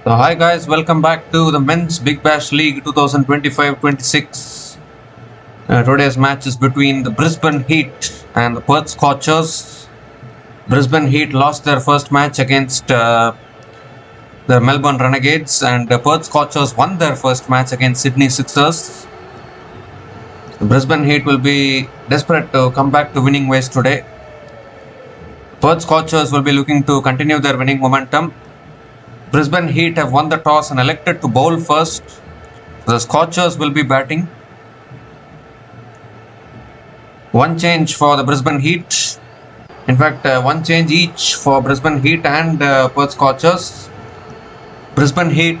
So hi guys, welcome back to the Men's Big Bash League 2025-26. Today's match is between the Brisbane Heat and the Perth Scorchers. Brisbane Heat lost their first match against the Melbourne Renegades, and the Perth Scorchers won their first match against Sydney Sixers. The Brisbane Heat will be desperate to come back to winning ways today. Perth Scorchers will be looking to continue their winning momentum. Brisbane Heat have won the toss and elected to bowl first. The Scorchers will be batting. One change for the Brisbane Heat. In fact, one change each for Brisbane Heat and Perth Scorchers. For Brisbane Heat,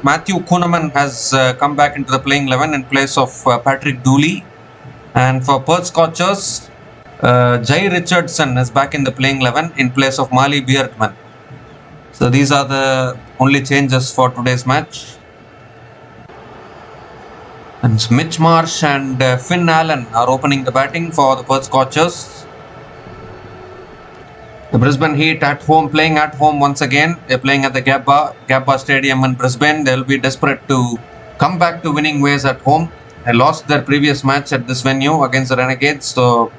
Matthew Kuhneman has come back into the playing 11 in place of Patrick Dooley. And for Perth Scorchers, Jai Richardson is back in the playing 11 in place of Mali Beardman. So these are the only changes for today's match. And Mitch Marsh and Finn Allen are opening the batting for the Perth Scorchers. The Brisbane Heat playing at home once again. They're playing at the Gabba Stadium in Brisbane. They'll be desperate to come back to winning ways at home. They lost their previous match at this venue against the Renegades, so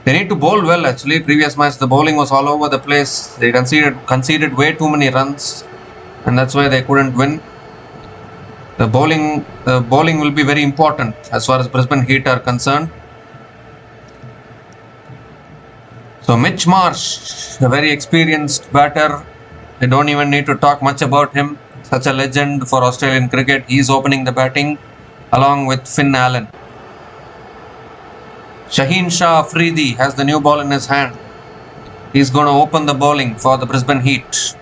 they need to bowl well. Actually, previous match the bowling was all over the place. They conceded way too many runs, and that's why they couldn't win. The bowling will be very important as far as Brisbane Heat are concerned. So Mitch Marsh, a very experienced batter. They don't even need to talk much about him. Such a legend for Australian cricket. He's opening the batting along with Finn Allen. Shaheen Shah Afridi has the new ball in his hand. He's going to open the bowling for the Brisbane Heat.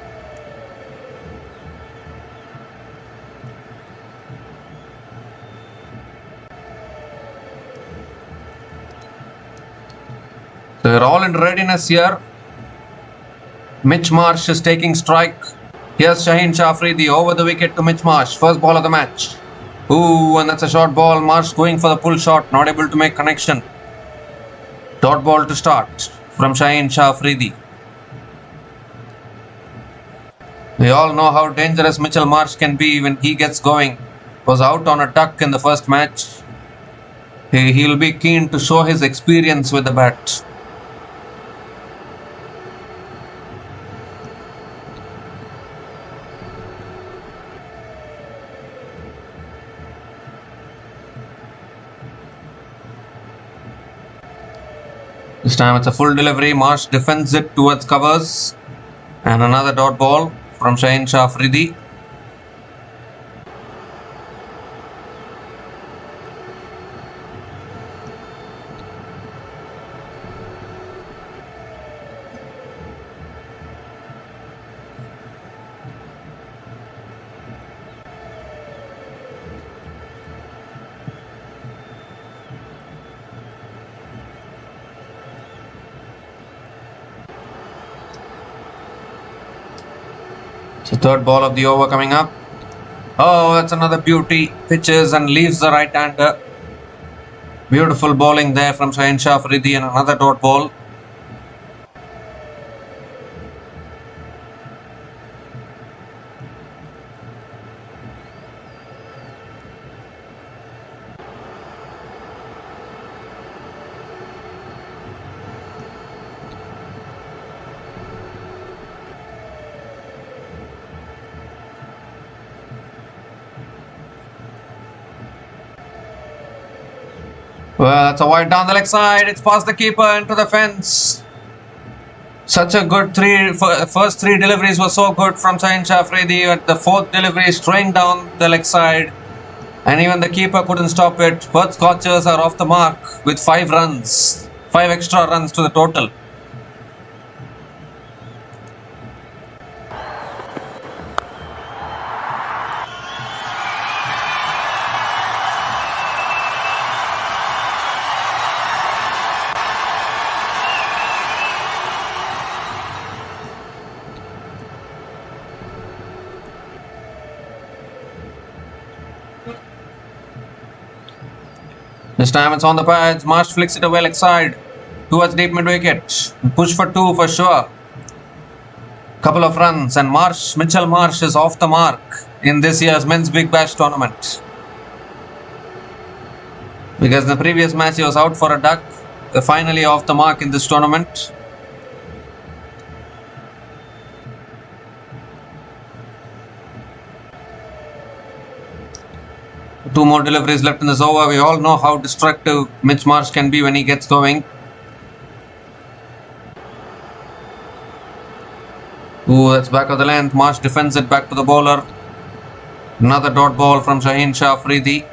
So we're all in readiness here. Mitch Marsh is taking strike. Here's Shaheen Shah Afridi over the wicket to Mitch Marsh. First ball of the match. Ooh, and that's a short ball. Marsh going for the pull shot, not able to make connection. Dot ball to start from Shaheen Shah Afridi. We all know how dangerous Mitchell Marsh can be when he gets going. Was out on a duck in the first match. He'll be keen to show his experience with the bat. This time it's a full delivery. Marsh defends it towards covers. And another dot ball from Shaheen Shah Afridi. So third ball of the over coming up. Oh, that's another beauty. Pitches and leaves the right-hander. Beautiful bowling there from Shaheen Shah Afridi and another dot ball. Well, that's a wide down the leg side. It's past the keeper into the fence. Such a good first three deliveries were so good from Shaheen Shah Afridi. At the fourth delivery, straying down the leg side, and even the keeper couldn't stop it. Perth Scorchers are off the mark with 5 runs, 5 extra runs to the total. This time it's on the pads. Marsh flicks it away leg side towards deep mid wicket. Push for 2 for sure. Couple of runs, and Mitchell Marsh is off the mark in this year's Men's Big Bash tournament. Because in the previous match he was out for a duck, finally off the mark in this tournament. Two more deliveries left in this over. We all know how destructive Mitch Marsh can be when he gets going. Ooh, that's back of the length. Marsh defends it back to the bowler. Another dot ball from Shaheen Shah Afridi.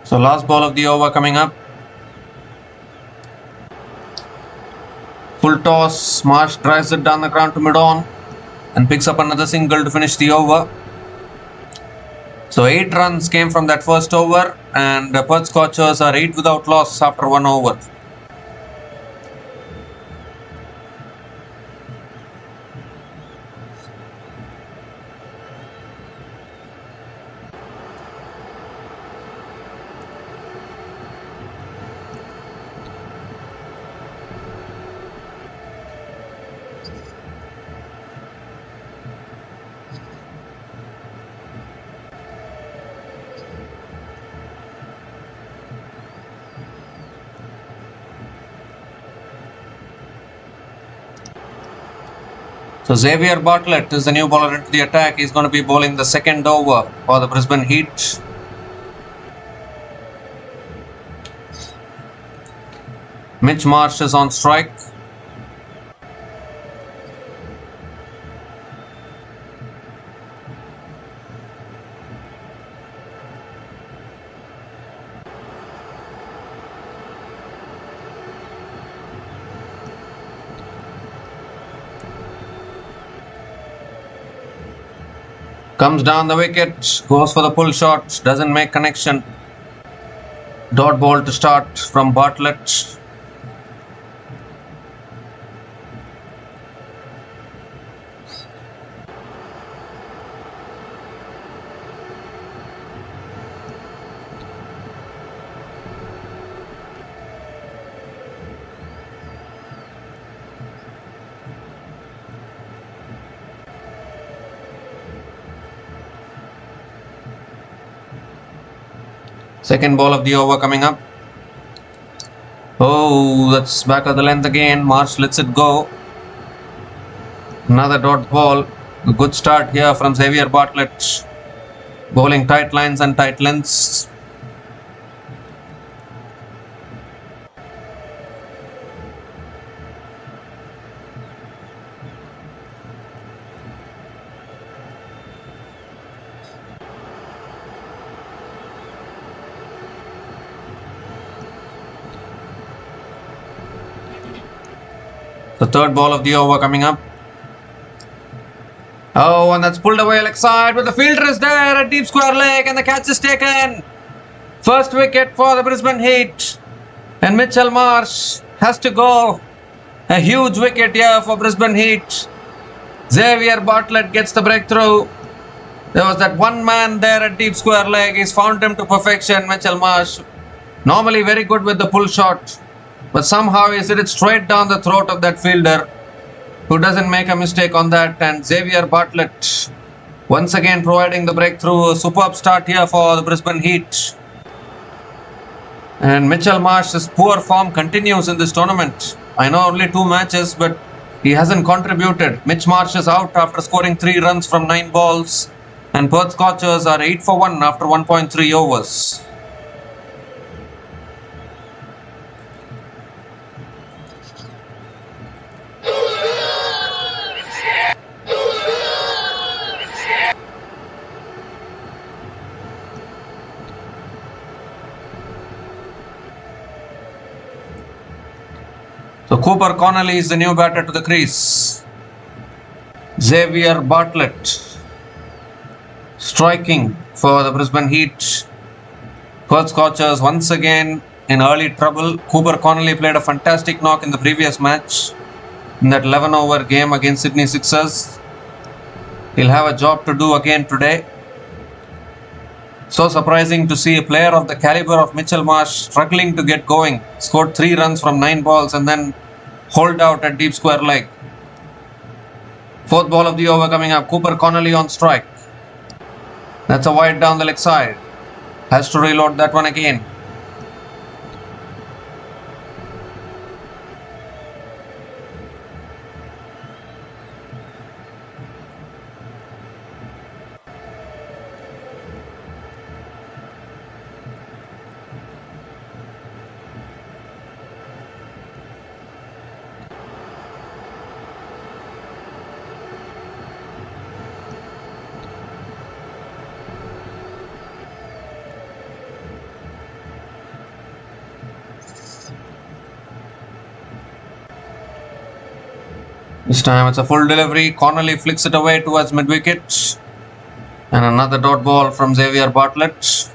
So last ball of the over coming up. Full toss. Marsh drives it down the ground to mid-on and picks up another single to finish the over. So 8 runs came from that first over, and the Perth Scorchers are 8 without loss after 1 over. So Xavier Bartlett is the new bowler into the attack. He's going to be bowling the second over for the Brisbane Heat. Mitch Marsh is on strike. Comes down the wicket, goes for the pull shot, doesn't make connection. Dot ball to start from Bartlett. Second ball of the over coming up. Oh, that's back of the length again. Marsh lets it go. Another dot ball. A good start here from Xavier Bartlett. Bowling tight lines and tight lengths. The third ball of the over coming up. Oh, and that's pulled away leg side, but the fielder is there at deep square leg and the catch is taken. First wicket for the Brisbane Heat. And Mitchell Marsh has to go. A huge wicket here for Brisbane Heat. Xavier Bartlett gets the breakthrough. There was that one man there at deep square leg. He's found him to perfection, Mitchell Marsh. Normally very good with the pull shot. But somehow he's hit it straight down the throat of that fielder, who doesn't make a mistake on that. And Xavier Bartlett once again providing the breakthrough. A superb start here for the Brisbane Heat. And Mitchell Marsh's poor form continues in this tournament. I know only 2 matches, but he hasn't contributed. Mitch Marsh is out after scoring 3 runs from 9 balls. And Perth Scorchers are 8 for 1 after 1.3 overs. So Cooper Connolly is the new batter to the crease. Xavier Bartlett striking for the Brisbane Heat. Perth Scorchers once again in early trouble. Cooper Connolly played a fantastic knock in the previous match in that 11-over game against Sydney Sixers. He'll have a job to do again today. So surprising to see a player of the caliber of Mitchell Marsh struggling to get going. Scored 3 runs from 9 balls and then holed out at deep square leg. 4th ball of the over coming up. Cooper Connolly on strike. That's a wide down the leg side. Has to reload that one again. This time it's a full delivery. Connolly flicks it away towards mid-wicket. And another dot ball from Xavier Bartlett.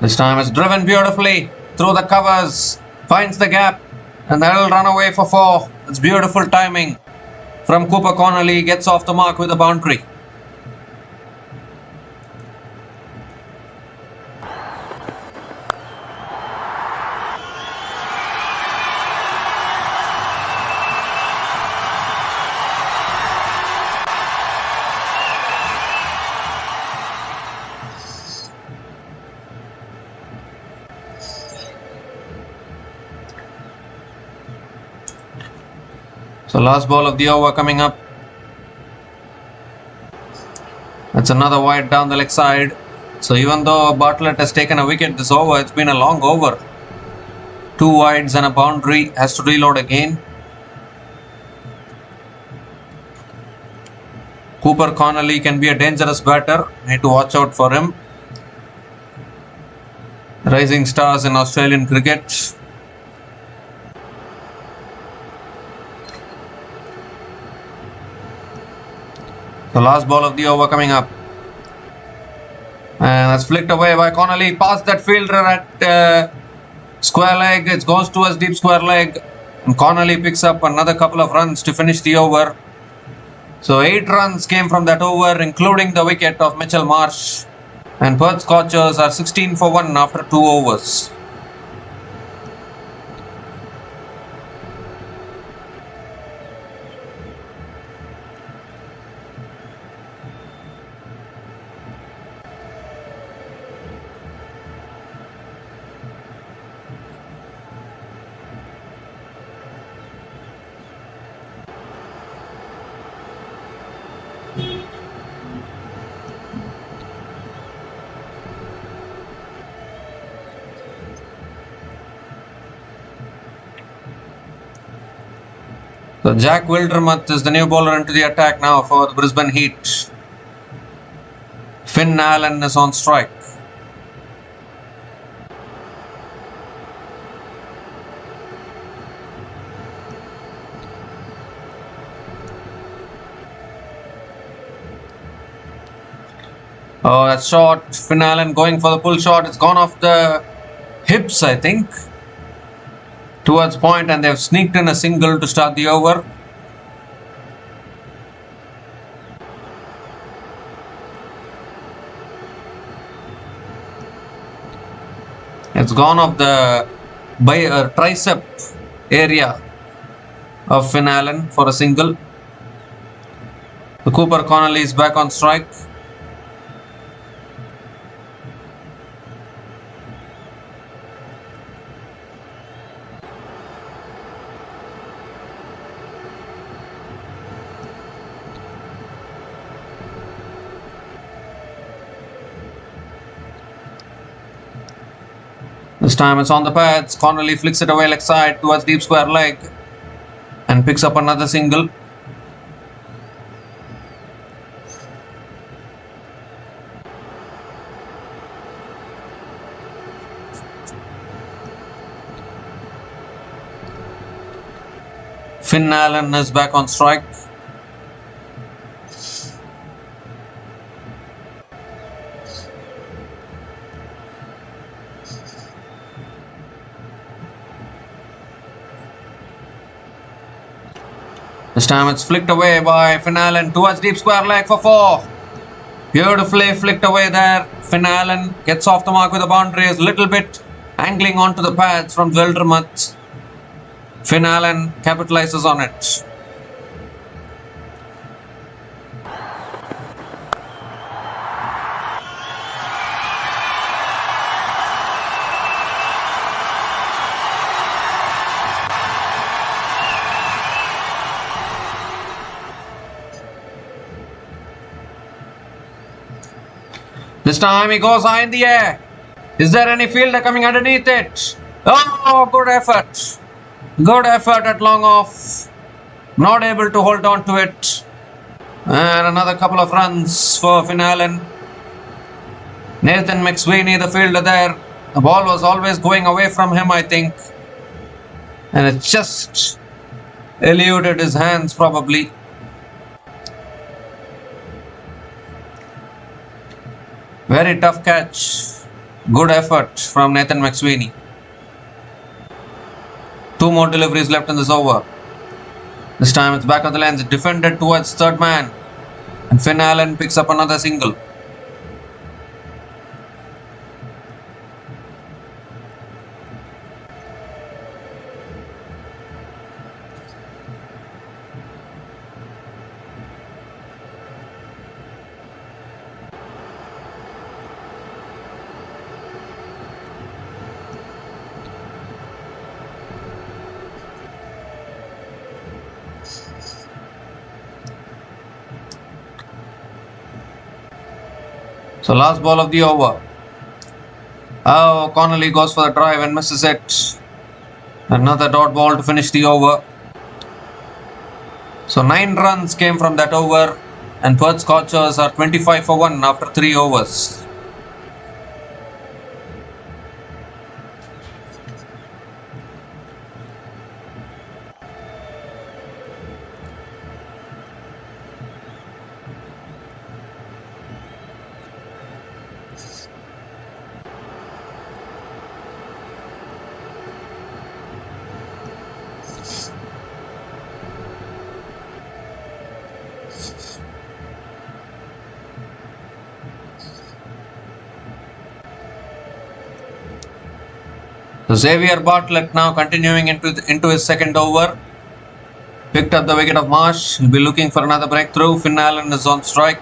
This time it's driven beautifully through the covers, finds the gap, and that'll run away for 4. It's beautiful timing from Cooper Connolly, gets off the mark with a boundary. So last ball of the over coming up. That's another wide down the leg side. So even though Bartlett has taken a wicket this over, it's been a long over. 2 wides and a boundary. Has to reload again. Cooper Connolly can be a dangerous batter. Need to watch out for him. Rising stars in Australian cricket. The last ball of the over coming up. And that's flicked away by Connolly. Past that fielder at square leg. It goes towards deep square leg. And Connolly picks up another couple of runs to finish the over. So 8 runs came from that over, including the wicket of Mitchell Marsh. And Perth Scorchers are 16 for 1 after 2 overs. So Jack Wildermuth is the new bowler into the attack now for the Brisbane Heat. Finn Allen is on strike. Oh, that's short. Finn Allen going for the pull shot. It's gone off the hips, I think, towards point, and they've sneaked in a single to start the over. It's gone off the tricep area of Finn Allen for a single. The Cooper Connolly is back on strike. This time it's on the pads. Connolly flicks it away leg side towards deep square leg and picks up another single. Finn Allen is back on strike. This time it's flicked away by Finn Allen towards deep square leg for 4. Beautifully flicked away there. Finn Allen gets off the mark with the boundaries, little bit angling onto the pads from Wildermuth. Finn Allen capitalizes on it. This time he goes high in the air. Is there any fielder coming underneath it? Oh, good effort. Good effort at long off. Not able to hold on to it. And another couple of runs for Finn Allen. Nathan McSweeney, the fielder there. The ball was always going away from him, I think. And it just eluded his hands probably. Very tough catch. Good effort from Nathan McSweeney. 2 more deliveries left in this over. This time it's back of the lens. It defended towards third man. And Finn Allen picks up another single. So last ball of the over. Oh, Connolly goes for the drive and misses it. Another dot ball to finish the over. So 9 runs came from that over, and Perth Scorchers are 25 for 1 after 3 overs. So Xavier Bartlett now continuing into his second over. Picked up the wicket of Marsh. He'll be looking for another breakthrough. Finn Allen is on strike.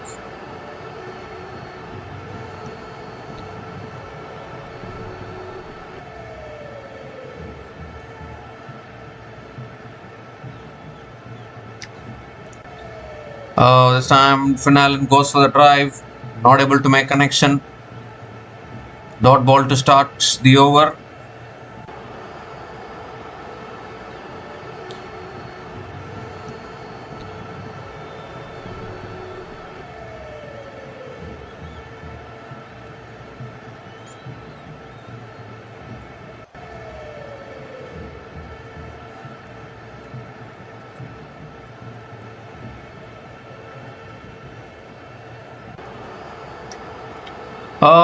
This time Finn Allen goes for the drive. Not able to make connection. Dot ball to start the over.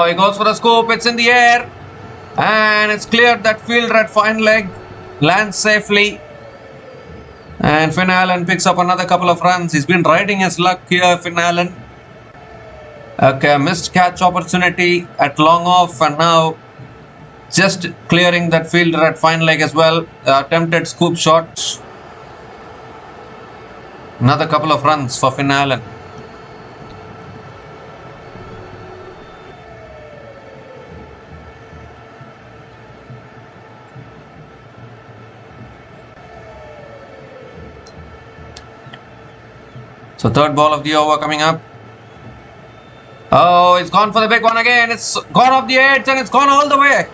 He goes for a scoop. It's in the air. And it's cleared that fielder at fine leg. Lands safely. And Finn Allen picks up another couple of runs. He's been riding his luck here, Finn Allen. Okay, missed catch opportunity at long off. And now just clearing that fielder at fine leg as well. Attempted scoop shot. Another couple of runs for Finn Allen. So third ball of the over coming up. Oh, it's gone for the big one again. It's gone off the edge and it's gone all the way.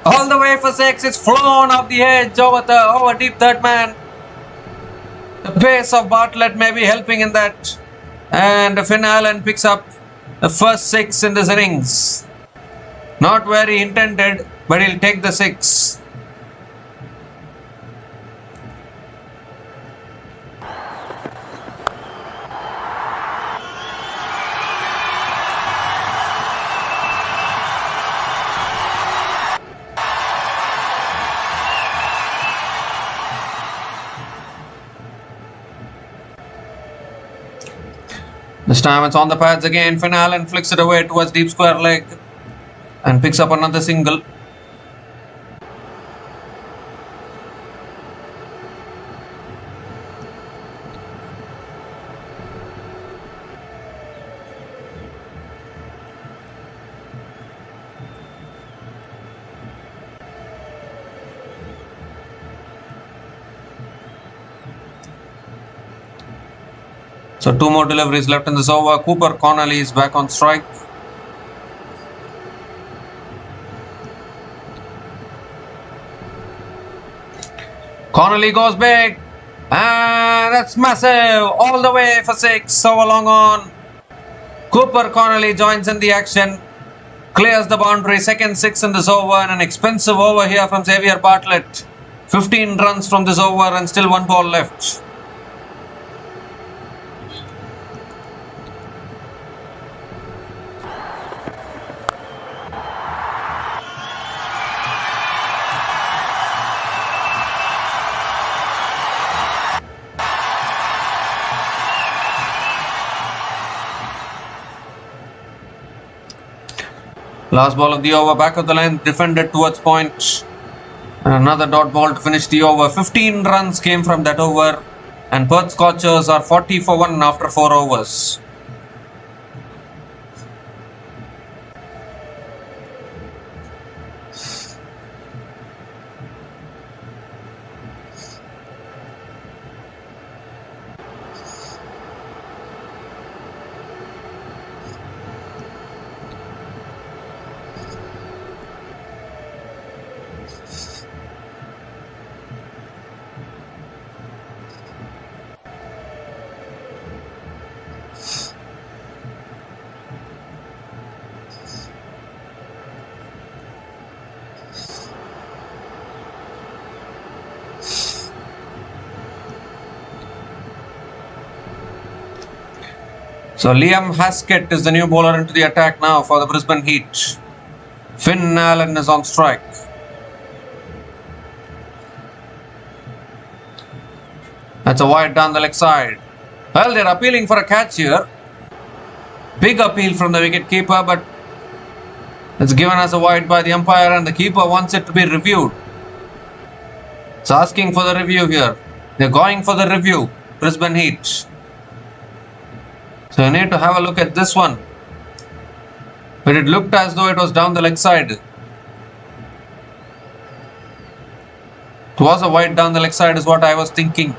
All the way for 6. It's flown off the edge over deep third man. The pace of Bartlett may be helping in that. And Finn Allen picks up the first 6 in this innings. Not where he intended, but he'll take the 6. This time it's on the pads again. Finn Allen flicks it away towards deep square leg and picks up another single. So 2 more deliveries left in this over. Cooper Connolly is back on strike. Connolly goes big. And that's massive. All the way for 6. So long on. Cooper Connolly joins in the action. Clears the boundary. Second 6 in this over. And an expensive over here from Xavier Bartlett. 15 runs from this over and still 1 ball left. Last ball of the over, back of the line, defended towards point. And another dot ball to finish the over. 15 runs came from that over. And Perth Scorchers are 40 for 1 after 4 overs. So Liam Haskett is the new bowler into the attack now for the Brisbane Heat. Finn Allen is on strike. That's a wide down the leg side. Well, they're appealing for a catch here. Big appeal from the wicket keeper, but it's given as a wide by the umpire and the keeper wants it to be reviewed. It's asking for the review here. They're going for the review. Brisbane Heat. So you need to have a look at this one. But it looked as though it was down the leg side. It was a wide down the leg side is what I was thinking.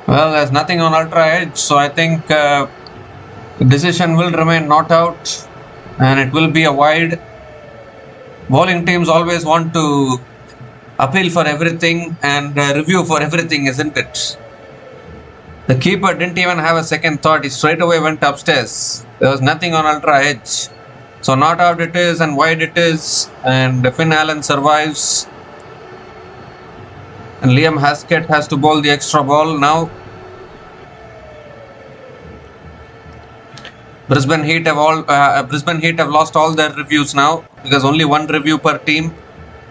Well, there's nothing on ultra edge, so I think the decision will remain not out and it will be a wide. Bowling teams always want to appeal for everything and review for everything, isn't it? The keeper didn't even have a second thought. He straight away went upstairs. There was nothing on ultra edge. So not out it is and wide it is, and Finn Allen survives. And Liam Haskett has to bowl the extra ball now. Brisbane Heat have lost all their reviews now because only one review per team,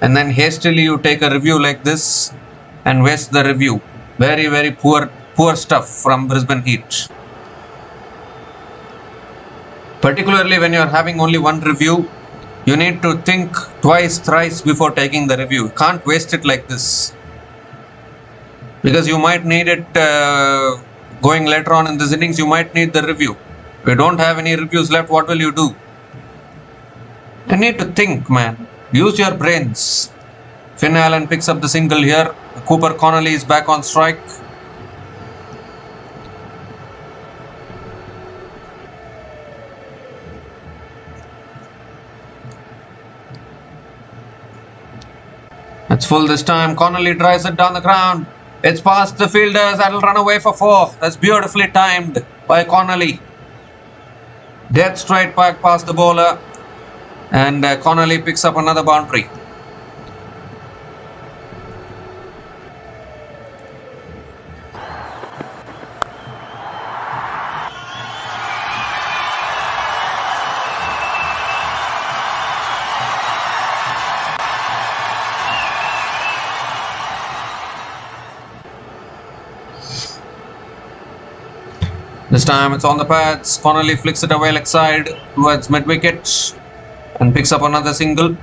and then hastily you take a review like this and waste the review. Very poor stuff from Brisbane Heat. Particularly when you are having only one review, you need to think twice, thrice before taking the review. You can't waste it like this, because you might need it going later on in this innings. You might need the review. If you don't have any reviews left, what will you do? You need to think, man. Use your brains. Finn Allen picks up the single here. Cooper Connolly is back on strike. It's full this time. Connolly drives it down the ground. It's past the fielders. That'll run away for 4. That's beautifully timed by Connolly. Dead straight back past the bowler. And Connolly picks up another boundary. This time it's on the pads. Connolly flicks it away leg side towards mid-wicket and picks up another single.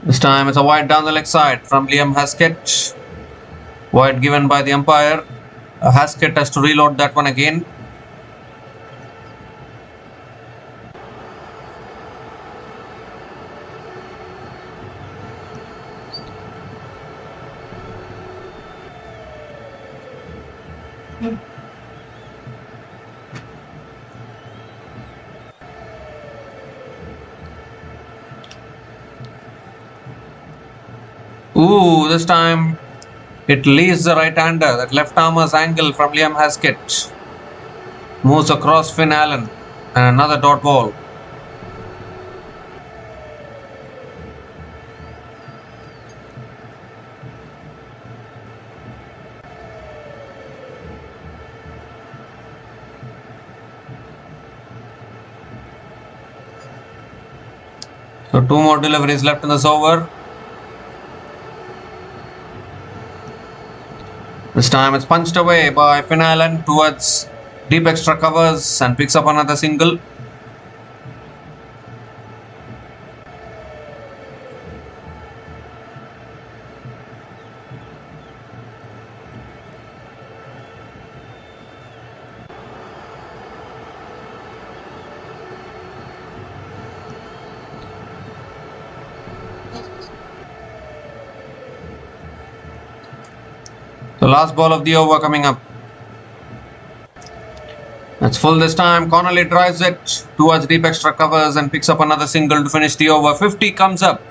This time it's a wide down the leg side from Liam Haskett. Wide given by the umpire. Haskett has to reload that one again. Ooh, this time it leaves the right-hander. That left-armer's angle from Liam Haskett moves across Finn Allen and another dot ball. So 2 more deliveries left in this over. This time it's punched away by Finn Allen towards deep extra covers and picks up another single. The last ball of the over coming up. It's full this time. Connolly drives it towards deep extra covers and picks up another single to finish the over. 50 comes up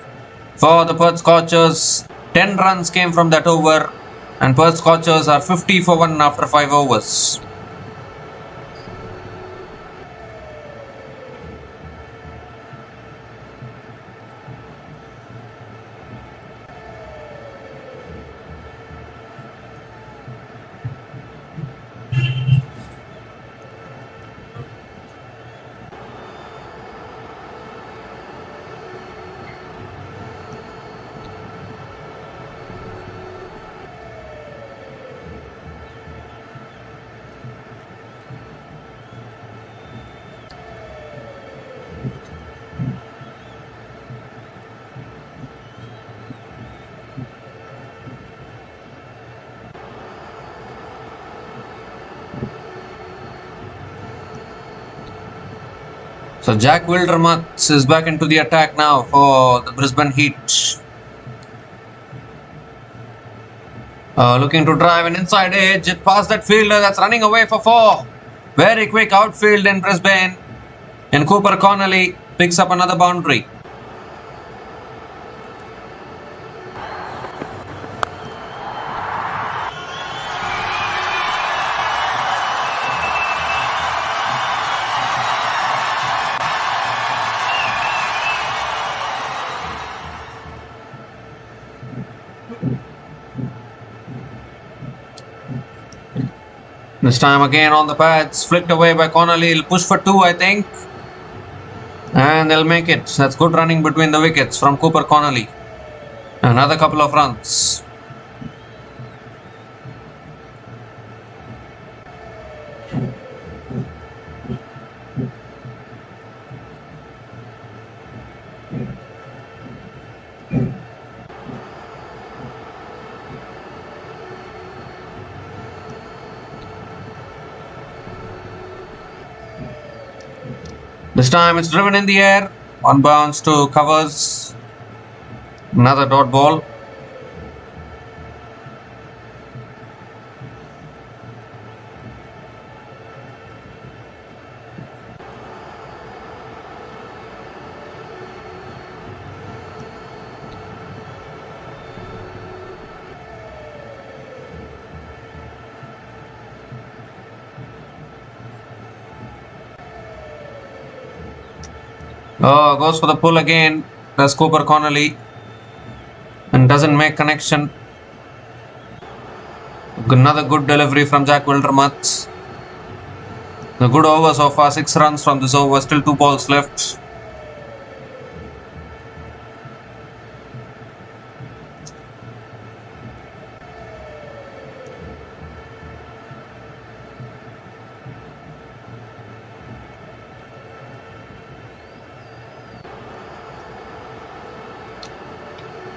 for the Perth Scorchers. 10 runs came from that over, and Perth Scorchers are 50 for 1 after 5 overs. So Jack Wildermuth is back into the attack now for the Brisbane Heat. Looking to drive an inside edge. It past that fielder that's running away for 4. Very quick outfield in Brisbane. And Cooper Connolly picks up another boundary. This time again on the pads, flicked away by Connolly. He'll push for 2, I think. And they'll make it. That's good running between the wickets from Cooper Connolly. Another couple of runs. This time it's driven in the air. One bounce to covers. Another dot ball. Oh, goes for the pull again. That's Cooper Connolly. And doesn't make connection. Another good delivery from Jack Wildermuth. The good over so far. 6 runs from this over. Still 2 balls left.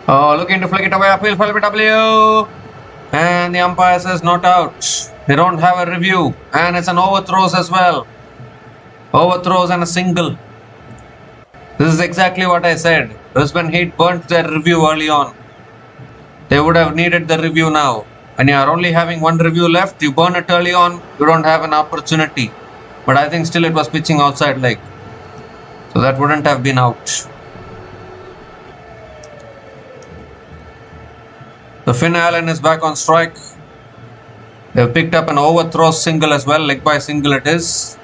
Oh, looking to flick it away, appeal for LBW. And the umpire says not out. They don't have a review. And it's an overthrows as well. Overthrows and a single. This is exactly what I said. Brisbane Heat burnt their review early on. They would have needed the review now. When you are only having 1 review left, you burn it early on, you don't have an opportunity. But I think still it was pitching outside leg. So that wouldn't have been out. The Finn Allen is back on strike. They've picked up an overthrow single as well. Leg by single it is.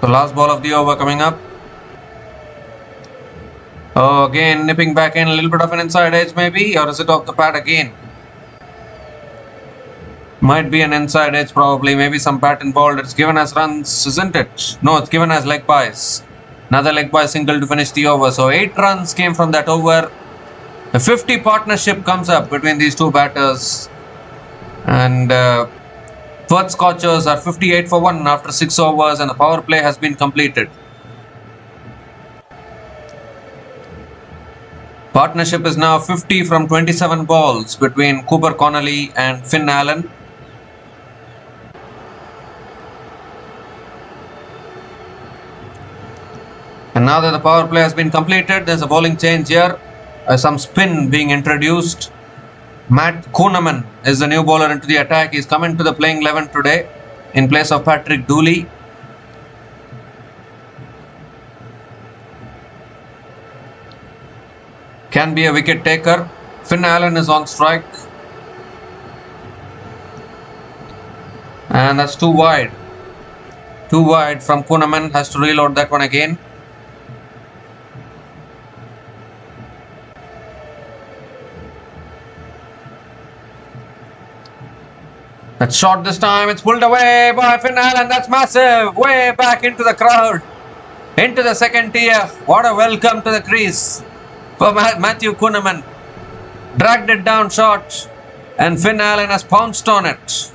The last ball of the over coming up. Oh, again nipping back in. A little bit of an inside edge maybe. Or is it off the pad again? Might be an inside edge probably, maybe some bat involved. It's given as runs, isn't it? No, it's given as leg byes. Another leg by single to finish the over. So 8 runs came from that over. A 50 partnership comes up between these two batters. And Perth Scorchers are 58 for 1 after 6 overs and the power play has been completed. Partnership is now 50 from 27 balls between Cooper Connolly and Finn Allen. And now that the power play has been completed, there's a bowling change here. Some spin being introduced. Matt Kuhneman is the new bowler into the attack. He's come into the playing 11 today in place of Patrick Dooley. Can be a wicket taker. Finn Allen is on strike. And that's too wide. Too wide from Kuhneman. Has to reload that one again. That's short this time. It's pulled away by Finn Allen. That's massive. Way back into the crowd. Into the second tier. What a welcome to the crease for Matthew Kuhneman. Dragged it down short. And Finn Allen has pounced on it.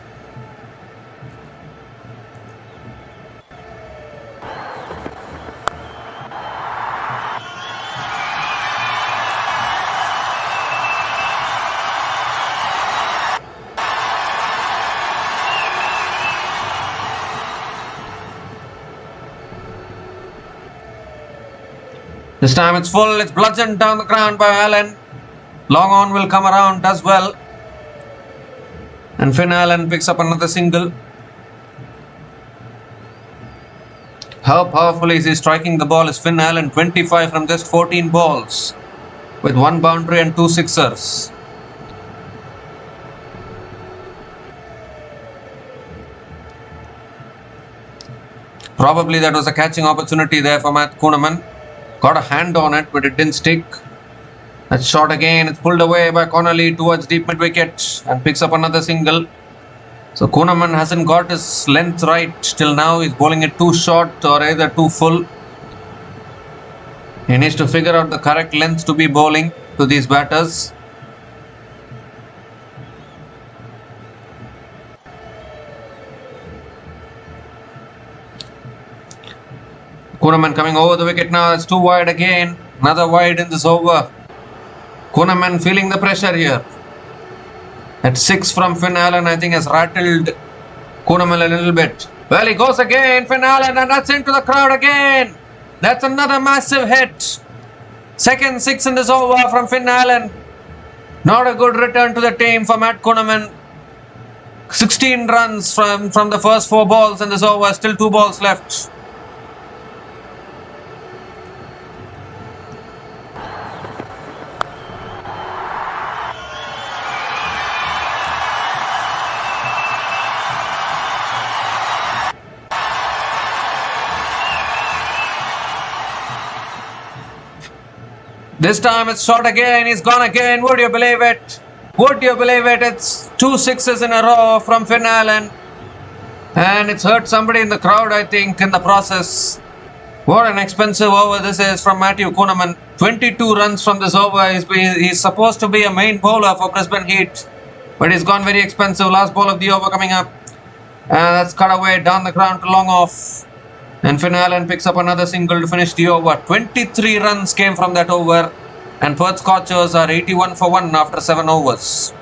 This time it's full, it's bludgeoned down the ground by Allen. Long on will come around, does well. And Finn Allen picks up another single. How powerfully is he striking the ball is Finn Allen, 25 from just 14 balls. With 1 boundary and 2 sixers. Probably that was a catching opportunity there for Matt Kuhneman. Got a hand on it, but it didn't stick. That shot again, it's pulled away by Connolly towards deep mid-wicket and picks up another single. So Kuhneman hasn't got his length right till now. He's bowling it too short or either too full. He needs to figure out the correct length to be bowling to these batters. Kuhneman coming over the wicket now. It's too wide again. Another wide in this over. Kuhneman feeling the pressure here. At 6 from Finn Allen, I think has rattled Kuhneman a little bit. Well, he goes again, Finn Allen, and that's into the crowd again. That's another massive hit. Second 6 in this over from Finn Allen. Not a good return to the team for Matt Kuhneman. 16 runs from the first 4 balls in this over. Still 2 balls left. This time it's shot again. He's gone again. Would you believe it? Would you believe it? It's 2 sixes in a row from Finn Allen. And it's hurt somebody in the crowd, I think, in the process. What an expensive over this is from Matthew Kuhneman. 22 runs from this over. He's supposed to be a main bowler for Brisbane Heat. But he's gone very expensive. Last ball of the over coming up. And that's cut away down the ground to long off. And Finn Allen picks up another single to finish the over. 23 runs came from that over. And Perth Scorchers are 81 for 1 after 7 overs.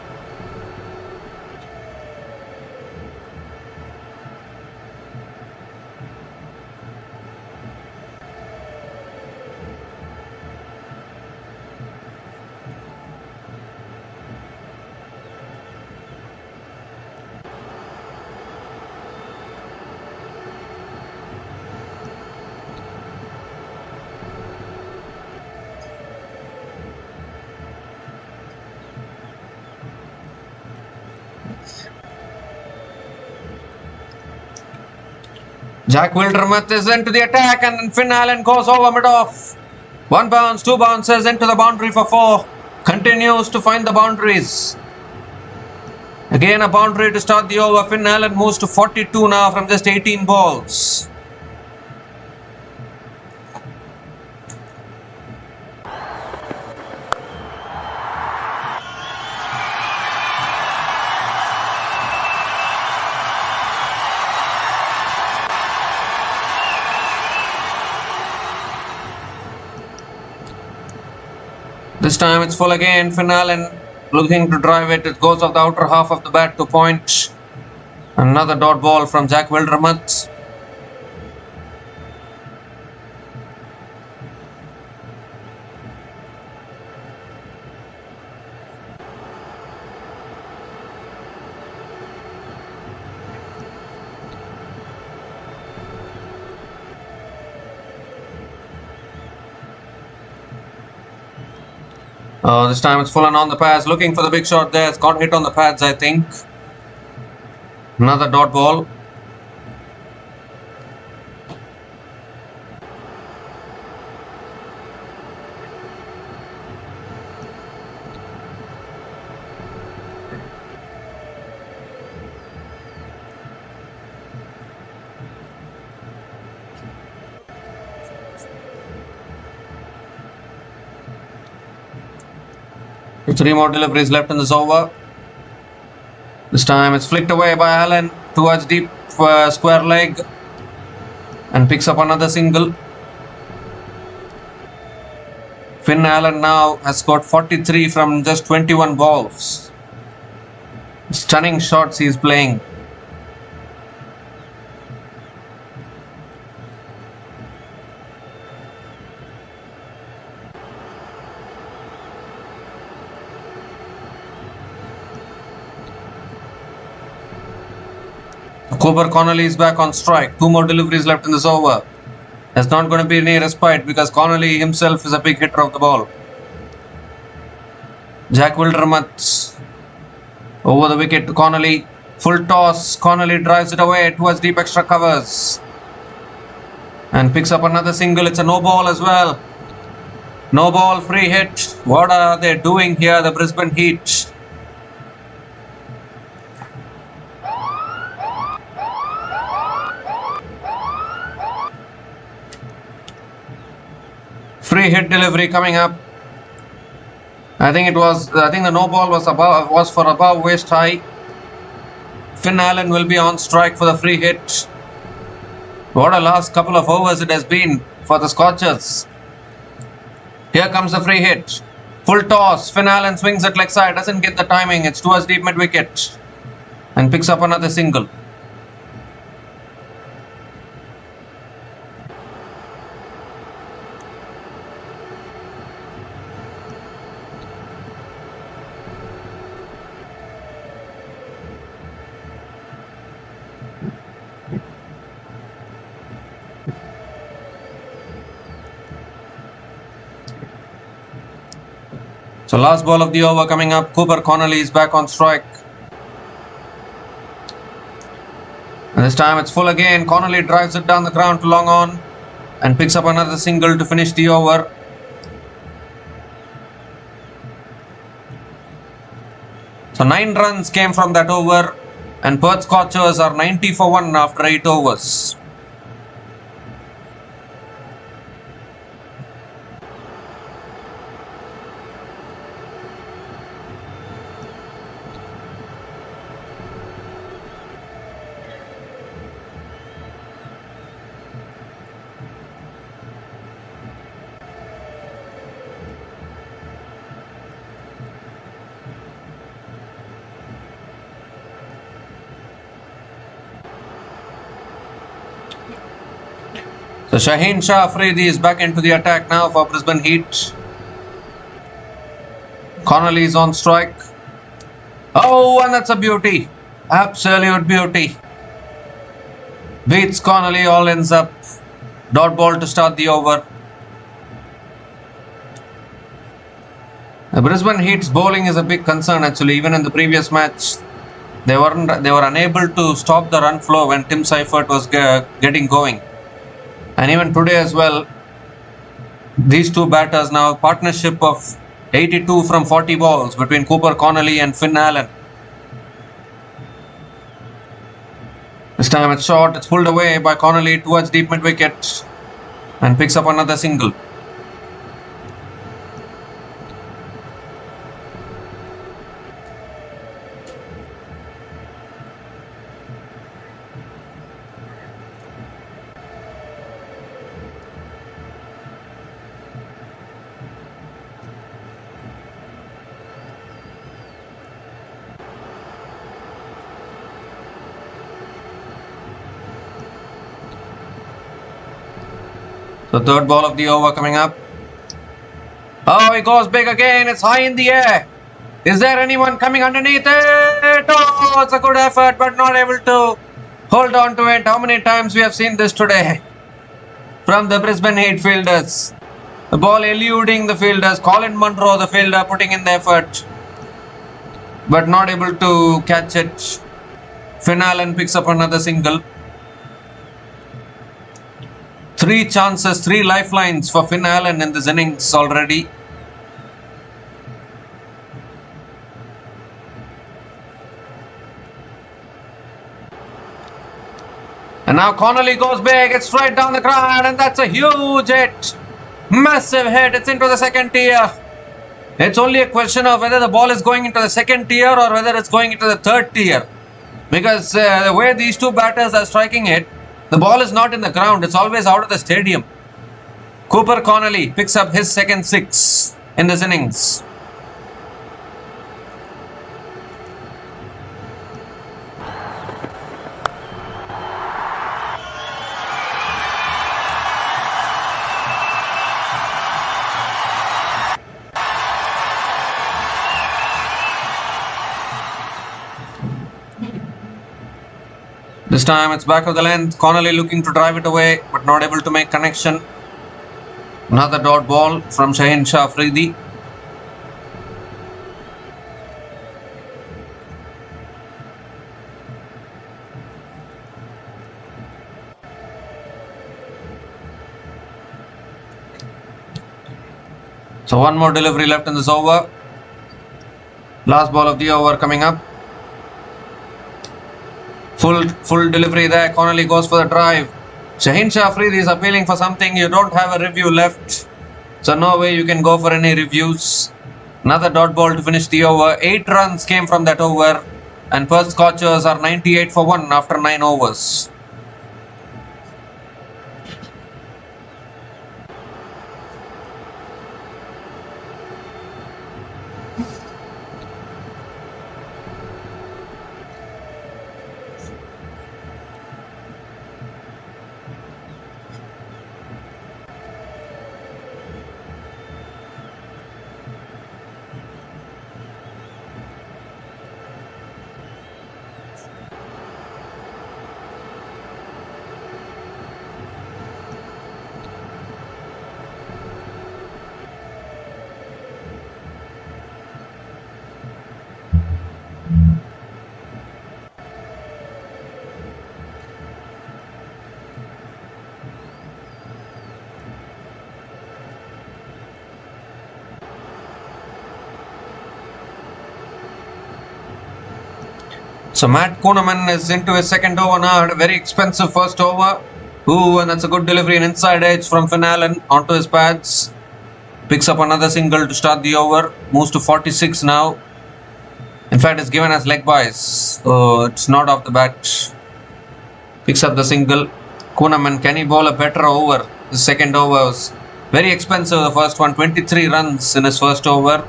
Jack Wildermuth is into the attack and Finn Allen goes over mid-off. 1 bounce, 2 bounces into the boundary for 4. Continues to find the boundaries. Again a boundary to start the over. Finn Allen moves to 42 now from just 18 balls. This time it's full again. Finn Allen looking to drive it. It goes off the outer half of the bat to point. Another dot ball from Jack Wildermuth. This time it's full and on the pads, looking for the big shot there. It's got hit on the pads, I think. Another dot ball. Three more deliveries left in this over. This time it's flicked away by Allen towards deep square leg and picks up another single. Finn Allen now has scored 43 from just 21 balls. Stunning shots he's playing. Cooper Connolly is back on strike. 2 more deliveries left in this over. There's not going to be any respite because Connolly himself is a big hitter of the ball. Jack Wildermuth over the wicket to Connolly. Full toss. Connolly drives it away towards deep extra covers. And picks up another single. It's a no ball as well. No ball, free hit. What are they doing here, the Brisbane Heat? Free hit delivery coming up. I think the no ball was for above waist high. Finn Allen will be on strike for the free hit. What a last couple of overs it has been for the Scorchers. Here comes the free hit. Full toss. Finn Allen swings it leg side. Doesn't get the timing. It's towards deep mid wicket. And picks up another single. So last ball of the over coming up. Cooper Connolly is back on strike. And this time it's full again. Connolly drives it down the ground to long on and picks up another single to finish the over. So 9 runs came from that over, and Perth Scorchers are 90 for 1 after 8 overs. So Shaheen Shah Afridi is back into the attack now for Brisbane Heat. Connolly is on strike. Oh, and that's a beauty. Absolute beauty. Beats Connolly, all ends up. Dot ball to start the over. The Brisbane Heat's bowling is a big concern actually. Even in the previous match, they were unable to stop the run flow when Tim Seifert was getting going. And even today as well, these two batters now, partnership of 82 from 40 balls between Cooper Connolly and Finn Allen. This time it's short, it's pulled away by Connolly towards deep mid wicket and picks up another single. The third ball of the over coming up. Oh, he goes big again. It's high in the air. Is there anyone coming underneath it? Oh, it's a good effort, but not able to hold on to it. How many times we have seen this today from the Brisbane Heat fielders? The ball eluding the fielders. Colin Munro, the fielder, putting in the effort, but not able to catch it. Finn Allen picks up another single. 3 chances, 3 lifelines for Finn Allen in this innings already. And now Connolly goes big, it's straight down the ground, and that's a huge hit. Massive hit, it's into the second tier. It's only a question of whether the ball is going into the second tier or whether it's going into the third tier. Because the way these two batters are striking it, the ball is not in the ground, it's always out of the stadium. Cooper Connolly picks up his second 6 in this innings. This time it's back of the length. Connolly looking to drive it away, but not able to make connection. Another dot ball from Shaheen Shah Afridi. So one more delivery left in this over. Last ball of the over coming up. Full delivery there. Connolly goes for the drive. Shaheen Shafri is appealing for something. You don't have a review left. So no way you can go for any reviews. Another dot ball to finish the over. 8 runs came from that over. And Perth Scorchers are 98 for 1 after 9 overs. So Matt Kuhneman is into his second over now. Had a very expensive first over. Ooh, and that's a good delivery, an inside edge from Finn Allen onto his pads. Picks up another single to start the over. Moves to 46 now. In fact, it's given as leg byes. So it's not off the bat. Picks up the single. Kuhneman, can he bowl a better over? The second over was very expensive. The first one, 23 runs in his first over.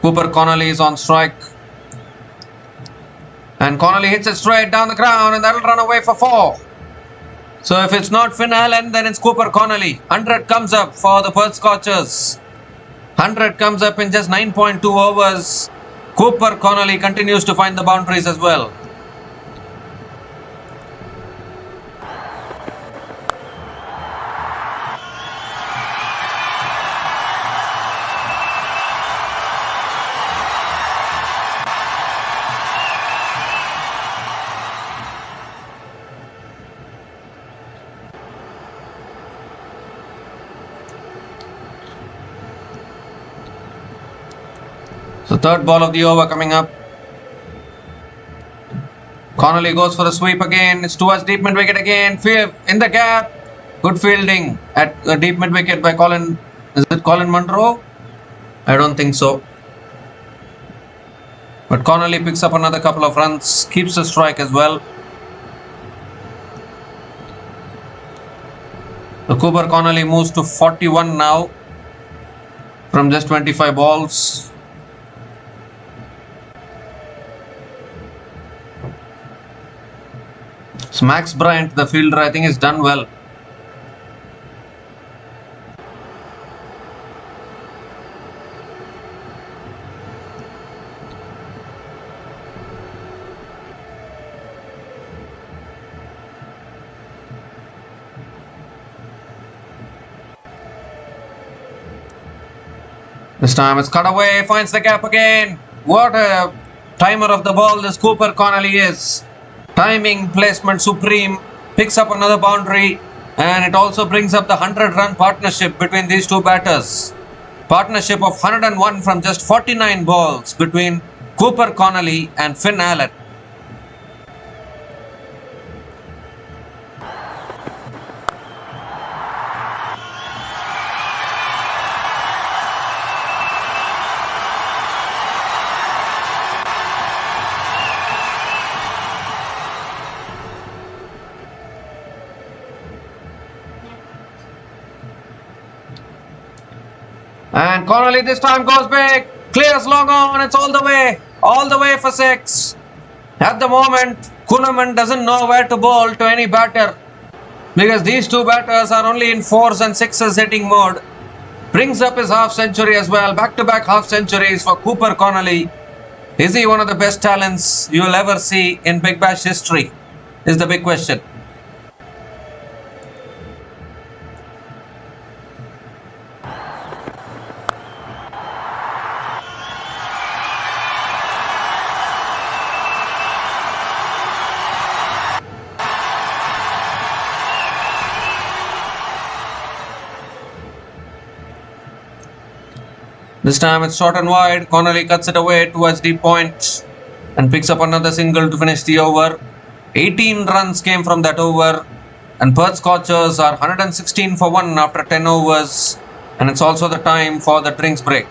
Cooper Connolly is on strike. And Connolly hits it straight down the ground and that'll run away for 4. So if it's not Finn Allen, then it's Cooper Connolly. 100 comes up for the Perth Scorchers. 100 comes up in just 9.2 overs. Cooper Connolly continues to find the boundaries as well. So third ball of the over coming up. Connolly goes for a sweep again. It's towards deep mid wicket again. In the gap. Good fielding at the deep mid wicket by Colin. Is it Colin Munro? I don't think so. But Connolly picks up another couple of runs. Keeps the strike as well. So Cooper Connolly moves to 41 now. From just 25 balls. So Max Bryant, the fielder, I think has done well. This time it's cut away, finds the gap again. What a timer of the ball this Cooper Connolly is. Timing, placement supreme, picks up another boundary, and it also brings up the 100-run partnership between these two batters. Partnership of 101 from just 49 balls between Cooper Connolly and Finn Allen. And Connolly this time goes big, clears long on, it's all the way for 6. At the moment, Kuhneman doesn't know where to bowl to any batter because these two batters are only in 4s and 6s hitting mode. Brings up his half century as well, back-to-back half centuries for Cooper Connolly. Is he one of the best talents you will ever see in Big Bash history? Is the big question. This time it's short and wide. Connolly cuts it away towards deep point and picks up another single to finish the over. 18 runs came from that over, and Perth Scorchers are 116 for 1 after 10 overs, and it's also the time for the drinks break.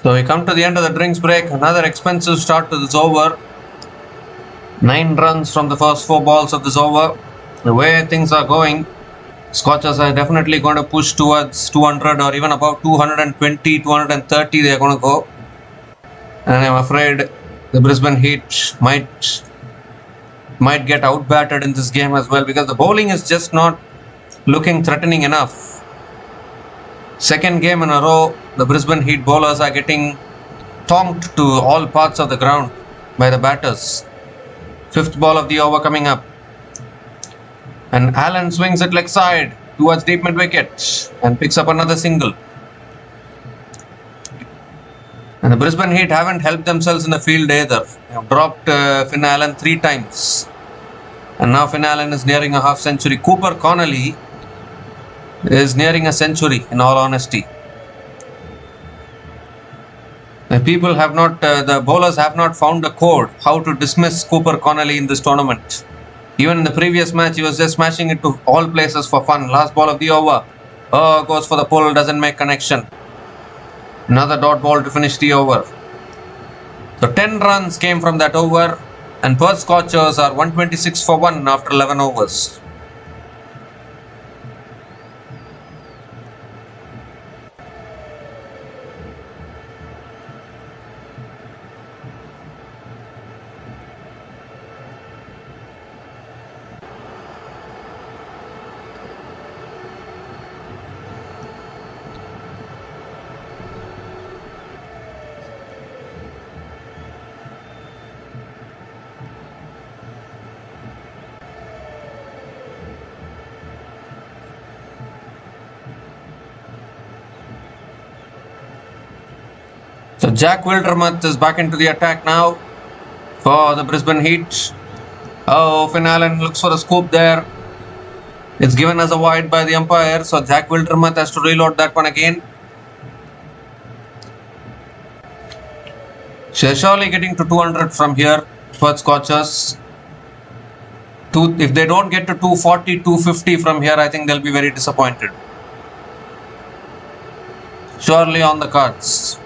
So we come to the end of the drinks break. Another expensive start to this over. 9 runs from the first 4 balls of this over. The way things are going, Scorchers are definitely going to push towards 200 or even above 220, 230 they are going to go. And I'm afraid the Brisbane Heat might get outbatted in this game as well, because the bowling is just not looking threatening enough. Second game in a row, the Brisbane Heat bowlers are getting tonked to all parts of the ground by the batters. 5th ball of the over coming up. And Allen swings it leg side towards deep mid wicket and picks up another single. And the Brisbane Heat haven't helped themselves in the field either. They have dropped Finn Allen 3 times. And now Finn Allen is nearing a half century. Cooper Connolly is nearing a century, in all honesty. The bowlers have not found a code how to dismiss Cooper Connolly in this tournament. Even in the previous match, he was just smashing it to all places for fun. Last ball of the over. Oh, goes for the pull, doesn't make connection. Another dot ball to finish the over. So 10 runs came from that over, and Perth Scorchers are 126 for 1 after 11 overs. So Jack Wildermuth is back into the attack now for the Brisbane Heat. Oh, Finn Allen looks for a scoop there. It's given as a wide by the umpire, so Jack Wildermuth has to reload that one again. They're surely getting to 200 from here, Perth Scorchers. If they don't get to 240, 250 from here, I think they'll be very disappointed. Surely on the cards.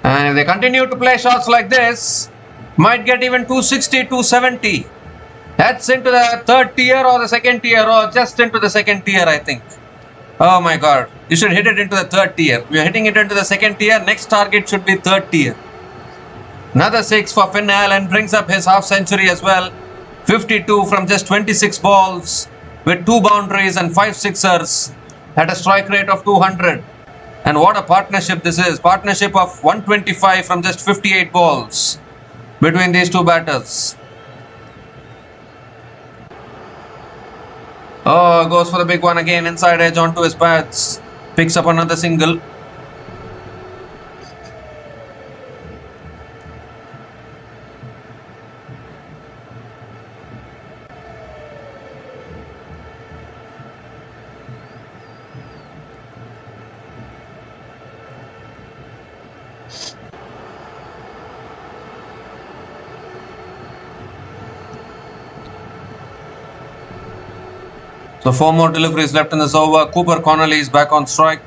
And if they continue to play shots like this, might get even 260, 270. That's into the third tier or the second tier, or just into the second tier, I think. Oh my god, you should hit it into the third tier. We are hitting it into the second tier. Next target should be third tier. Another 6 for Finn Allen, brings up his half century as well. 52 from just 26 balls with 2 boundaries and 5 sixers at a strike rate of 200. And what a partnership this is. Partnership of 125 from just 58 balls between these two batters. Oh, goes for the big one again. Inside edge onto his pads. Picks up another single. So 4 more deliveries left in this over. Cooper Connolly is back on strike.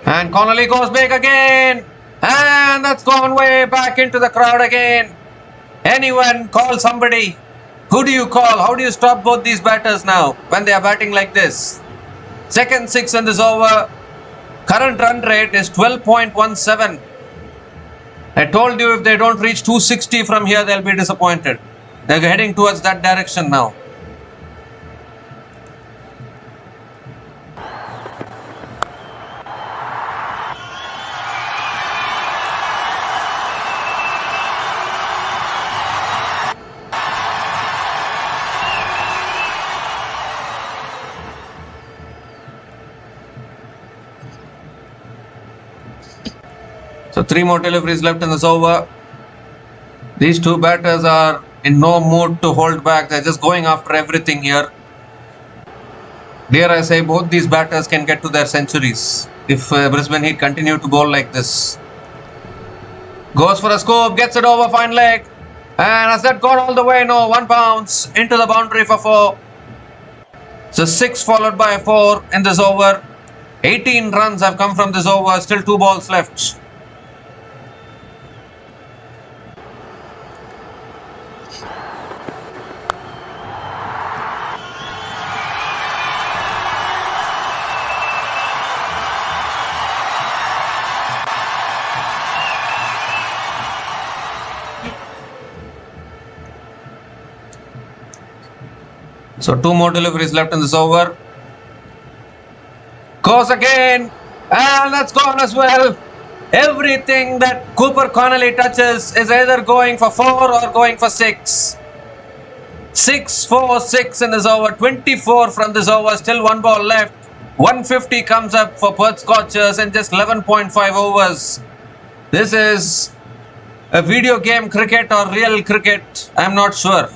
And Connolly goes big again. And that's gone way back into the crowd again. Anyone, call somebody. Who do you call? How do you stop both these batters now when they are batting like this? Second 6 in this over. Current run rate is 12.17. I told you if they don't reach 260 from here, they'll be disappointed. They're heading towards that direction now. So 3 more deliveries left in this over. These two batters are in no mood to hold back. They're just going after everything here. Dare I say, both these batters can get to their centuries if Brisbane Heat continue to bowl like this. Goes for a scoop, gets it over fine leg. And has that gone all the way? No, 1 bounce into the boundary for 4. So 6 followed by 4 in this over. 18 runs have come from this over. Still 2 balls left. So 2 more deliveries left in this over. Goes again. And that's gone as well. Everything that Cooper Connolly touches is either going for 4 or going for 6. 6, 4, 6 in this over. 24 from this over. Still 1 ball left. 150 comes up for Perth Scorchers in just 11.5 overs. This is a video game cricket or real cricket, I'm not sure.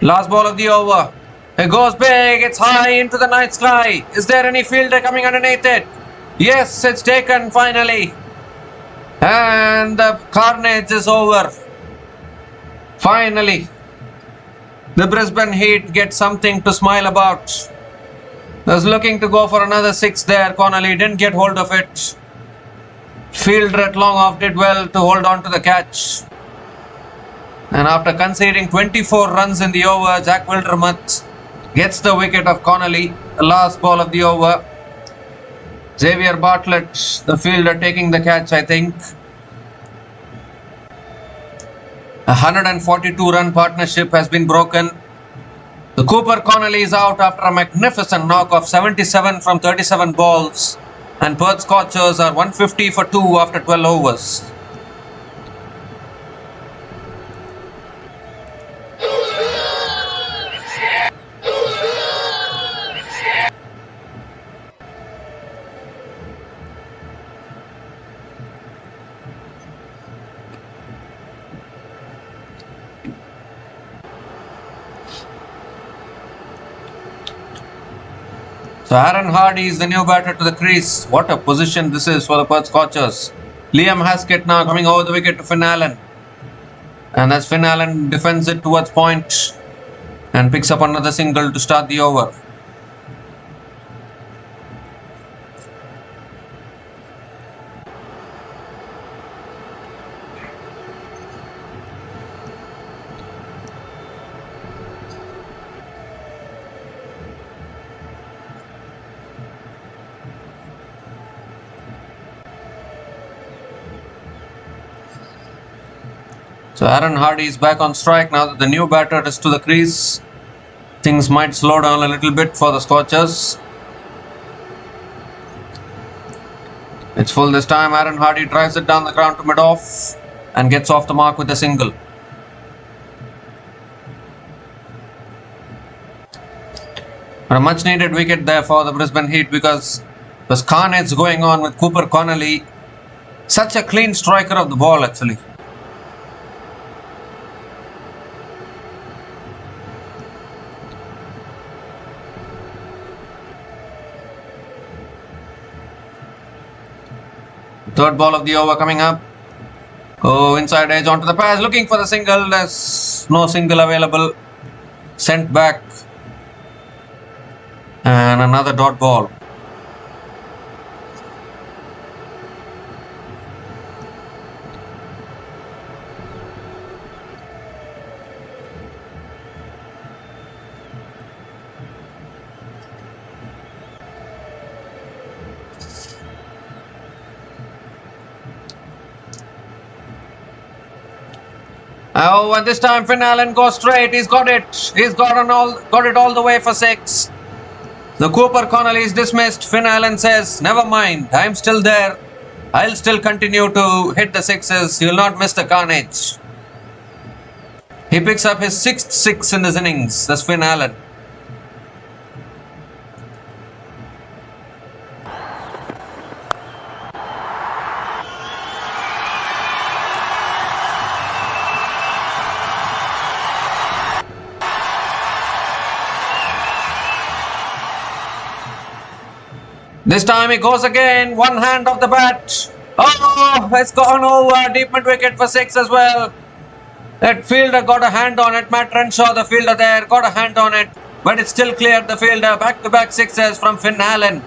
Last ball of the over. It goes big. It's high into the night sky. Is there any fielder coming underneath it? Yes, it's taken finally. And the carnage is over. Finally, the Brisbane Heat get something to smile about. Was looking to go for another 6 there. Connolly didn't get hold of it. Fielder at long off did well to hold on to the catch. And after conceding 24 runs in the over, Jack Wildermuth gets the wicket of Connolly. The last ball of the over. Xavier Bartlett, the fielder, taking the catch, I think. A 142-run partnership has been broken. The Cooper Connolly is out after a magnificent knock of 77 from 37 balls. And Perth Scorchers are 150 for 2 after 12 overs. So Aaron Hardy is the new batter to the crease. What a position this is for the Perth Scorchers. Liam Haskett now coming over the wicket to Finn Allen. And as Finn Allen defends it towards point and picks up another single to start the over. So Aaron Hardy is back on strike now that the new batter is to the crease. Things might slow down a little bit for the Scorchers. It's full this time. Aaron Hardy drives it down the ground to mid-off and gets off the mark with a single. A much needed wicket there for the Brisbane Heat because there's carnage going on with Cooper Connolly. Such a clean striker of the ball actually. Third ball of the over coming up. Oh, inside edge onto the pass, looking for the single. There's no single available. Sent back. And another dot ball. Oh, and this time Finn Allen goes straight. He's got it. He's got it all the way for 6. The Cooper Connolly is dismissed. Finn Allen says, never mind, I'm still there. I'll still continue to hit the 6s. You'll not miss the carnage. He picks up his 6th 6 in this innings. That's Finn Allen. This time he goes again, one hand off the bat. Oh, it's gone over. Deep mid wicket for 6 as well. That fielder got a hand on it. Matt Renshaw, the fielder there, got a hand on it. But it still cleared the fielder. Back-to-back 6s from Finn Allen.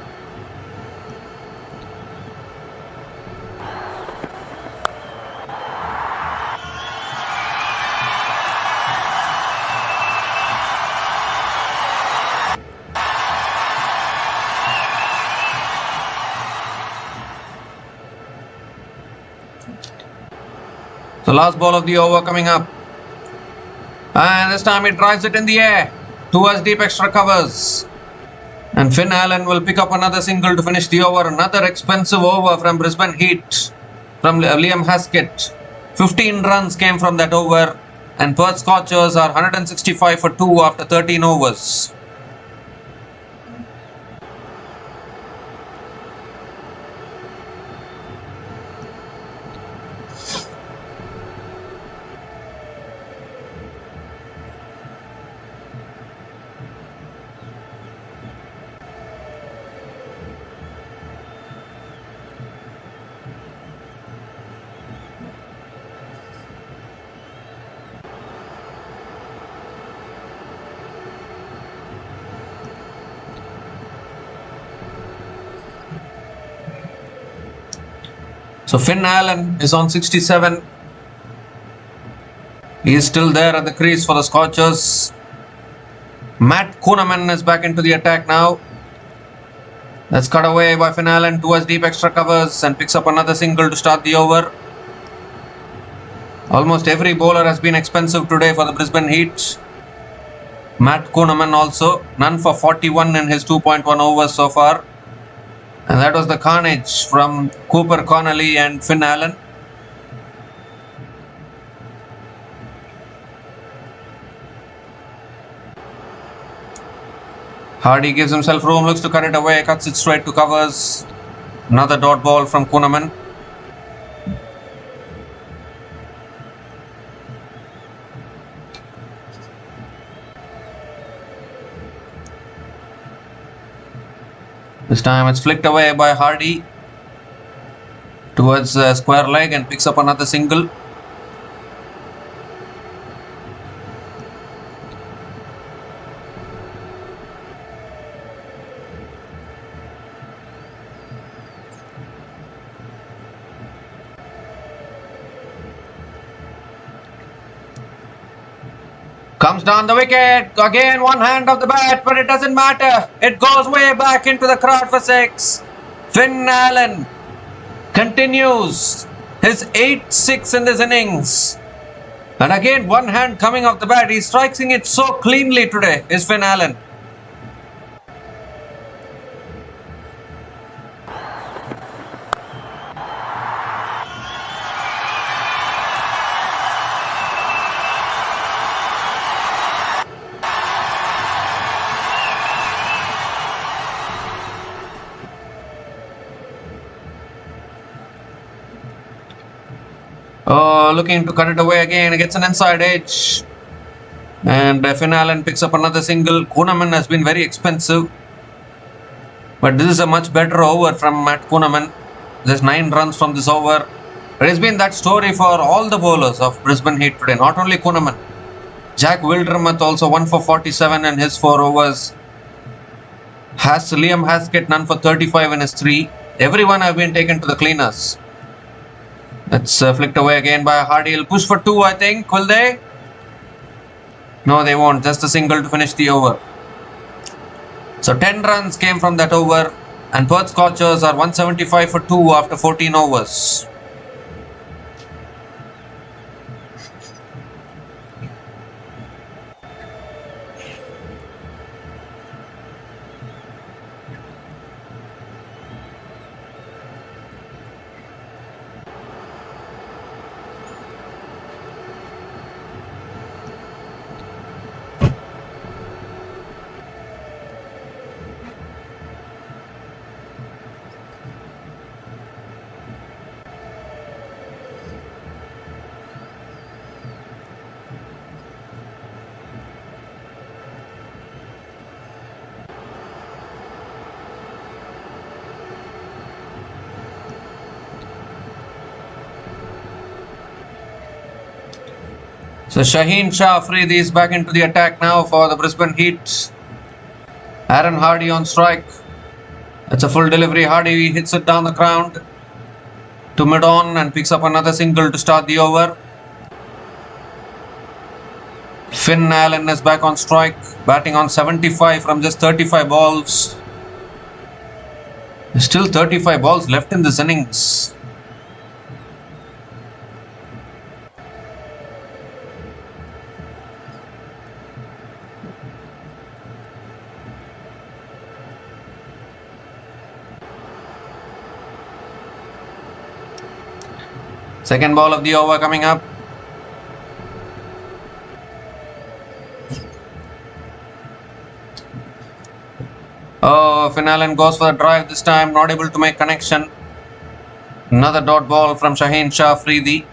The last ball of the over coming up. And this time he drives it in the air towards deep extra covers. And Finn Allen will pick up another single to finish the over. Another expensive over from Brisbane Heat from Liam Haskett. 15 runs came from that over. And Perth Scorchers are 165 for 2 after 13 overs. So Finn Allen is on 67. He is still there at the crease for the Scorchers. Matt Kuhneman is back into the attack now. That's cut away by Finn Allen towards deep extra covers and picks up another single to start the over. Almost every bowler has been expensive today for the Brisbane Heat. Matt Kuhneman also, none for 41 in his 2.1 overs so far. And that was the carnage from Cooper Connolly and Finn Allen. Hardy gives himself room, looks to cut it away, cuts it straight to covers. Another dot ball from Kuhneman. This time it's flicked away by Hardy towards square leg and picks up another single. Comes down the wicket, again one hand of the bat, but it doesn't matter. It goes way back into the crowd for 6. Finn Allen continues his 8-6 in this innings. And again one hand coming off the bat. He's striking it so cleanly today, is Finn Allen. Looking to cut it away again. He gets an inside edge. And Finn Allen picks up another single. Kuhneman has been very expensive. But this is a much better over from Matt Kuhneman. There's 9 runs from this over. It has been that story for all the bowlers of Brisbane Heat today. Not only Kuhneman. Jack Wildermuth also 1 for 47 in his 4 overs. Liam Haskett none for 35 in his 3. Everyone have been taken to the cleaners. That's flicked away again by Hardy. He'll push for 2, I think. Will they? No, they won't. Just a single to finish the over. So 10 runs came from that over. And Perth Scorchers are 175 for 2 after 14 overs. So Shaheen Shah Afridi is back into the attack now for the Brisbane Heat. Aaron Hardy on strike. That's a full delivery. Hardy hits it down the ground to mid-on and picks up another single to start the over. Finn Allen is back on strike, batting on 75 from just 35 balls. There's still 35 balls left in this innings. Second ball of the over coming up. Oh, Finn Allen goes for the drive this time, not able to make connection. Another dot ball from Shaheen Shah Afridi.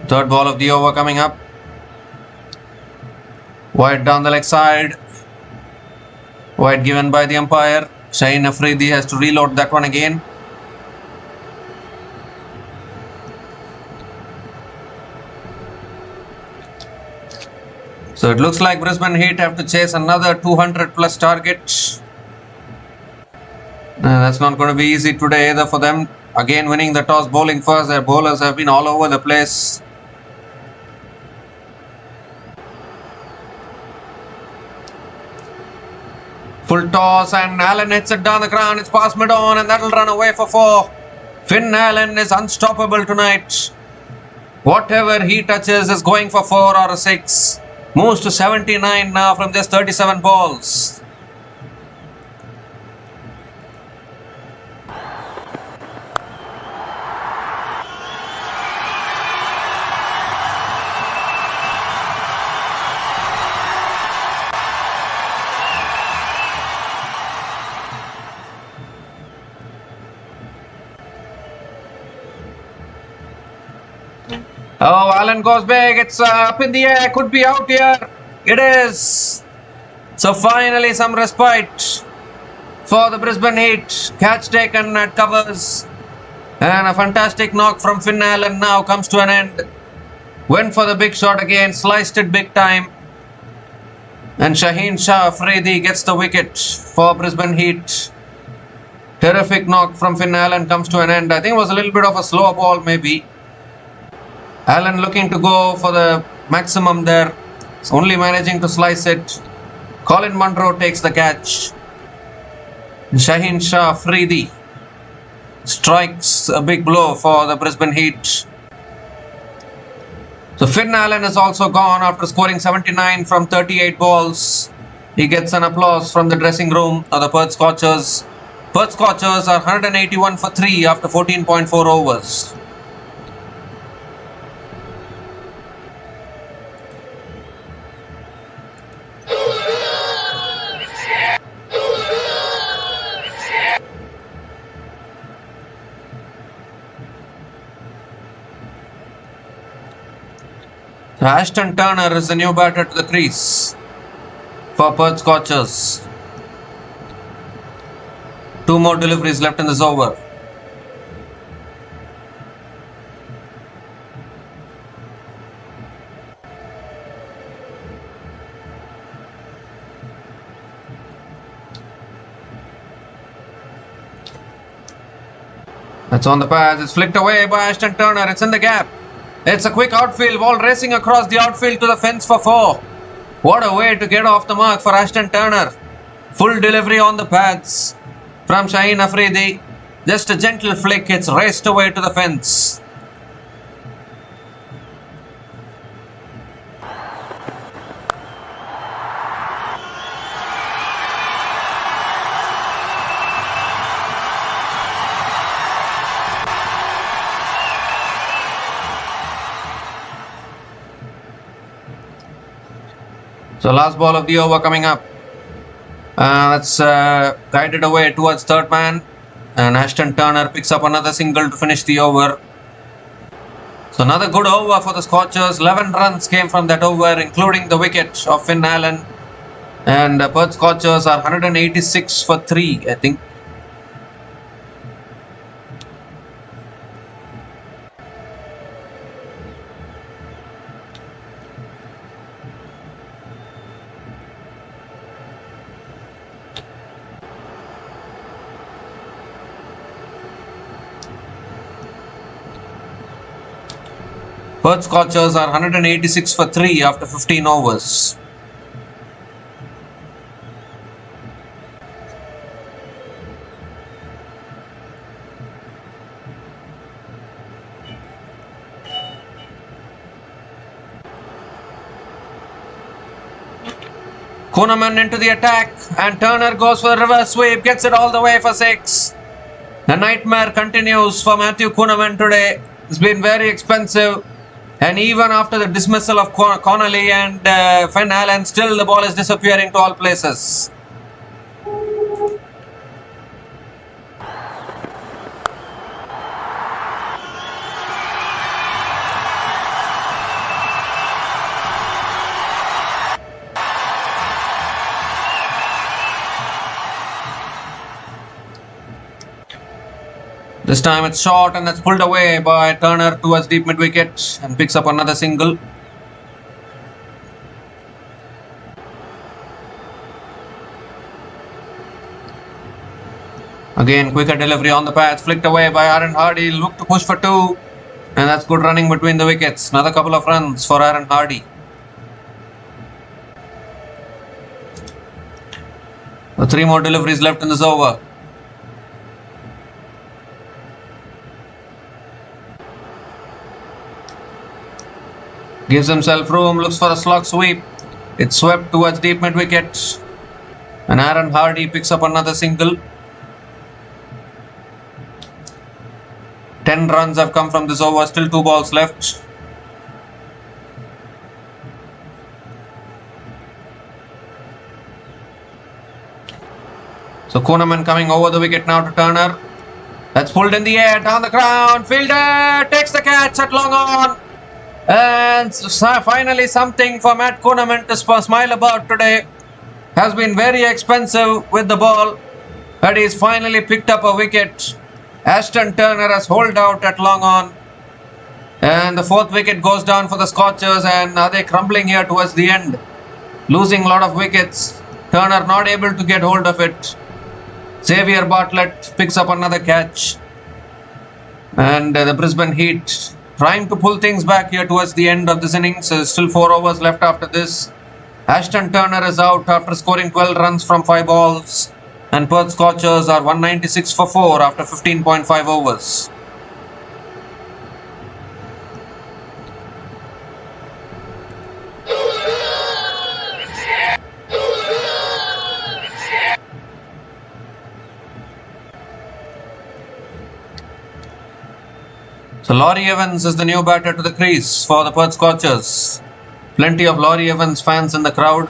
Third ball of the over coming up. Wide down the leg side. Wide given by the umpire. Shaheen Afridi has to reload that one again. So it looks like Brisbane Heat have to chase another 200 plus target. That's not going to be easy today either for them. Again winning the toss, bowling first. Their bowlers have been all over the place. Full toss and Allen hits it down the ground. It's past mid-on and that'll run away for 4. Finn Allen is unstoppable tonight. Whatever he touches is going for 4 or a 6. Moves to 79 now from just 37 balls. Oh, Allen goes big. It's up in the air. Could be out here. It is. So finally some respite for the Brisbane Heat. Catch taken at covers. And a fantastic knock from Finn Allen now comes to an end. Went for the big shot again. Sliced it big time. And Shaheen Shah Afridi gets the wicket for Brisbane Heat. Terrific knock from Finn Allen comes to an end. I think it was a little bit of a slow ball maybe. Allen looking to go for the maximum there. Only managing to slice it. Colin Munro takes the catch. Shaheen Shah Afridi strikes a big blow for the Brisbane Heat. So Finn Allen is also gone after scoring 79 from 38 balls. He gets an applause from the dressing room of the Perth Scorchers. Perth Scorchers are 181 for 3 after 14.4 overs. Ashton Turner is the new batter to the crease for Perth Scorchers. 2 more deliveries left in this over. That's on the pads. It's flicked away by Ashton Turner. It's in the gap. It's a quick outfield ball racing across the outfield to the fence for 4. What a way to get off the mark for Ashton Turner. Full delivery on the pads from Shaheen Afridi. Just a gentle flick. It's raced away to the fence. So last ball of the over coming up. That's guided away towards third man. And Ashton Turner picks up another single to finish the over. So another good over for the Scorchers. 11 runs came from that over, including the wicket of Finn Allen. And Perth Scorchers are 186 for 3, I think. Perth Scorchers are 186 for 3 after 15 overs. Kuhneman into the attack, and Turner goes for a reverse sweep, gets it all the way for 6. The nightmare continues for Matthew Kuhneman today. It's been very expensive, and even after the dismissal of Connolly and Finn Allen, still the ball is disappearing to all places. This time it's short and that's pulled away by Turner towards deep mid wicket and picks up another single. Again, quicker delivery on the patch, flicked away by Aaron Hardy, looked to push for 2, and that's good running between the wickets. Another couple of runs for Aaron Hardy. So 3 more deliveries left in this over. Gives himself room, looks for a slog sweep. It's swept towards deep mid wicket. And Aaron Hardy picks up another single. 10 runs have come from this over, still 2 balls left. So Kuhneman coming over the wicket now to Turner. That's pulled in the air, down the ground. Fielder takes the catch at long on. And finally something for Matt Kuhneman to smile about today. Has been very expensive with the ball, but he's finally picked up a wicket. Ashton Turner has holed out at long on. And the 4th wicket goes down for the Scorchers, and are they crumbling here towards the end? Losing a lot of wickets. Turner not able to get hold of it. Xavier Bartlett picks up another catch. And the Brisbane Heat trying to pull things back here towards the end of this innings. Still 4 overs left after this. Ashton Turner is out after scoring 12 runs from 5 balls. And Perth Scorchers are 196 for 4 after 15.5 overs. So Laurie Evans is the new batter to the crease for the Perth Scorchers. Plenty of Laurie Evans fans in the crowd.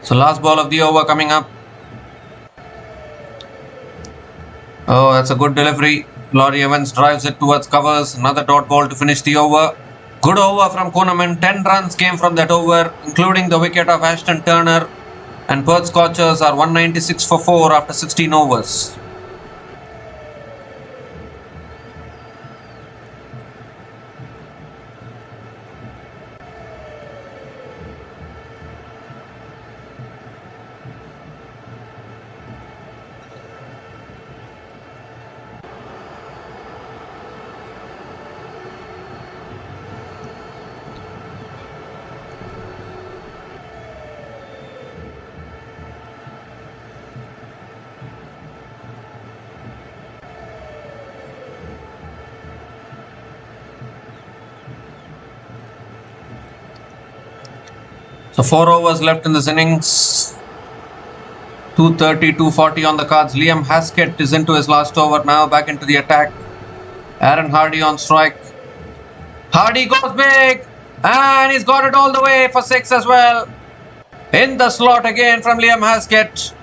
So last ball of the over coming up. Oh, that's a good delivery. Laurie Evans drives it towards covers. Another dot ball to finish the over. Good over from Kuhneman. 10 runs came from that over, including the wicket of Ashton Turner. And Perth Scorchers are 196 for 4 after 16 overs. So 4 overs left in this innings. 230, 240 on the cards. Liam Haskett is into his last over now, back into the attack. Aaron Hardy on strike. Hardy goes big, and he's got it all the way for 6 as well. In the slot again from Liam Haskett.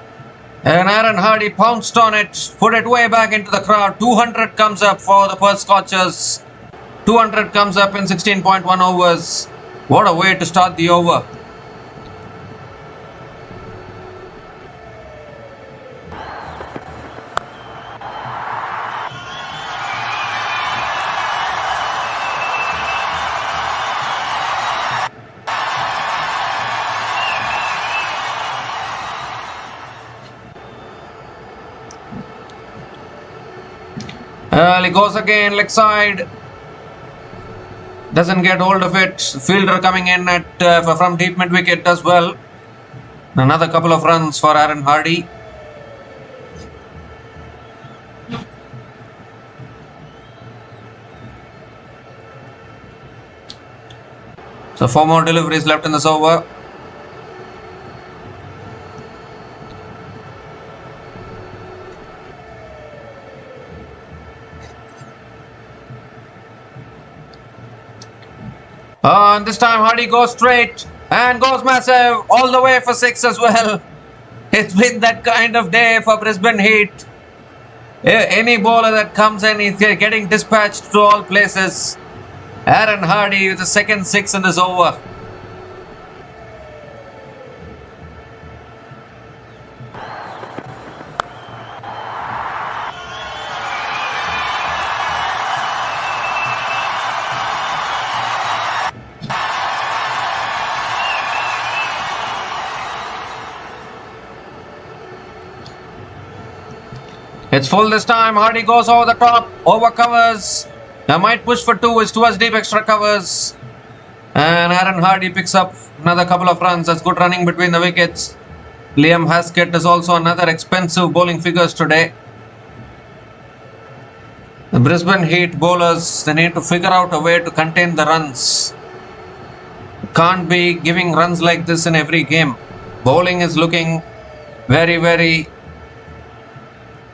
And Aaron Hardy pounced on it, put it way back into the crowd. 200 comes up for the Perth Scorchers. 200 comes up in 16.1 overs. What a way to start the over. He goes again, leg side. Doesn't get hold of it. Fielder coming in at from deep mid wicket does well. Another couple of runs for Aaron Hardy. So 4 more deliveries left in this over. And this time Hardy goes straight and goes massive all the way for 6 as well. It's been that kind of day for Brisbane Heat. Any bowler that comes in is getting dispatched to all places. Aaron Hardy with the second 6 in this over. It's full this time. Hardy goes over the top, over covers. They might push for 2. It's towards deep extra covers. And Aaron Hardy picks up another couple of runs. That's good running between the wickets. Liam Haskett is also another expensive bowling figures today. The Brisbane Heat bowlers, they need to figure out a way to contain the runs. Can't be giving runs like this in every game. Bowling is looking very, very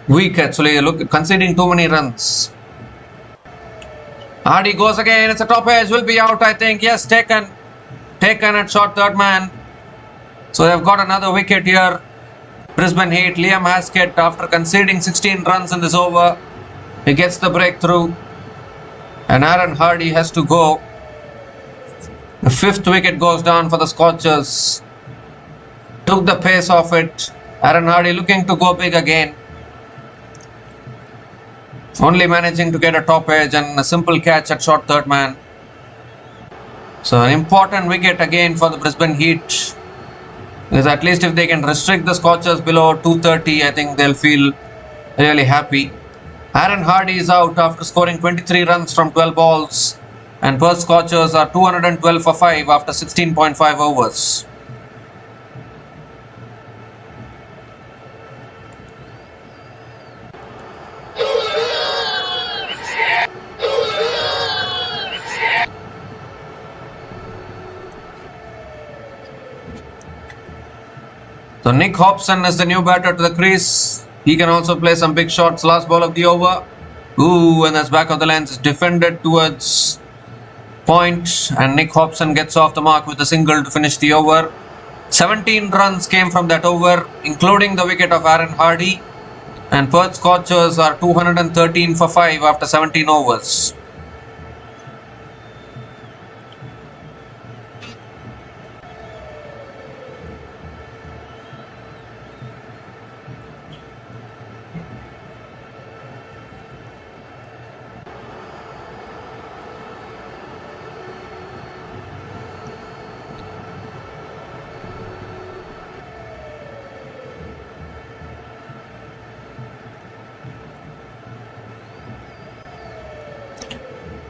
weak actually. Look, conceding too many runs. Hardy goes again. It's a top edge. Will be out, I think. Yes, taken at short third man. So they've got another wicket here. Brisbane Heat. Liam Haskett, after conceding 16 runs in this over, he gets the breakthrough. And Aaron Hardy has to go. The 5th wicket goes down for the Scorchers. Took the pace off it. Aaron Hardy looking to go big again. Only managing to get a top edge and a simple catch at short third man. So an important wicket again for the Brisbane Heat. Because at least if they can restrict the Scorchers below 230, I think they'll feel really happy. Aaron Hardy is out after scoring 23 runs from 12 balls. And Perth Scorchers are 212 for 5 after 16.5 overs. So Nick Hobson is the new batter to the crease. He can also play some big shots. Last ball of the over. Ooh, and that's back of the lens. Defended towards point. And Nick Hobson gets off the mark with a single to finish the over. 17 runs came from that over, including the wicket of Aaron Hardy. And Perth Scorchers are 213 for 5 after 17 overs.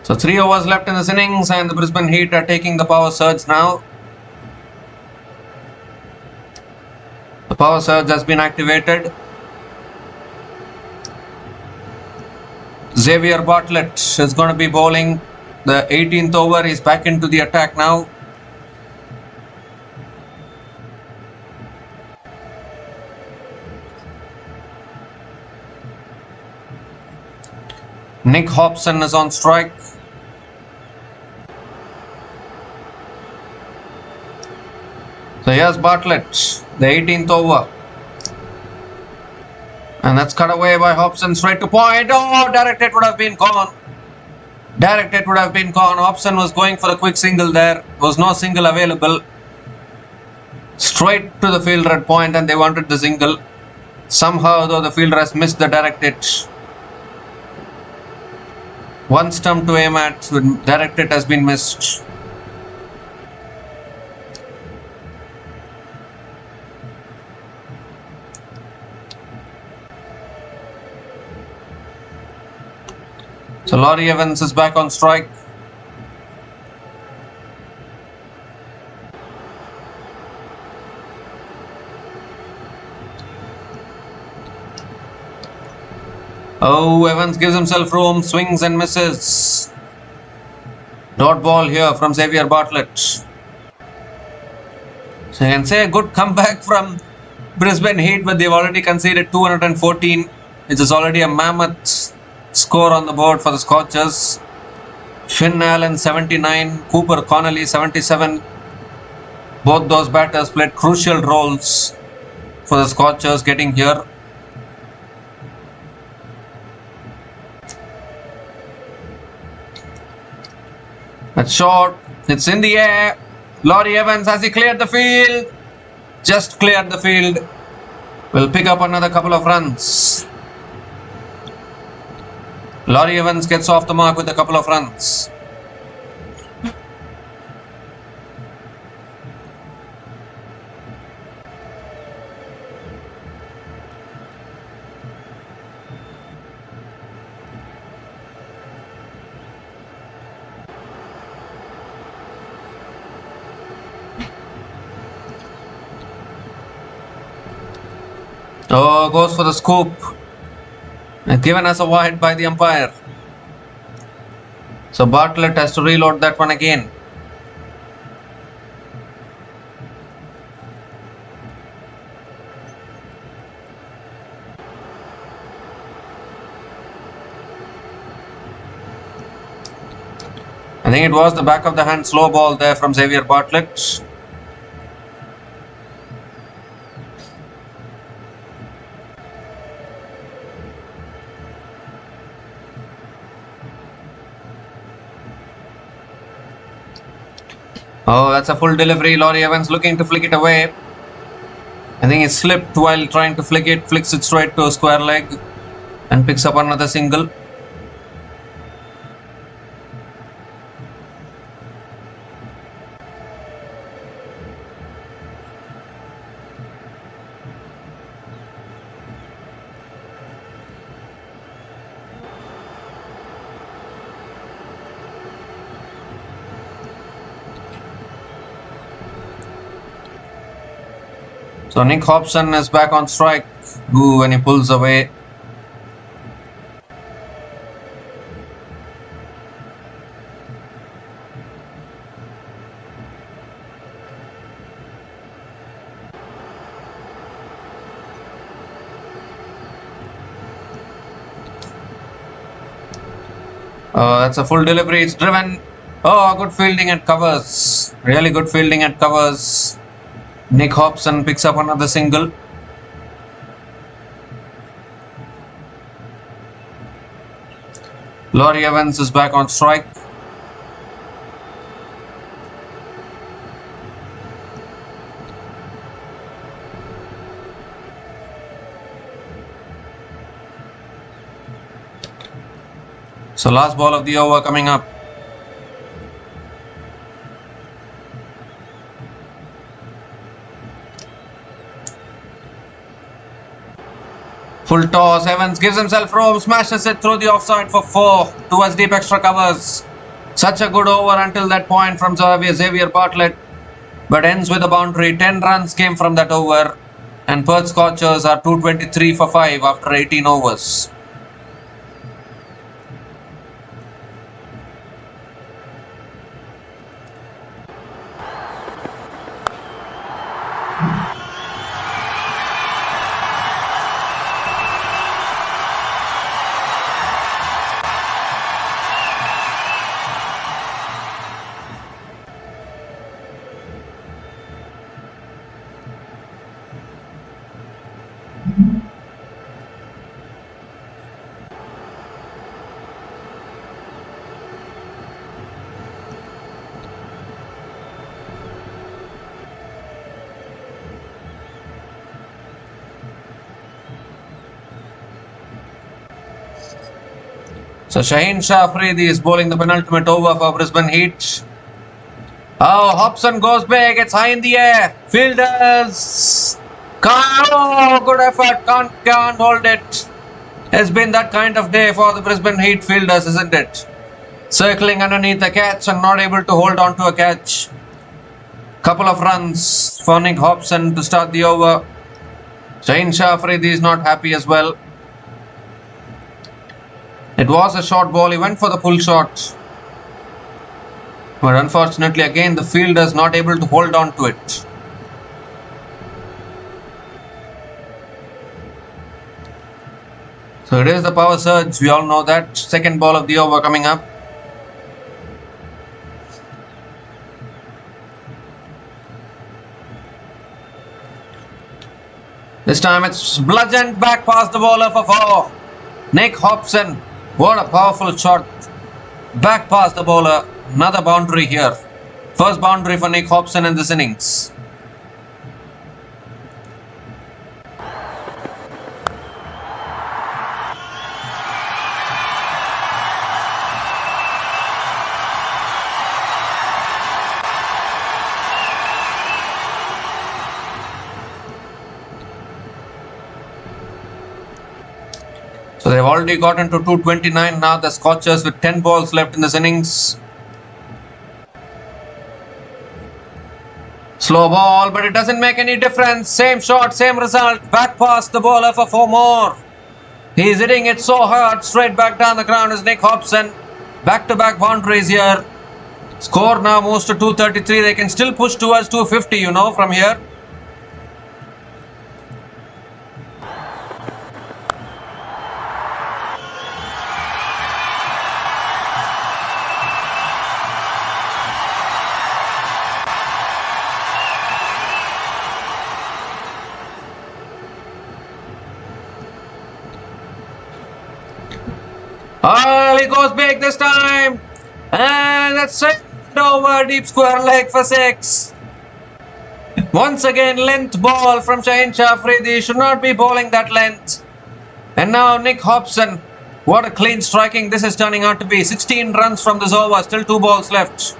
So 3 overs left in this innings and the Brisbane Heat are taking the power surge now. The power surge has been activated. Xavier Bartlett is going to be bowling the 18th over. He's back into the attack now. Nick Hobson is on strike. So here's Bartlett, the 18th over. And that's cut away by Hobson straight to point. Oh, direct hit would have been gone. Direct hit would have been gone. Hobson was going for a quick single there. There was no single available. Straight to the fielder at point and they wanted the single. Somehow though the fielder has missed the direct hit. One stump to aim at, direct hit has been missed. So Laurie Evans is back on strike. Oh, Evans gives himself room, swings and misses. Dot ball here from Xavier Bartlett. So you can say a good comeback from Brisbane Heat, but they've already conceded 214, which is already a mammoth score on the board for the Scorchers. Finn Allen 79, Cooper Connolly 77. Both those batters played crucial roles for the Scorchers getting here. That's short. It's in the air. Laurie Evans, has he cleared the field? Just cleared the field. Will pick up another couple of runs. Laurie Evans gets off the mark with a couple of runs. Oh, goes for the scoop. And given us a wide by the umpire. So Bartlett has to reload that one again. I think it was the back of the hand slow ball there from Xavier Bartlett. Oh, that's a full delivery. Laurie Evans looking to flick it away. I think it slipped while trying to flick it. Flicks it straight to a square leg and picks up another single. So Nick Hobson is back on strike. Ooh, when he pulls away. That's a full delivery. It's driven. Oh, good fielding at covers. Really good fielding at covers. Nick Hobson picks up another single. Laurie Evans is back on strike. So last ball of the over coming up. Full toss, Evans gives himself room, smashes it through the offside for 4 towards deep extra covers. Such a good over until that point from Xavier Bartlett, but ends with a boundary. 10 runs came from that over, and Perth Scorchers are 223 for 5 after 18 overs. So Shaheen Shah Afridi is bowling the penultimate over for Brisbane Heat. Oh, Hobson goes big. It's high in the air. Fielders. Oh, good effort. Can't hold it. It's been that kind of day for the Brisbane Heat fielders, isn't it? Circling underneath the catch and not able to hold on to a catch. Couple of runs for Nick Hobson to start the over. Shaheen Shah Afridi is not happy as well. It was a short ball. He went for the pull shot. But unfortunately, again, the fielder is not able to hold on to it. So it is the power surge. We all know that. Second ball of the over coming up. This time it's bludgeoned back past the bowler for 4. Nick Hobson. What a powerful shot. Back past the bowler. Another boundary here. First boundary for Nick Hobson in this innings. So they've already gotten to 229 now, the Scorchers, with 10 balls left in this innings. Slow ball, but it doesn't make any difference. Same shot, same result. Back past the bowler for 4 more. He's hitting it so hard, straight back down the ground is Nick Hobson. Back-to-back boundaries here. Score now moves to 233. They can still push towards 250, from here. Oh, he goes big this time. And that's it. Over deep square leg for 6. Once again, length ball from Shaheen Shafridi. Should not be bowling that length. And now Nick Hobson. What a clean striking this is turning out to be. 16 runs from this over. Still 2 balls left.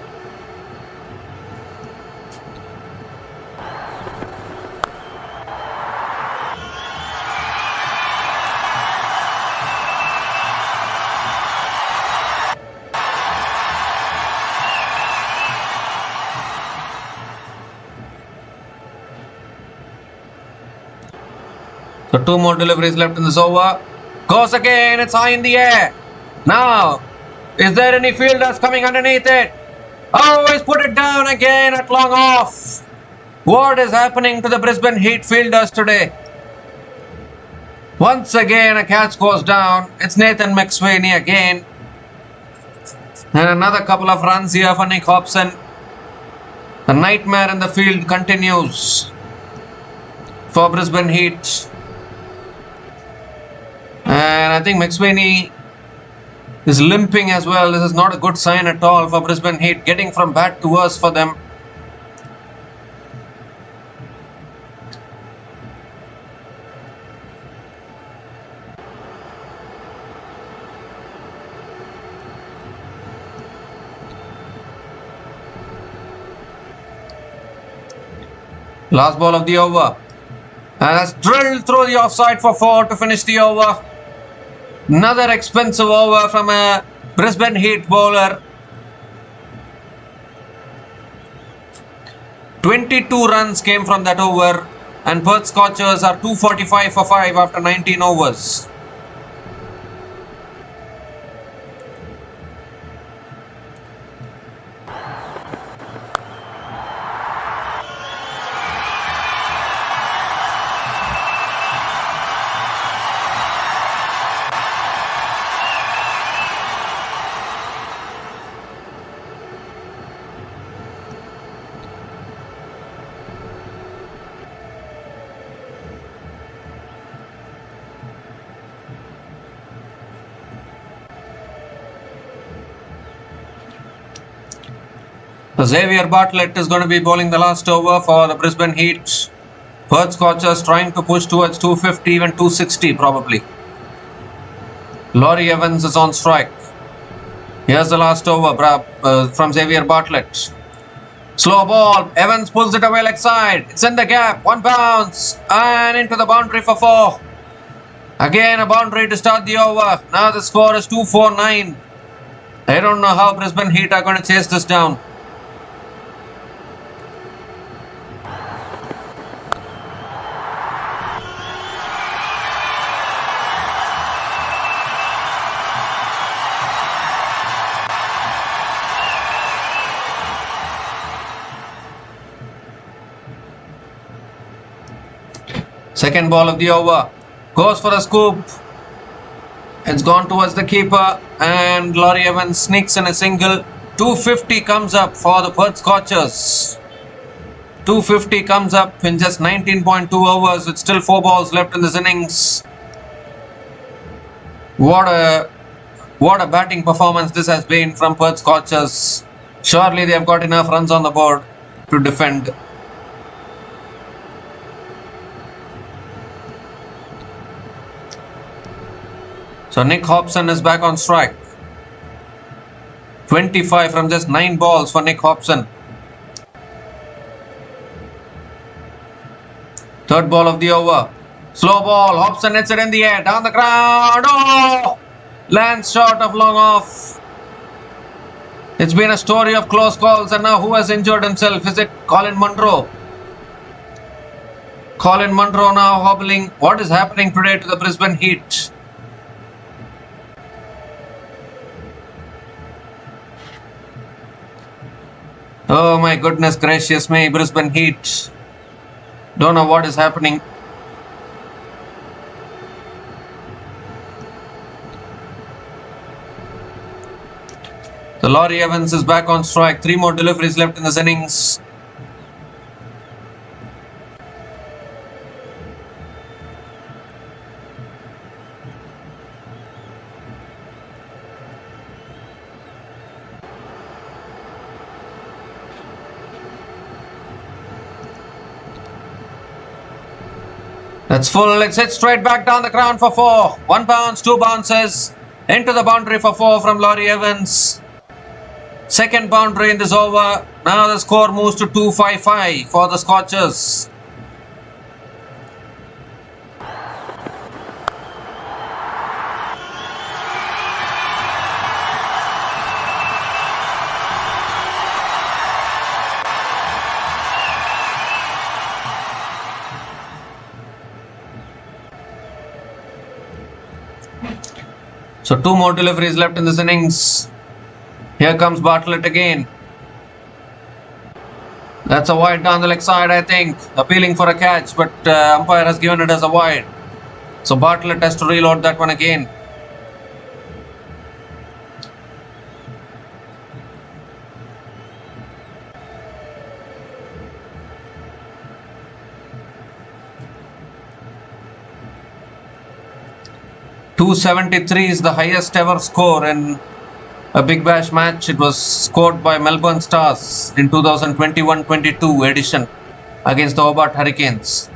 So 2 more deliveries left in this over. Goes again. It's high in the air. Now, is there any fielders coming underneath it? Oh, he's put it down again at long off. What is happening to the Brisbane Heat fielders today? Once again, a catch goes down. It's Nathan McSweeney again. And another couple of runs here for Nick Hobson. The nightmare in the field continues for Brisbane Heat. And I think McSweeney is limping as well. This is not a good sign at all for Brisbane Heat. Getting from bad to worse for them. Last ball of the over. And that's drilled through the offside for 4 to finish the over. Another expensive over from a Brisbane Heat bowler. 22 runs came from that over. And Perth Scorchers are 245 for 5 after 19 overs. So Xavier Bartlett is going to be bowling the last over for the Brisbane Heat. Perth Scorchers trying to push towards 250, even 260 probably. Laurie Evans is on strike. Here's the last over from Xavier Bartlett. Slow ball. Evans pulls it away leg side. It's in the gap. 1 bounce. And into the boundary for 4. Again a boundary to start the over. Now the score is 249. I don't know how Brisbane Heat are going to chase this down. Second ball of the over. Goes for a scoop. It's gone towards the keeper and Laurie Evans sneaks in a single. 250 comes up for the Perth Scorchers. 250 comes up in just 19.2 overs with still 4 balls left in this innings. What a batting performance this has been from Perth Scorchers. Surely they have got enough runs on the board to defend. So Nick Hobson is back on strike. 25 from just 9 balls for Nick Hobson. Third ball of the over. Slow ball. Hobson hits it in the air. Down the ground. Oh! Lands short of long off. It's been a story of close calls, and now who has injured himself? Is it Colin Munro? Colin Munro now hobbling. What is happening today to the Brisbane Heat? Oh my goodness gracious me, Brisbane Heat. Don't know what is happening. So Laurie Evans is back on strike. 3 more deliveries left in this innings. That's full. It's hit straight back down the ground for 4. 1 bounce, 2 bounces. Into the boundary for 4 from Laurie Evans. Second boundary in this over. Now the score moves to 255 for the Scorchers. So 2 more deliveries left in this innings. Here comes Bartlett again. That's a wide down the leg side, I think. Appealing for a catch, but umpire has given it as a wide. So Bartlett has to reload that one again. .273 is the highest ever score in a Big Bash match. It was scored by Melbourne Stars in 2021-22 edition against the Hobart Hurricanes.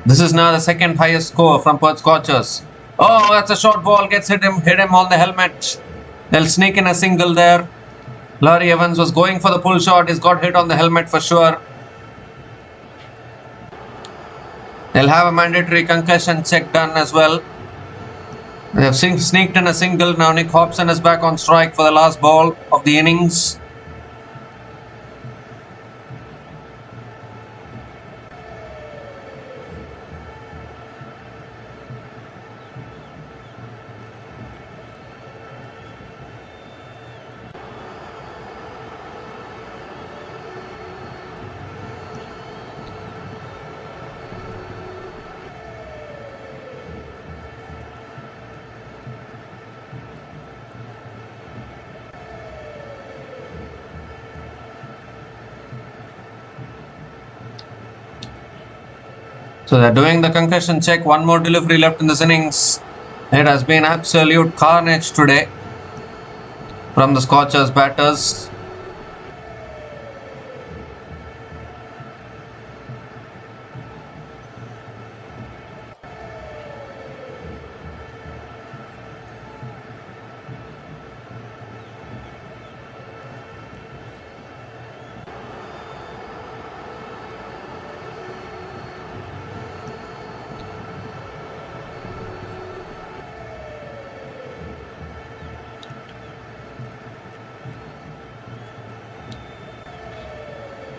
This is now the second highest score from Perth Scorchers. Oh, that's a short ball. Gets hit him on the helmet. They'll sneak in a single there. Laurie Evans was going for the pull shot. He's got hit on the helmet for sure. They'll have a mandatory concussion check done as well. They have sneaked in a single. Now Nick Hobson is back on strike for the last ball of the innings. So they're doing the concussion check. 1 more delivery left in this innings. It has been absolute carnage today from the Scorchers batters.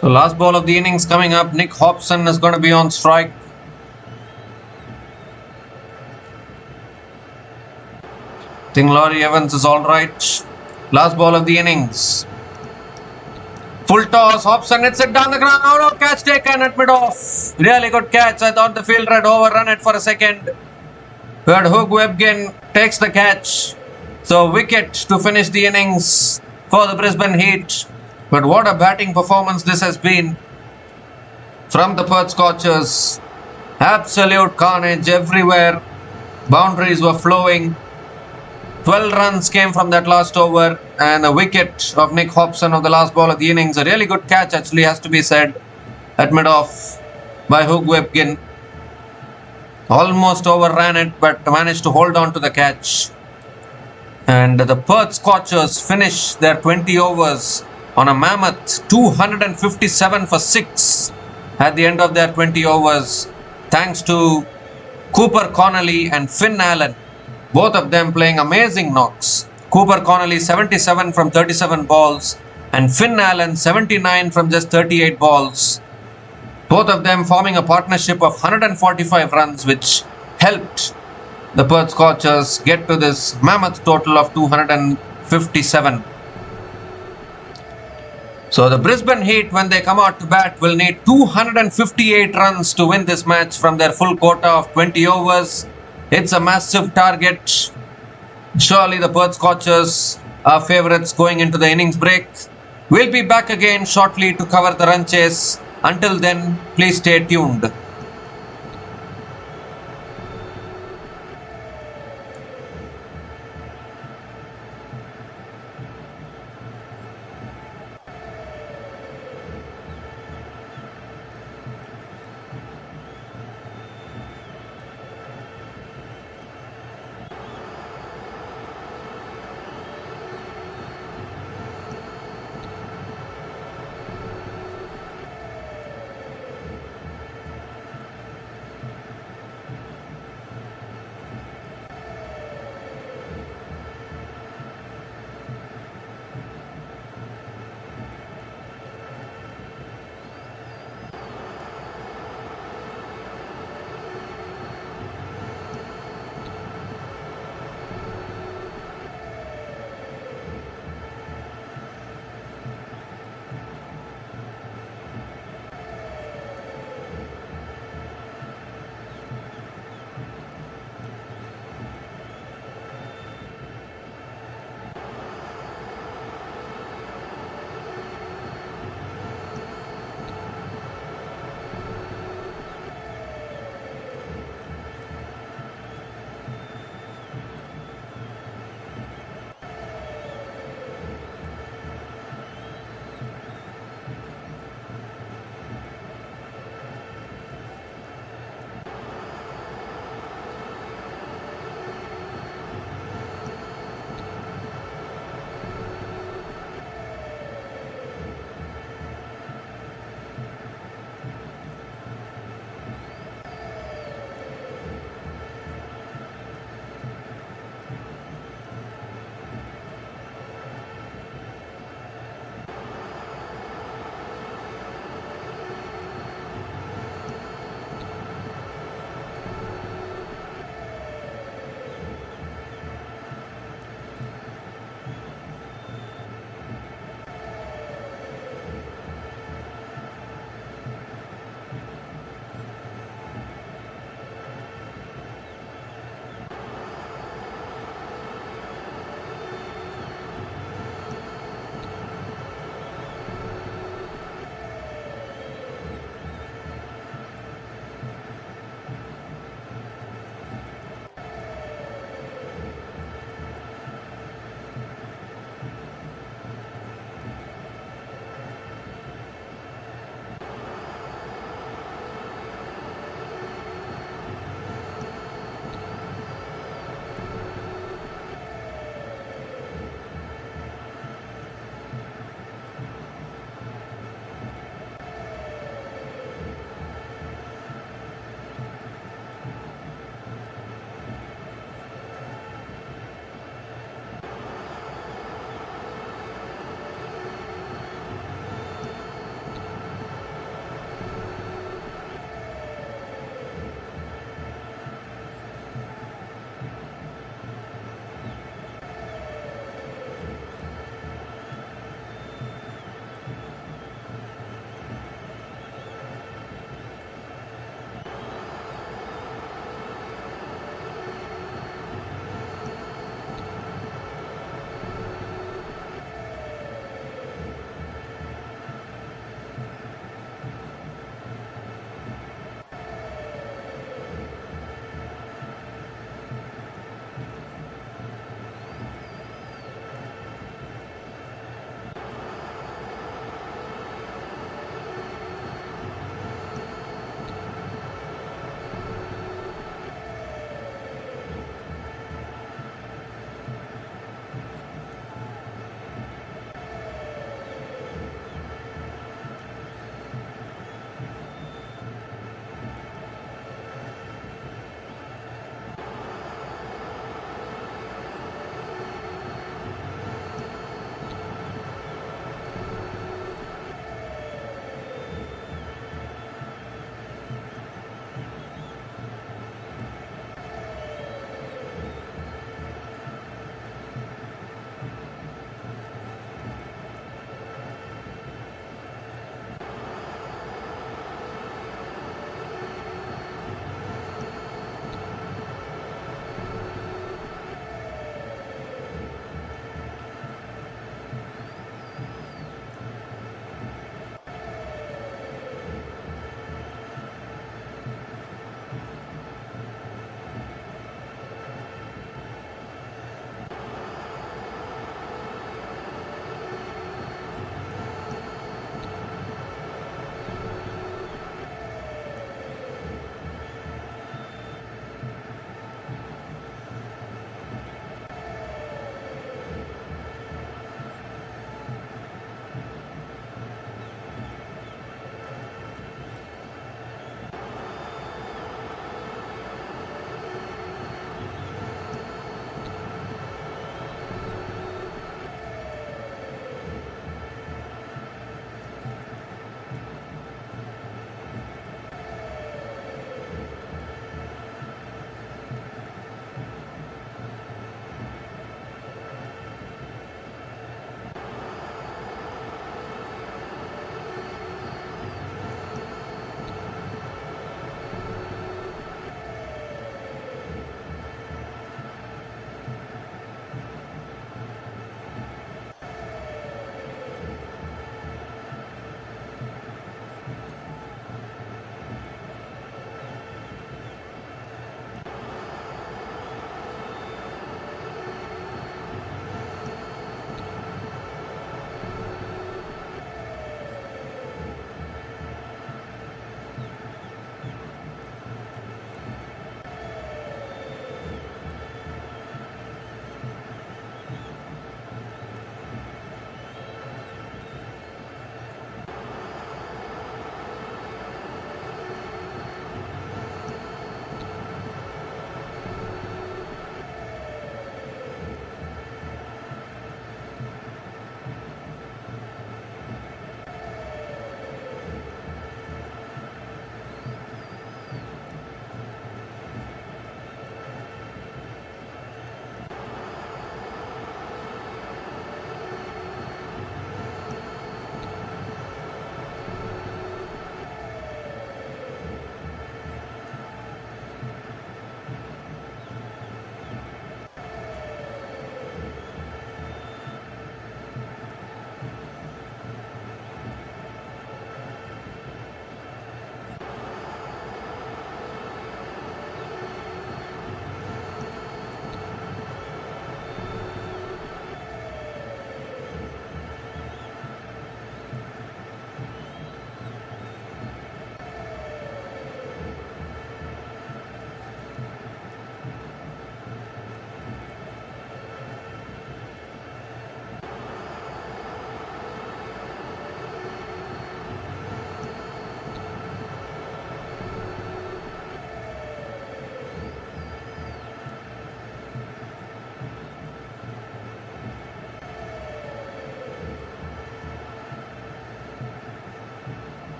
So last ball of the innings coming up. Nick Hobson is going to be on strike. I think Laurie Evans is alright. Last ball of the innings. Full toss. Hobson hits it down the ground. Oh, no, catch taken at mid-off. Really good catch. I thought the fielder had overrun it for a second. But Hugh Webgen takes the catch. So wicket to finish the innings for the Brisbane Heat. But what a batting performance this has been from the Perth Scorchers. Absolute carnage everywhere. Boundaries were flowing. 12 runs came from that last over, and a wicket of Nick Hobson of the last ball of the innings. A really good catch, actually, has to be said, at mid-off by Hugh Webgen. Almost overran it, but managed to hold on to the catch. And the Perth Scorchers finish their 20 overs on a mammoth 257 for 6 at the end of their 20 overs, thanks to Cooper Connolly and Finn Allen. Both of them playing amazing knocks. Cooper Connolly 77 from 37 balls and Finn Allen 79 from just 38 balls. Both of them forming a partnership of 145 runs, which helped the Perth Scorchers get to this mammoth total of 257. So the Brisbane Heat, when they come out to bat, will need 258 runs to win this match from their full quota of 20 overs. It's a massive target. Surely the Perth Scorchers are favourites going into the innings break. We'll be back again shortly to cover the run chase. Until then, please stay tuned.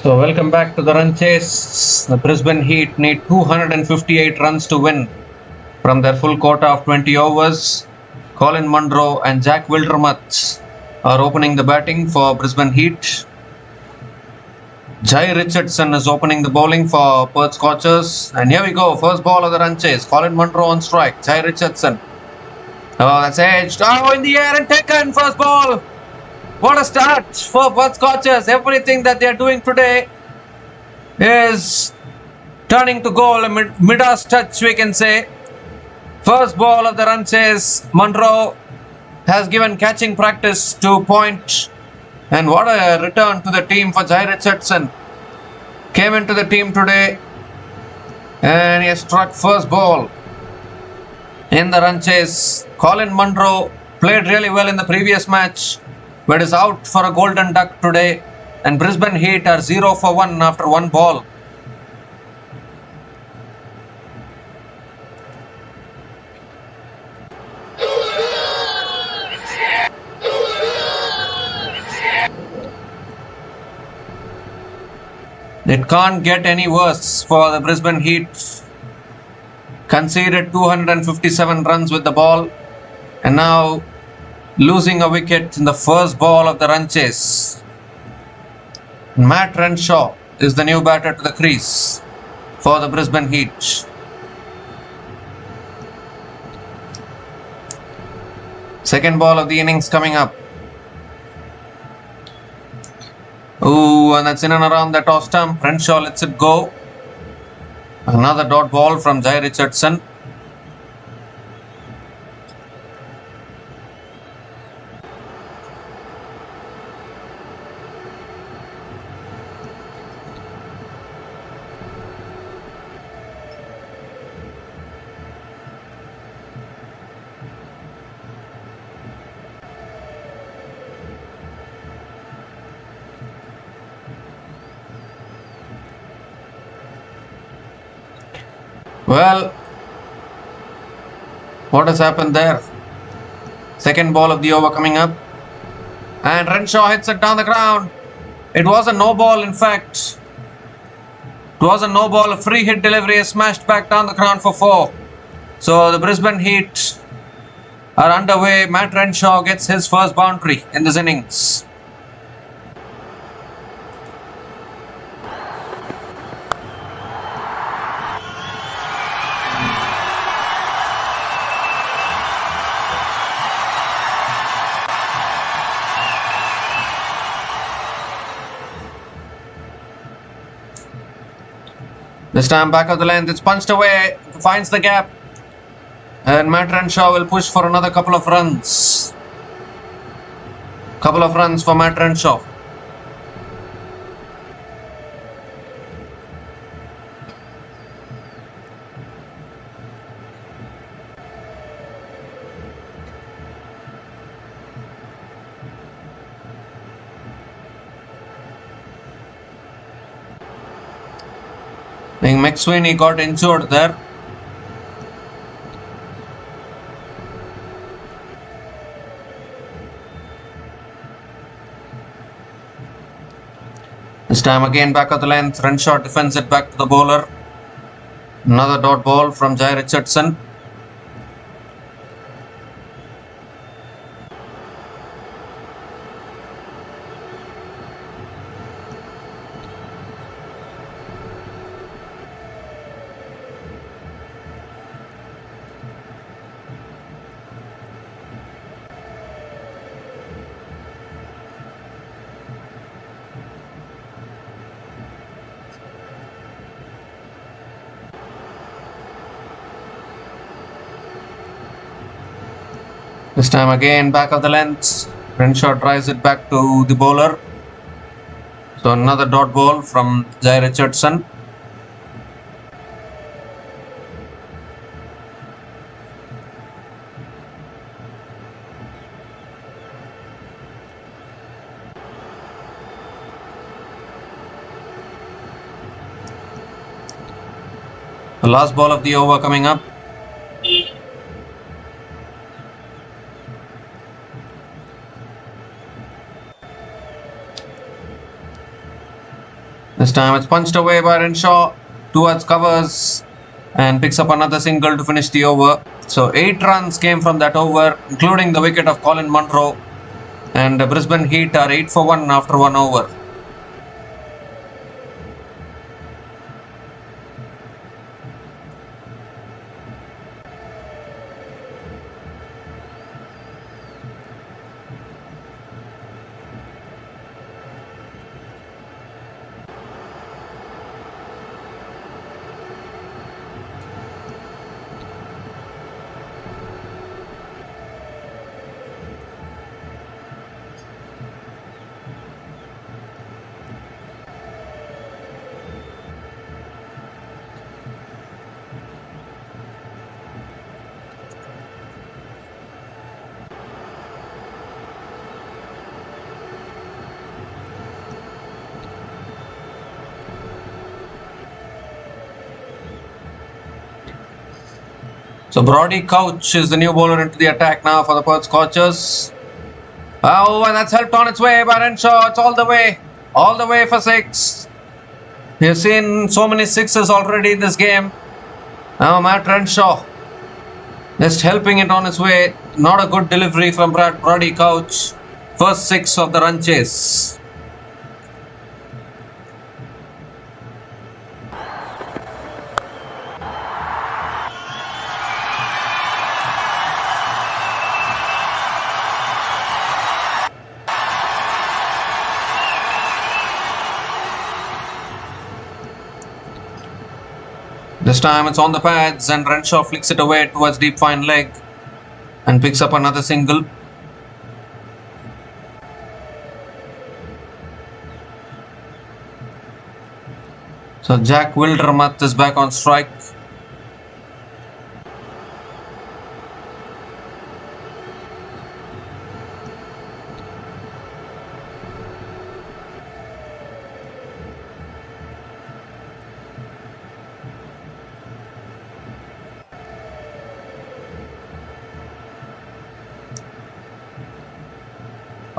So welcome back to the run chase. The Brisbane Heat need 258 runs to win from their full quota of 20 overs. Colin Munro and Jack Wildermuth are opening the batting for Brisbane Heat. Jai Richardson is opening the bowling for Perth Scorchers. And here we go, first ball of the run chase. Colin Munro on strike. Jai Richardson. Oh, that's edged. Oh, in the air and taken. First ball. What a start for Perth Scorchers. Everything that they are doing today is turning to goal. A Midas touch, we can say. First ball of the run chase. Munro has given catching practice to point. And what a return to the team for Jai Richardson. Came into the team today and he has struck first ball in the run chase. Colin Munro played really well in the previous match, but is out for a golden duck today. And Brisbane Heat are 0 for 1 after one ball. It can't get any worse for the Brisbane Heat. Conceded 257 runs with the ball and now losing a wicket in the first ball of the run chase. Matt Renshaw is the new batter to the crease for the Brisbane Heat. Second ball of the innings coming up. Ooh, and that's in and around that off stump. Renshaw lets it go. Another dot ball from Jai Richardson. Well, what has happened there? Second ball of the over coming up. And Renshaw hits it down the ground. It was a no ball, in fact. It was a no ball. A free hit delivery is smashed back down the ground for 4. So the Brisbane Heat are underway. Matt Renshaw gets his first boundary in this innings. This time back of the length, it's punched away, finds the gap. And Matt Renshaw will push for another couple of runs. Couple of runs for Matt Renshaw. I think McSweeney got injured there. This time again back of the length. Renshaw defends it back to the bowler. Another dot ball from Jai Richardson. This time again back of the length. Renshaw drives it back to the bowler. So another dot ball from Jai Richardson. The last ball of the over coming up. This time it's punched away by Renshaw towards covers and picks up another single to finish the over. So 8 runs came from that over, including the wicket of Colin Munro. And the Brisbane Heat are 8 for 1 after 1 over. So Brody Couch is the new bowler into the attack now for the Perth Scorchers. Oh, and that's helped on its way by Renshaw. It's all the way for 6. We've seen so many sixes already in this game. Now Matt Renshaw just helping it on its way. Not a good delivery from Brody Couch. First 6 of the run chase. This time it's on the pads and Renshaw flicks it away towards deep fine leg and picks up another single. So Jack Wildermuth is back on strike.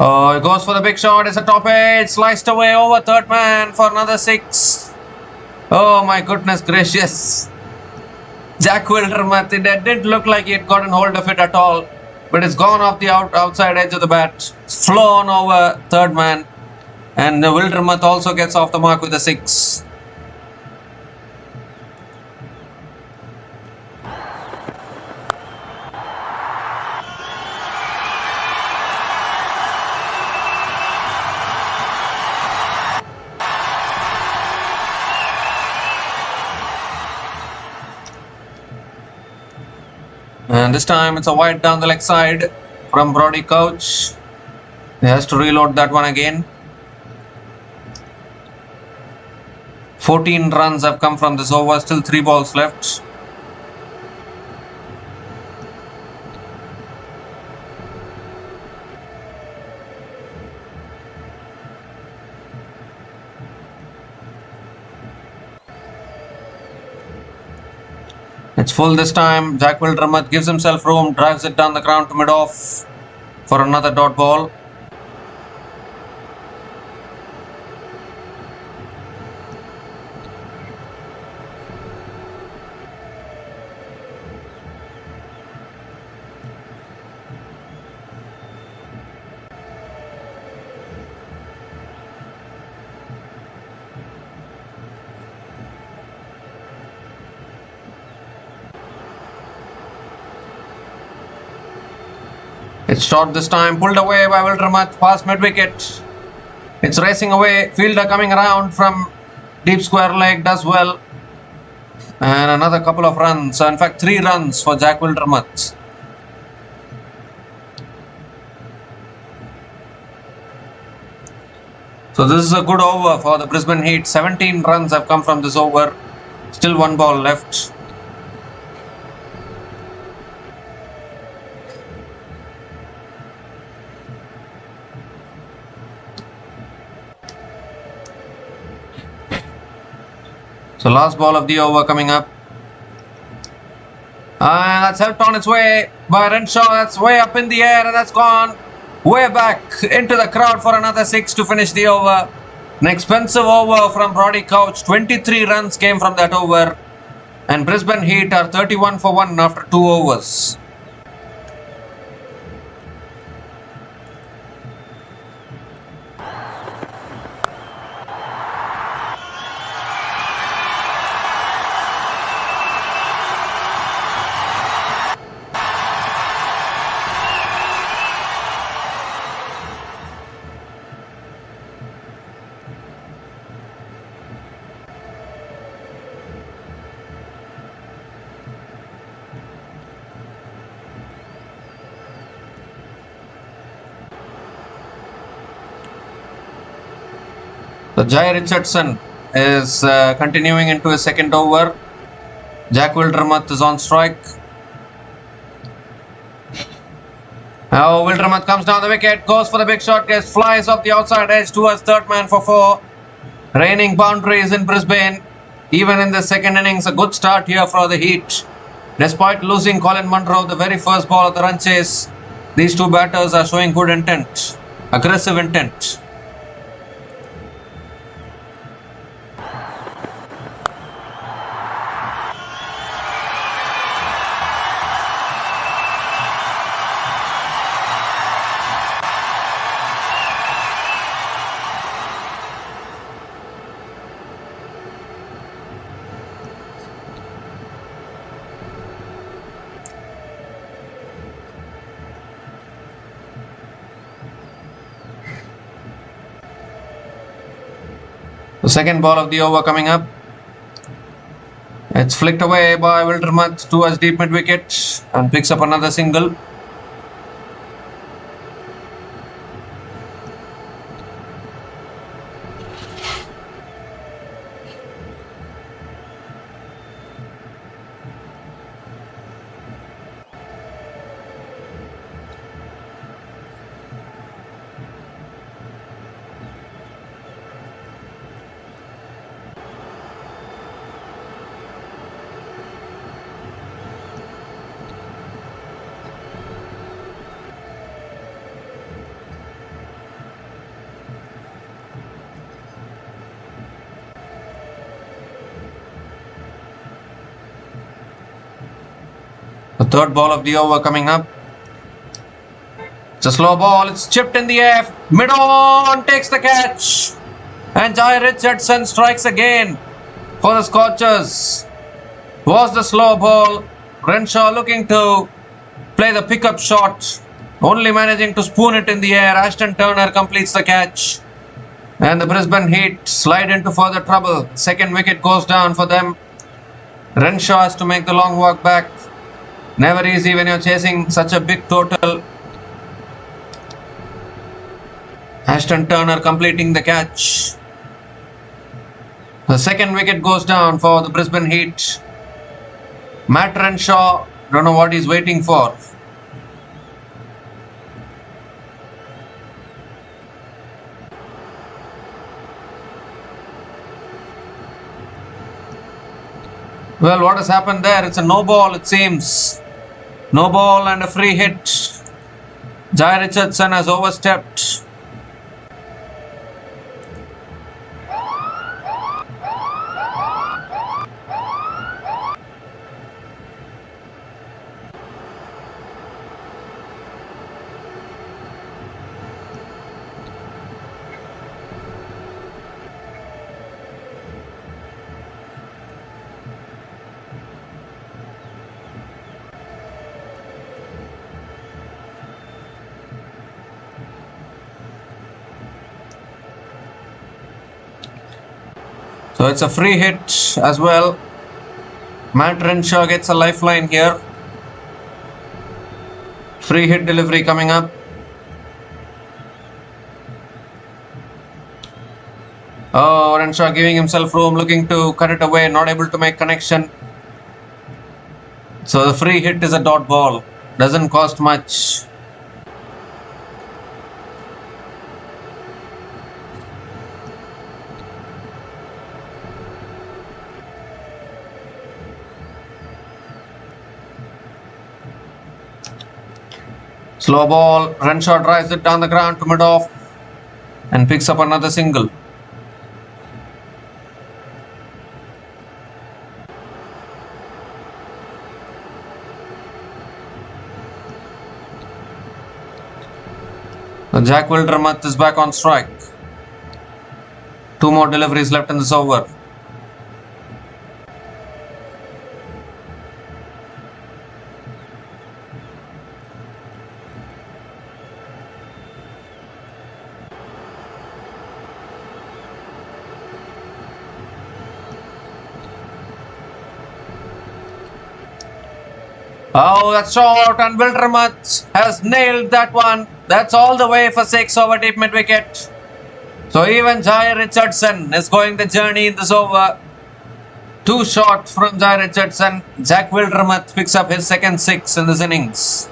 Oh, it goes for the big shot. It's a top edge. Sliced away over third man for another 6. Oh my goodness gracious. Jack Wildermuth, it didn't look like he had gotten hold of it at all. But it's gone off the outside edge of the bat. It's flown over third man. And Wildermuth also gets off the mark with a 6. And this time it's a wide down the leg side from Brody Couch. He has to reload that one again. 14 runs have come from this over, still 3 balls left. It's full this time. Jack Wildermuth gives himself room, drives it down the ground to mid-off for another dot ball. It's short this time, pulled away by Wildermuth, past mid-wicket. It's racing away, fielder coming around from deep square leg, does well. And another couple of runs, in fact 3 runs for Jack Wildermuth. So this is a good over for the Brisbane Heat. 17 runs have come from this over, still 1 ball left. So last ball of the over coming up. And that's helped on its way by Renshaw. That's way up in the air and that's gone way back into the crowd for another 6 to finish the over. An expensive over from Brody Couch. 23 runs came from that over. And Brisbane Heat are 31 for 1 after 2 overs. So Jai Richardson is continuing into his second over. Jack Wildermuth is on strike. Now Wildermuth comes down the wicket, goes for the big shot, flies off the outside edge towards third man for 4. Reigning boundaries in Brisbane. Even in the second innings, a good start here for the Heat. Despite losing Colin Munro the very first ball of the run chase, these two batters are showing good intent, aggressive intent. The second ball of the over coming up. It's flicked away by Wildermuth towards deep mid wicket and picks up another single. The third ball of the over coming up. It's a slow ball. It's chipped in the air. Mid-on takes the catch. And Jai Richardson strikes again for the Scorchers. Was the slow ball. Renshaw looking to play the pickup shot. Only managing to spoon it in the air. Ashton Turner completes the catch. And the Brisbane Heat slide into further trouble. Second wicket goes down for them. Renshaw has to make the long walk back. Never easy when you're chasing such a big total. Ashton Turner completing the catch. The second wicket goes down for the Brisbane Heat. Matt Renshaw, don't know what he's waiting for. Well, what has happened there? It's a no ball, it seems. No ball and a free hit. Jai Richardson has overstepped. So it's a free hit as well. Matt Renshaw gets a lifeline here. Free hit delivery coming up. Oh, Renshaw giving himself room, looking to cut it away, not able to make connection. So the free hit is a dot ball. Doesn't cost much. Slow ball, Renshaw drives it down the ground to mid-off and picks up another single. Jack Wildermuth is back on strike. 2 more deliveries left in this over. Oh, that's short, and Wildermuth has nailed that one. That's all the way for 6 over deep mid wicket. So even Jai Richardson is going the journey in this over. 2 short from Jai Richardson. Jack Wildermuth picks up his second 6 in this innings.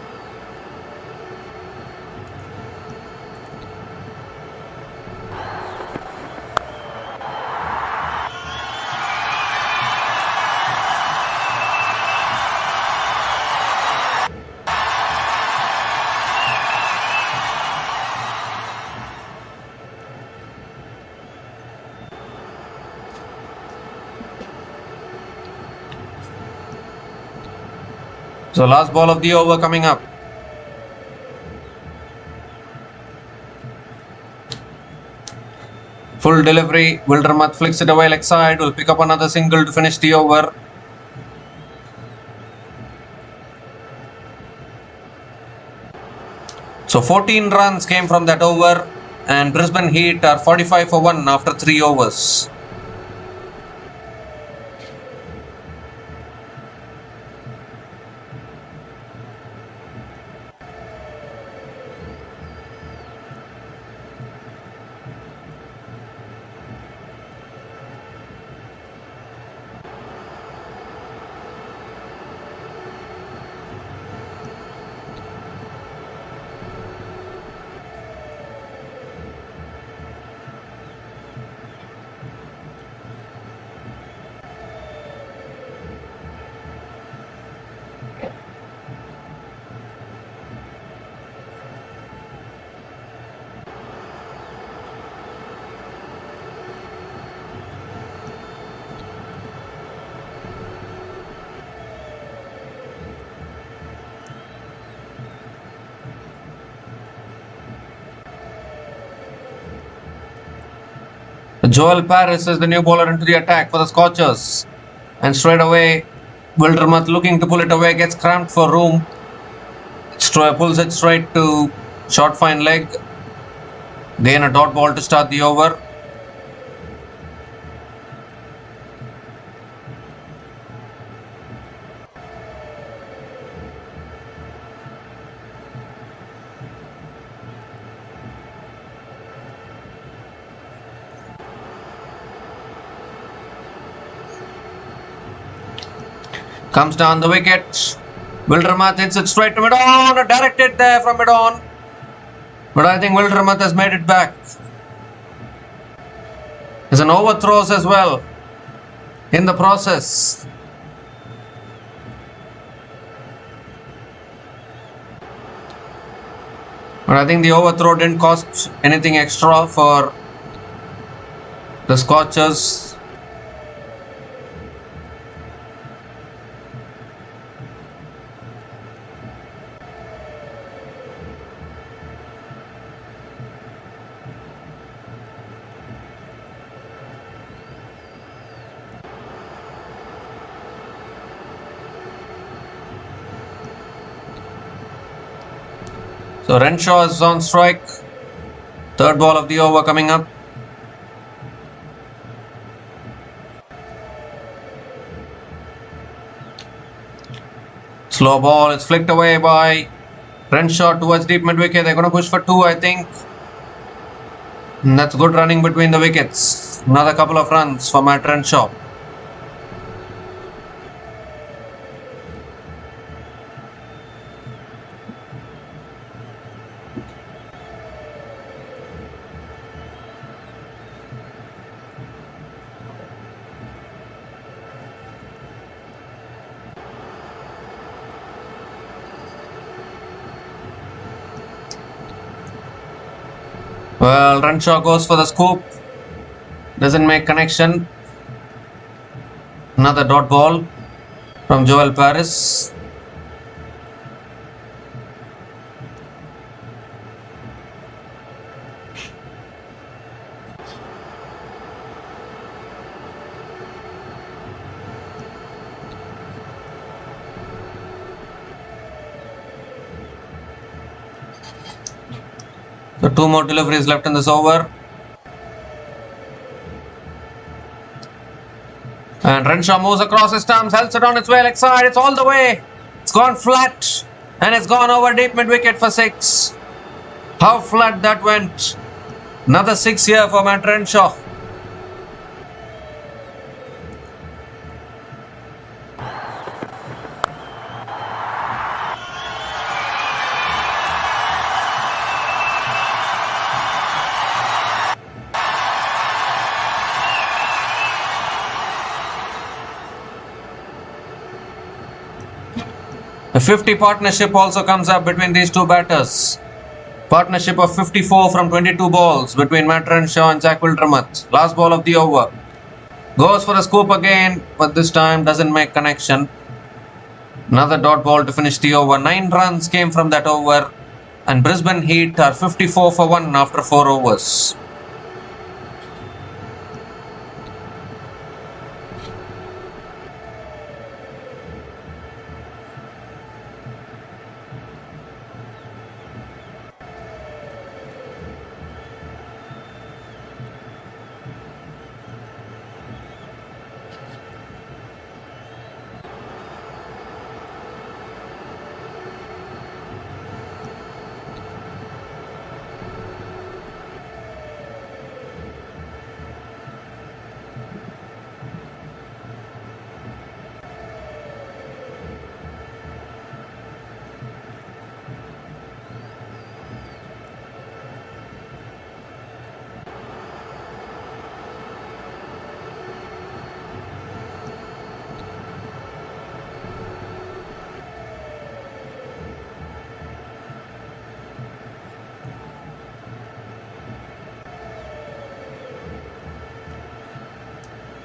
So last ball of the over coming up. Full delivery. Wildermuth flicks it away leg side. Will pick up another single to finish the over. So 14 runs came from that over, and Brisbane Heat are 45 for 1 after 3 overs. Joel Paris is the new bowler into the attack for the Scorchers. And straight away, Wildermuth looking to pull it away, gets cramped for room. Pulls it straight to short fine leg. Gain a dot ball to start the over. Comes down the wicket. Wildermuth hits it straight to mid-on. Directed there from mid-on. But I think Wildermuth has made it back. There's an overthrows as well in the process. But I think the overthrow didn't cost anything extra for the Scorchers. So Renshaw is on strike. Third ball of the over coming up. Slow ball. It's flicked away by Renshaw towards deep mid wicket. They're going to push for 2, I think. And that's good running between the wickets. Another couple of runs for Matt Renshaw. Well, Renshaw goes for the scoop. Doesn't make connection. Another dot ball from Joel Paris. So 2 more deliveries left in this over. And Renshaw moves across his stumps, helps it on its way leg side. It's all the way. It's gone flat. And it's gone over deep mid wicket for 6. How flat that went. Another 6 here for Matt Renshaw. A 50 partnership also comes up between these two batters. Partnership of 54 from 22 balls between Matt Renshaw and Jack Wildermuth. Last ball of the over. Goes for a scoop again, but this time doesn't make connection. Another dot ball to finish the over. 9 runs came from that over. And Brisbane Heat are 54 for 1 after 4 overs.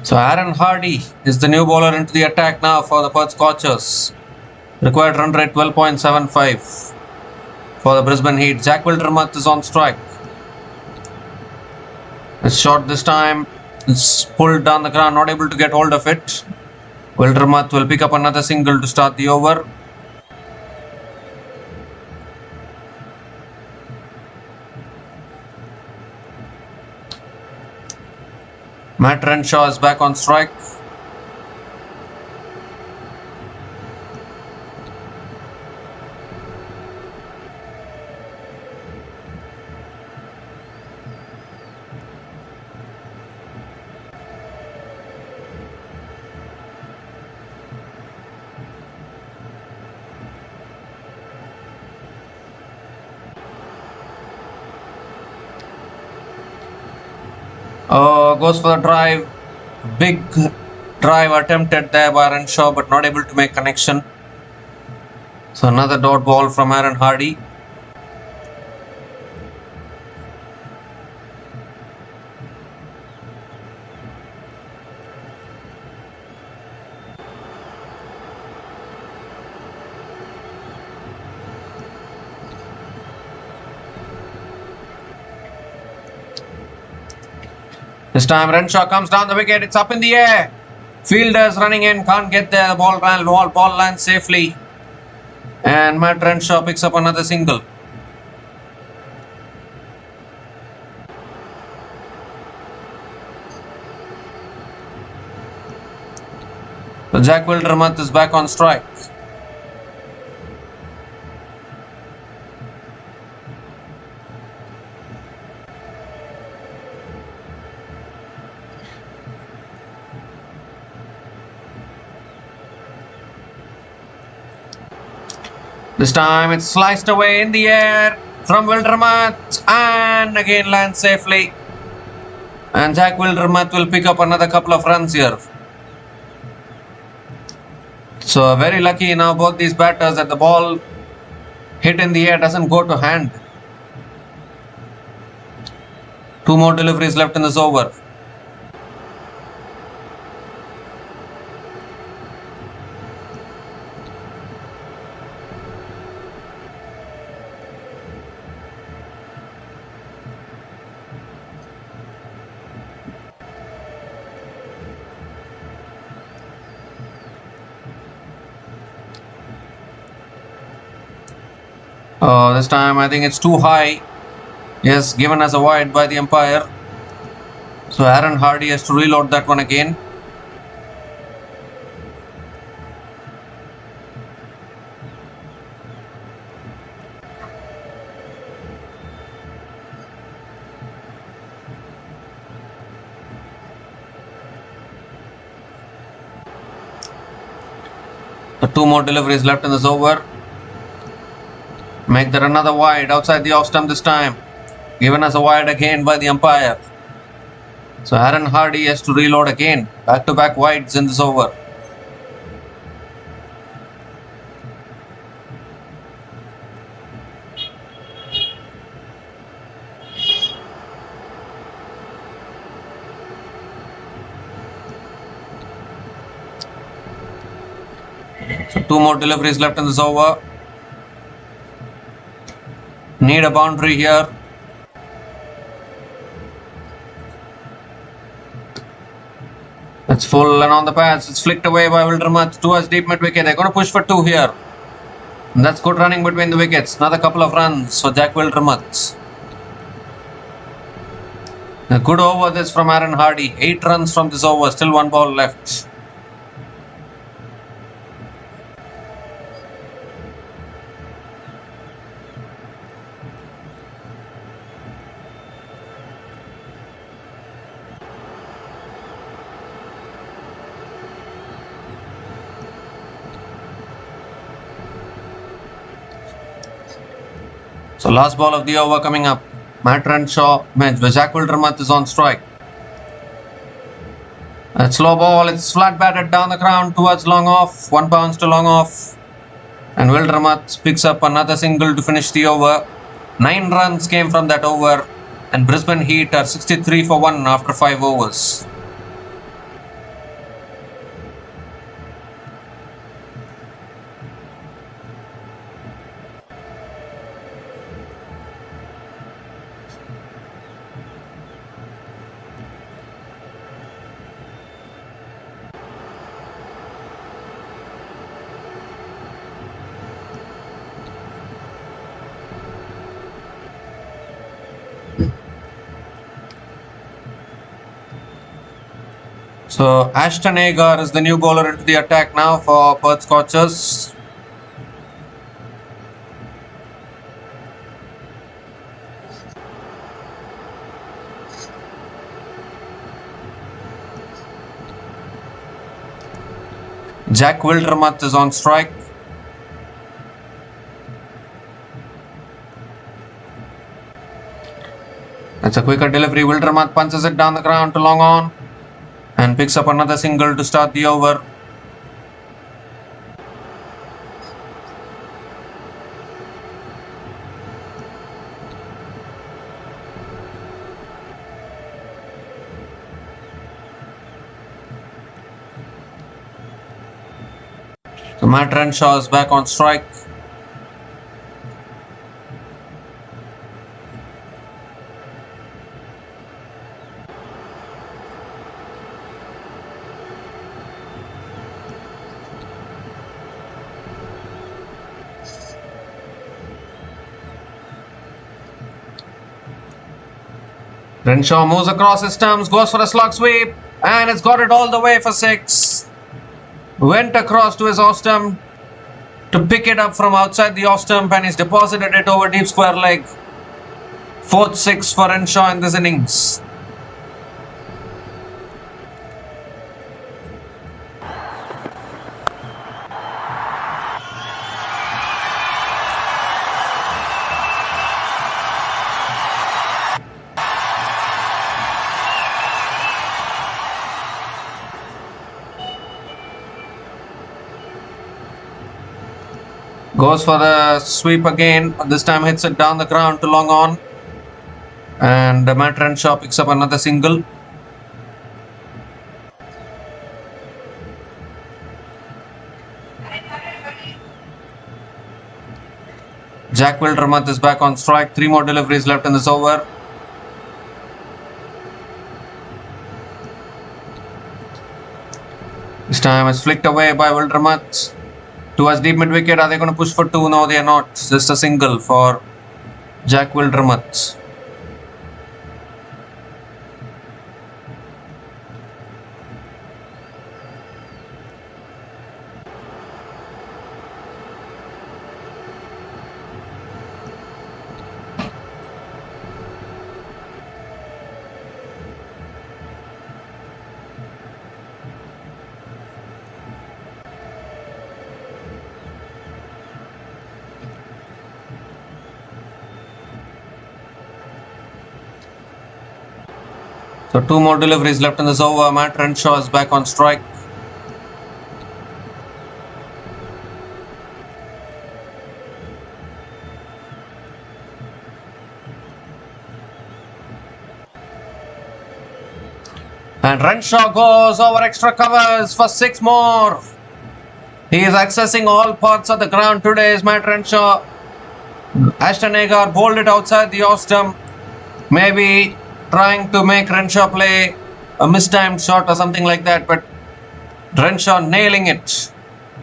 So Aaron Hardy is the new bowler into the attack now for the Perth Scorchers. Required run rate 12.75 for the Brisbane Heat. Jack Wildermuth is on strike. It's shot this time. It's pulled down the ground, not able to get hold of it. Wildermuth will pick up another single to start the over. Matt Renshaw is back on strike. Goes for the drive. Big drive attempted there by Renshaw, but not able to make connection. So another dot ball from Aaron Hardy. This time Renshaw comes down the wicket. It's up in the air. Fielders running in, can't get there. The ball lands safely. And Matt Renshaw picks up another single. So Jack Wildermuth is back on strike. This time it's sliced away in the air from Wildermuth and again lands safely. And Jack Wildermuth will pick up another couple of runs here. So very lucky now both these batters that the ball hit in the air doesn't go to hand. 2 more deliveries left in this over. This time I think it's too high. Yes, given as a wide by the umpire. So Aaron Hardy has to reload that one again. So 2 more deliveries left in this over. Make that another wide outside the off stump this time. Given as a wide again by the umpire. So Aaron Hardy has to reload again. Back-to-back wides in this over. So 2 more deliveries left in this over. Need a boundary here. It's full and on the pads. It's flicked away by Wildermuth towards deep mid wicket. They're going to push for 2 here. And that's good running between the wickets. Another couple of runs for Jack Wildermuth. A good over this from Aaron Hardy. 8 runs from this over. Still 1 ball left. So last ball of the over coming up. Matt Renshaw, Jack Wildermuth is on strike. A slow ball, it's flat batted down the ground towards long off. 1 bounce to long off. And Wildermuth picks up another single to finish the over. 9 runs came from that over. And Brisbane Heat are 63 for 1 after 5 overs. So Ashton Agar is the new bowler into the attack now for Perth Scorchers. Jack Wildermuth is on strike. That's a quicker delivery. Wildermuth punches it down the ground to long on. And picks up another single to start the over. So Matt Renshaw is back on strike. Renshaw moves across his stumps, goes for a slog sweep, and it's got it all the way for 6. Went across to his off stump to pick it up from outside the off stump, and he's deposited it over deep square leg. 4th 6 for Renshaw in this innings. Goes for the sweep again. This time hits it down the ground to long on. And Matt Renshaw picks up another single. Jack Wildermuth is back on strike. 3 more deliveries left in this over. This time it's flicked away by Wildermuth. Towards deep mid wicket. Are they going to push for 2? No, they are not. Just a single for Jack Wildermuth. So 2 more deliveries left in this over. Matt Renshaw is back on strike. And Renshaw goes over extra covers for 6 more. He is accessing all parts of the ground today, is Matt Renshaw. Ashton Agar bowled it outside the off stump. Maybe trying to make Renshaw play a mistimed shot or something like that. But Renshaw nailing it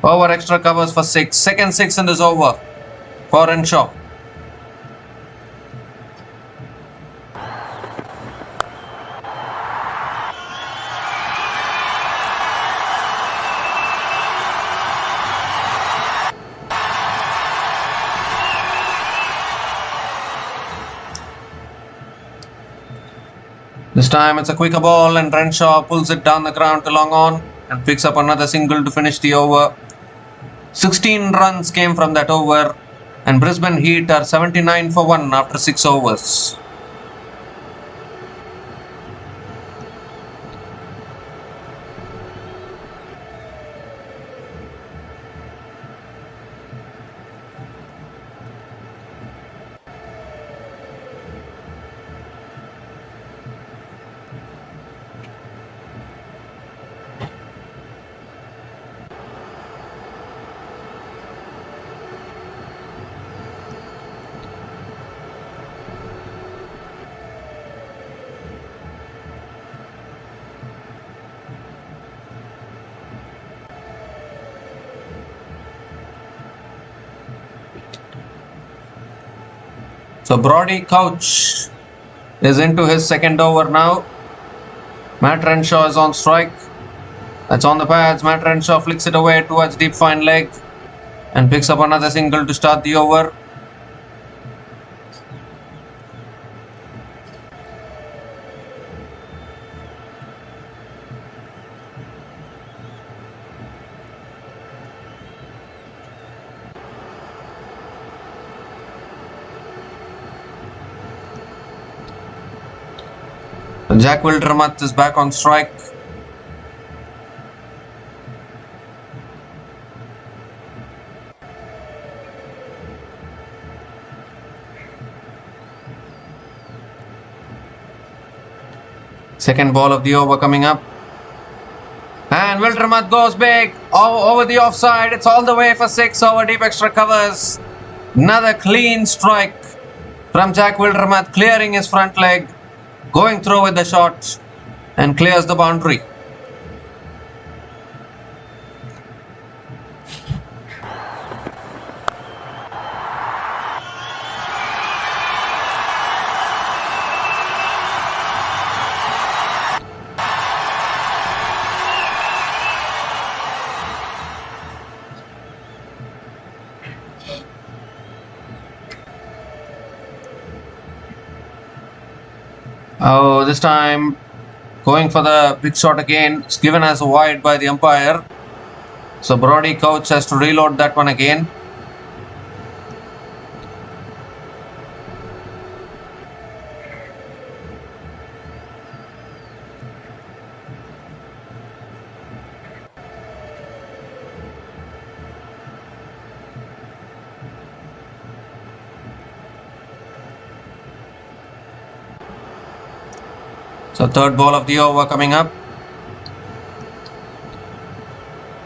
over extra covers for 6. Second 6 in this over for Renshaw. This time it's a quicker ball and Renshaw pulls it down the ground to long on and picks up another single to finish the over. 16 runs came from that over and Brisbane Heat are 79 for 1 after 6 overs. So Brody Couch is into his second over now. Matt Renshaw is on strike. That's on the pads. Matt Renshaw flicks it away towards deep fine leg and picks up another single to start the over. Jack Wildermuth is back on strike. Second ball of the over coming up. And Wildermuth goes big over the offside. It's all the way for 6 over deep extra covers. Another clean strike from Jack Wildermuth, clearing his front leg. Going through with the shot and clears the boundary. Oh, this time going for the big shot again. It's given as a wide by the umpire. So Brody Couch has to reload that one again. So third ball of the over coming up.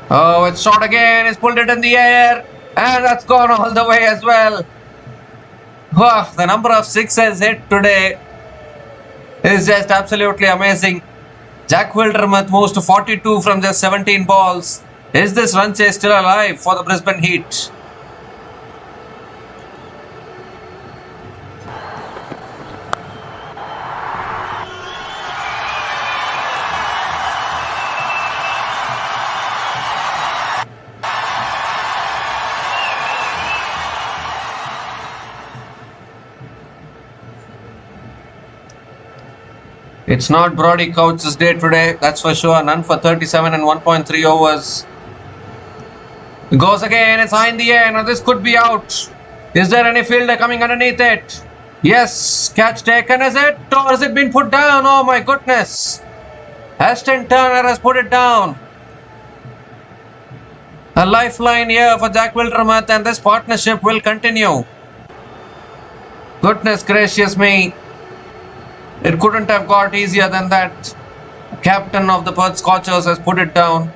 Oh, it's shot again. He's pulled it in the air. And that's gone all the way as well. Wow, the number of sixes hit today is just absolutely amazing. Jack Wildermuth moves to 42 from just 17 balls. Is this run chase still alive for the Brisbane Heat? It's not Brody Couch's day today, that's for sure. None for 37 and 1.3 overs. It goes again, it's high in the air. Now this could be out. Is there any fielder coming underneath it? Yes, catch taken, is it? Or has it been put down? Oh my goodness. Ashton Turner has put it down. A lifeline here for Jack Wildermuth, and this partnership will continue. Goodness gracious me. It couldn't have got easier than that. Captain of the Perth Scorchers has put it down.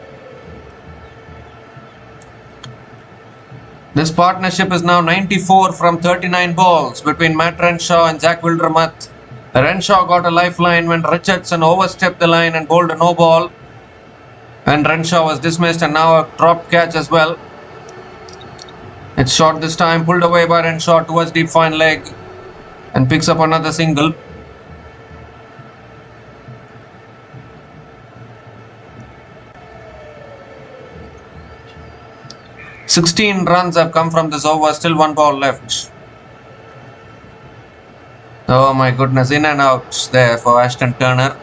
This partnership is now 94 from 39 balls between Matt Renshaw and Jack Wildermuth. Renshaw got a lifeline when Richardson overstepped the line and bowled a no ball. And Renshaw was dismissed, and now a dropped catch as well. It's short this time, pulled away by Renshaw towards deep fine leg and picks up another single. "16 runs have come from this over, still one ball left." Oh my goodness, in and out there for Ashton Turner.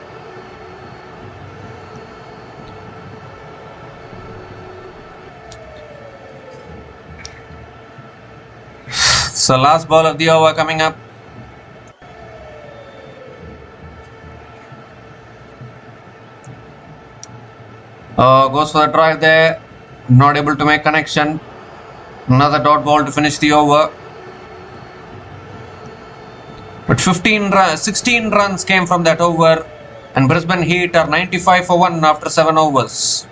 So last ball of the over coming up. Goes for the drive there. Not able to make connection. Another dot ball to finish the over. But 16 runs came from that over, and Brisbane Heat are 95 for 1 after 7 overs.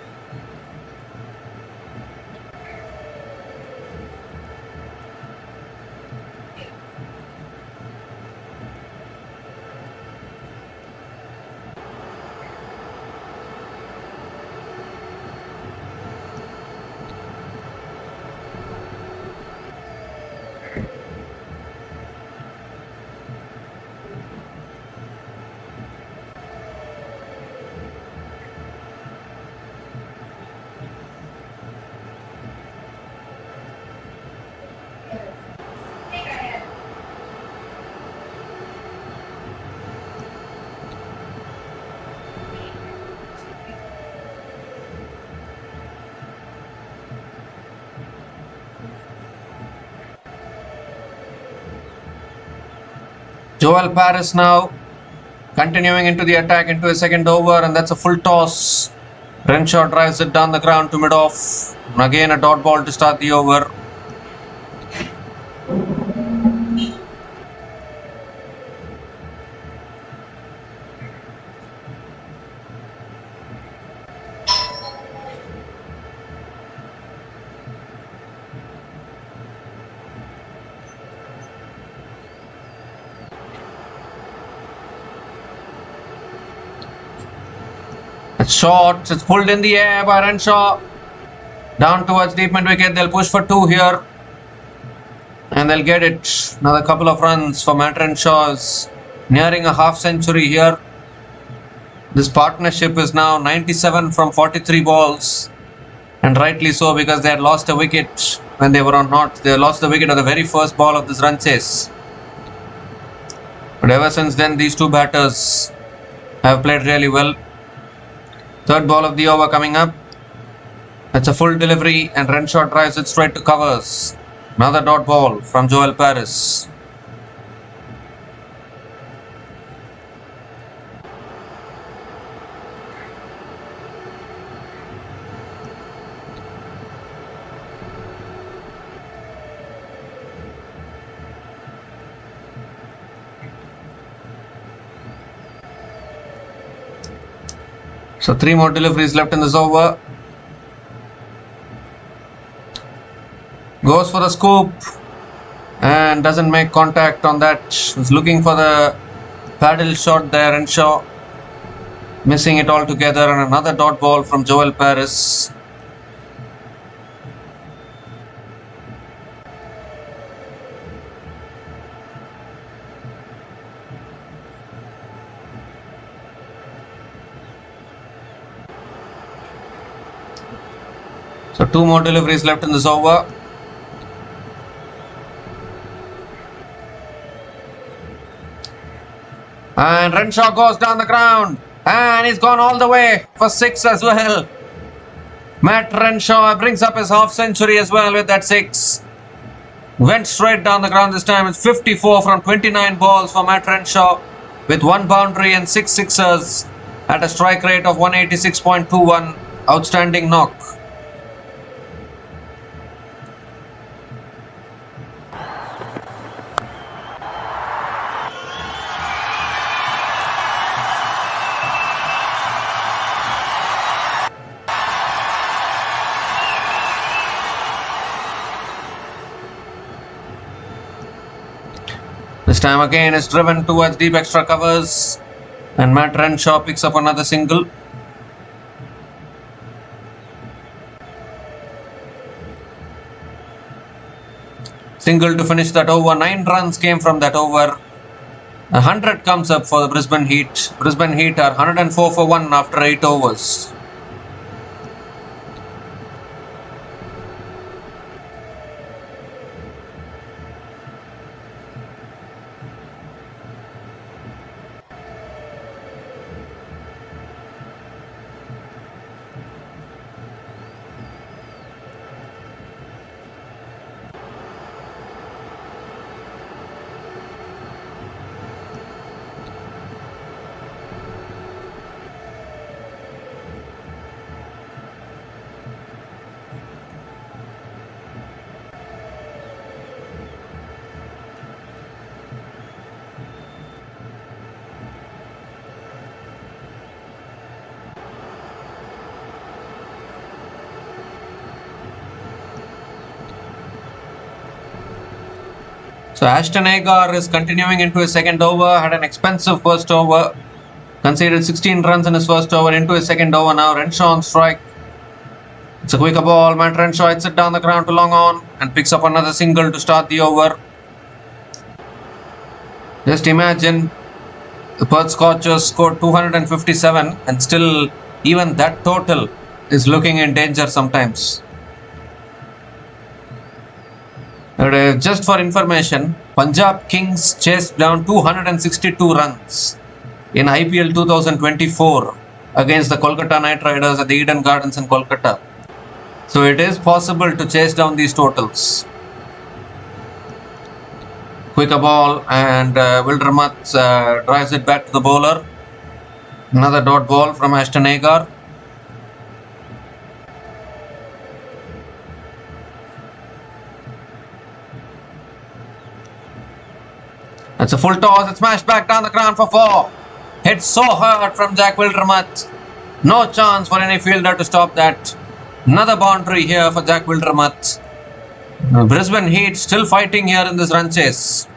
Joel Paris now continuing into the attack into a second over, and that's a full toss. Renshaw drives it down the ground to mid-off. And again a dot ball to start the over. It's short, it's pulled in the air by Renshaw. Down towards deep mid wicket, they'll push for 2 here. And they'll get it. Another couple of runs for Matt Renshaw's nearing a half century here. This partnership is now 97 from 43 balls. And rightly so, because they had lost a wicket when they were on not. They lost the wicket on the very first ball of this run chase. But ever since then, these two batters have played really well. Third ball of the over coming up. It's a full delivery, and Renshaw drives it straight to covers. Another dot ball from Joel Paris. So 3 more deliveries left in this over. Goes for the scoop and doesn't make contact on that. Was looking for the paddle shot there, Renshaw missing it altogether, and another dot ball from Joel Paris. So 2 more deliveries left in this over. And Renshaw goes down the ground, and he's gone all the way for 6 as well. Matt Renshaw brings up his half century as well with that 6. Went straight down the ground this time. It's 54 from 29 balls for Matt Renshaw with 1 boundary and 6 sixers at a strike rate of 186.21. Outstanding knock. This time again is driven towards deep extra covers and Matt Renshaw picks up another single. Single to finish that over. 9 runs came from that over. 100 comes up for the Brisbane Heat. Brisbane Heat are 104 for 1 after 8 overs. So Ashton Agar is continuing into his second over. Had an expensive first over. Conceded 16 runs in his first over. Into his second over now. Renshaw on strike. It's a quicker ball. Matt Renshaw hits it down the ground to long on and picks up another single to start the over. Just imagine the Perth Scorchers scored 257 and still even that total is looking in danger sometimes. Just for information, Punjab Kings chased down 262 runs in IPL 2024 against the Kolkata Knight Riders at the Eden Gardens in Kolkata. So it is possible to chase down these totals. Quicker ball and Wildermuth drives it back to the bowler. Another dot ball from Ashton Agar. It's a full toss. It's smashed back down the ground for 4. Hit so hard from Jack Wildermuth. No chance for any fielder to stop that. Another boundary here for Jack Wildermuth. Brisbane Heat still fighting here in this run chase.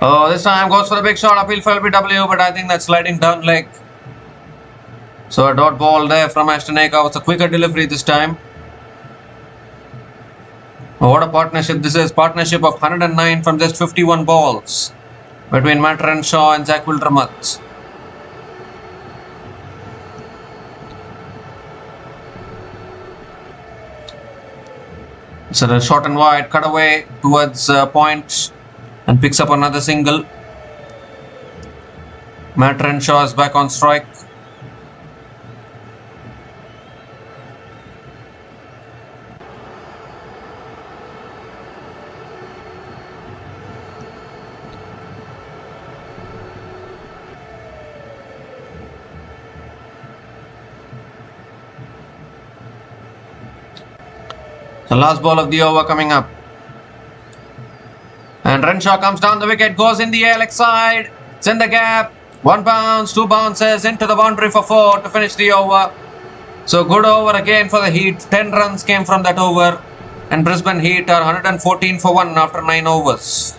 Oh, this time goes for the big shot. Appeal for LBW, but I think that's sliding down leg. So a dot ball there from Ashton Agar with a quicker delivery this time. Oh, what a partnership this is. Partnership of 109 from just 51 balls between Matt Renshaw and Jack Wildermuth. So the short and wide cut away towards point and picks up another single. Matt Renshaw is back on strike. The last ball of the over coming up. And Renshaw comes down the wicket, goes in the air leg side. It's in the gap. 1 bounce, 2 bounces into the boundary for 4 to finish the over. So good over again for the Heat. 10 runs came from that over. And Brisbane Heat are 114 for 1 after 9 overs.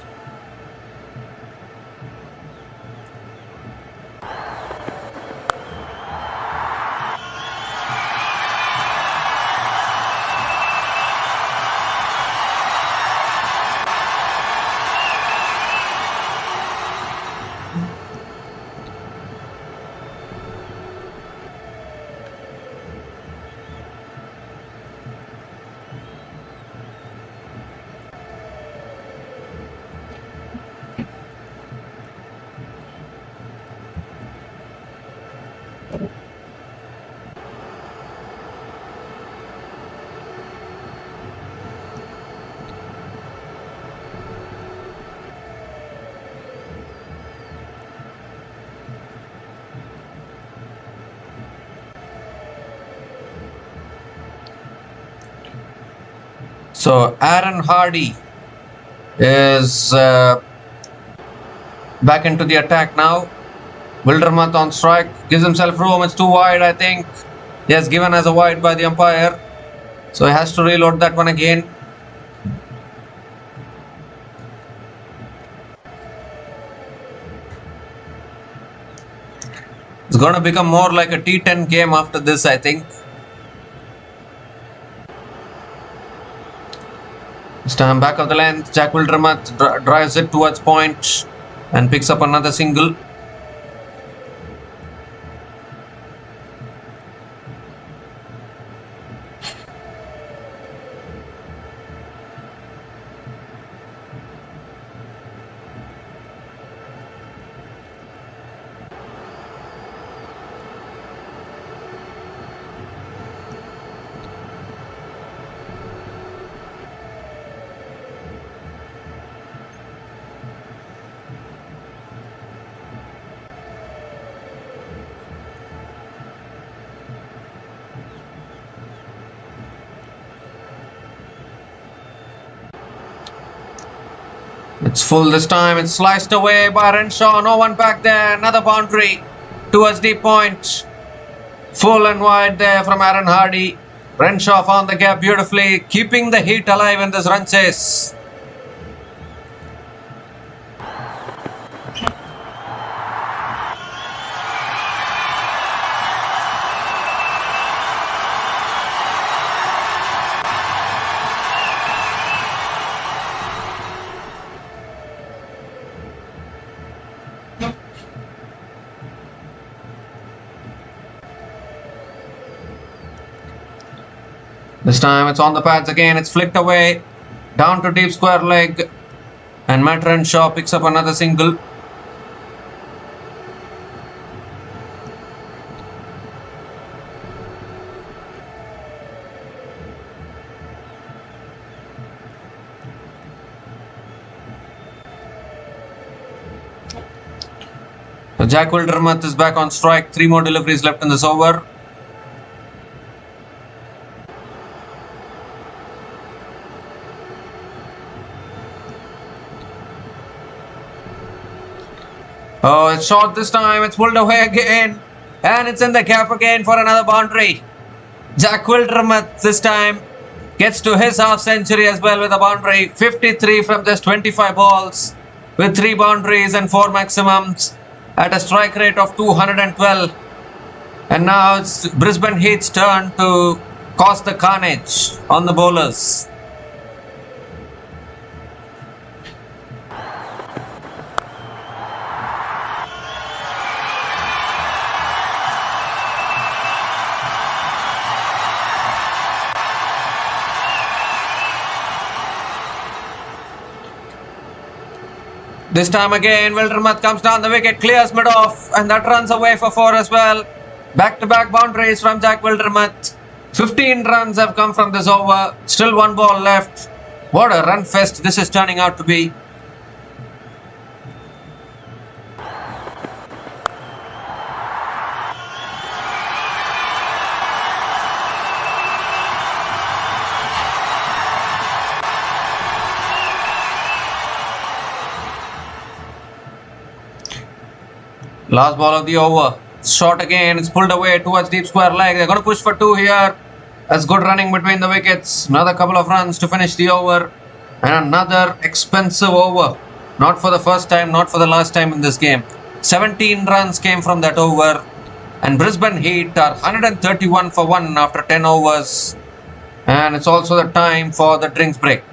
So Aaron Hardy is back into the attack now. Wildermuth on strike, gives himself room. It's too wide, I think. Yes, given as a wide by the umpire. So he has to reload that one again. It's going to become more like a T10 game after this, I think. This time back of the length, Jack Wildermuth drives it towards point and picks up another single. It's full this time. It's sliced away by Renshaw. No one back there. Another boundary towards deep point. Full and wide there from Aaron Hardy. Renshaw found the gap beautifully, keeping the heat alive in this run chase. This time it's on the pads again. It's flicked away down to deep square leg, and Matt Renshaw picks up another single. So Jack Wildermuth is back on strike. 3 more deliveries left in this over. Oh, it's short this time. It's pulled away again. And it's in the gap again for another boundary. Jack Wildermuth this time gets to his half century as well with a boundary. 53 from just 25 balls with 3 boundaries and 4 maximums at a strike rate of 212. And now it's Brisbane Heat's turn to cause the carnage on the bowlers. This time again, Wildermuth comes down the wicket, clears mid off, and that runs away for 4 as well. Back-to-back boundaries from Jack Wildermuth. 15 runs have come from this over. Still 1 ball left. What a run fest this is turning out to be. Last ball of the over. Short again. It's pulled away towards deep square leg. They're going to push for 2 here. That's good running between the wickets. Another couple of runs to finish the over. And another expensive over. Not for the first time, not for the last time in this game. 17 runs came from that over. And Brisbane Heat are 131 for 1 after 10 overs. And it's also the time for the drinks break.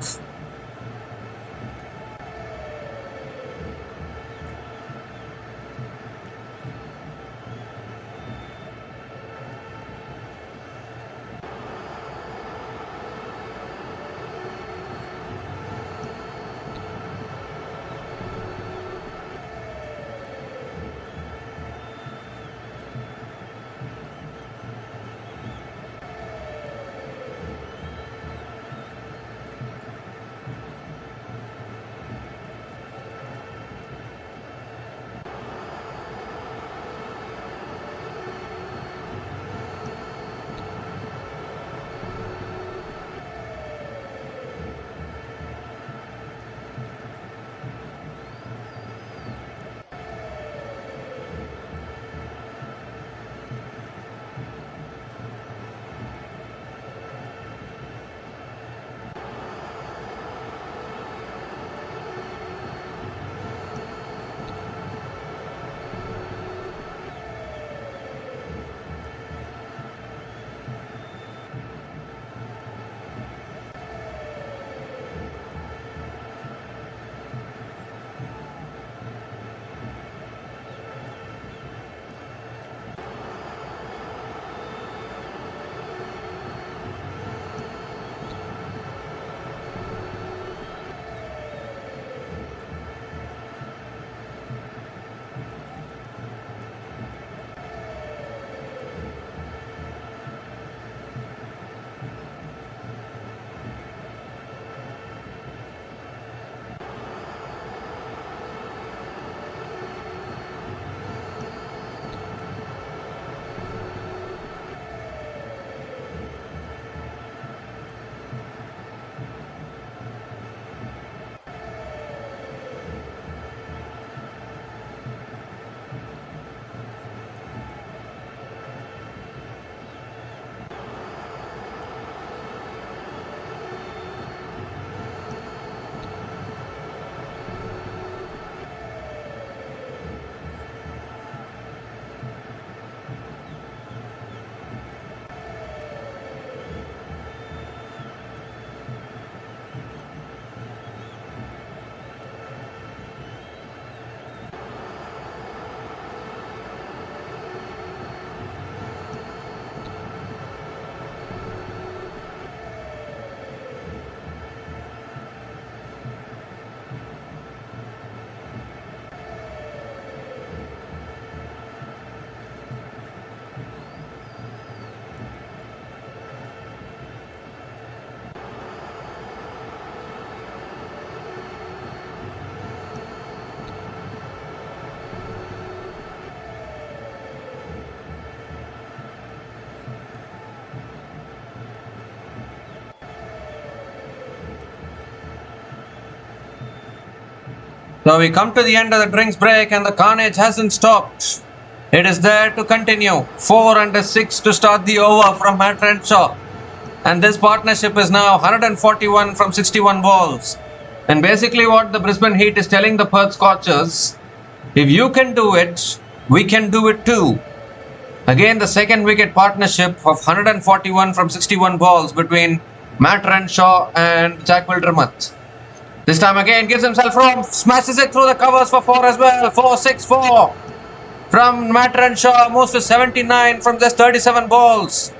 So we come to the end of the drinks break and the carnage hasn't stopped. It is there to continue. 4 under 6 to start the over from Matt Renshaw. And this partnership is now 141 from 61 balls. And basically what the Brisbane Heat is telling the Perth Scorchers, if you can do it, we can do it too. Again, the second wicket partnership of 141 from 61 balls between Matt Renshaw and Jack Wildermuth. This time again gives himself room, smashes it through the covers for 4 as well. 4-6-4 from Matt Renshaw, moves to 79 from just 37 balls.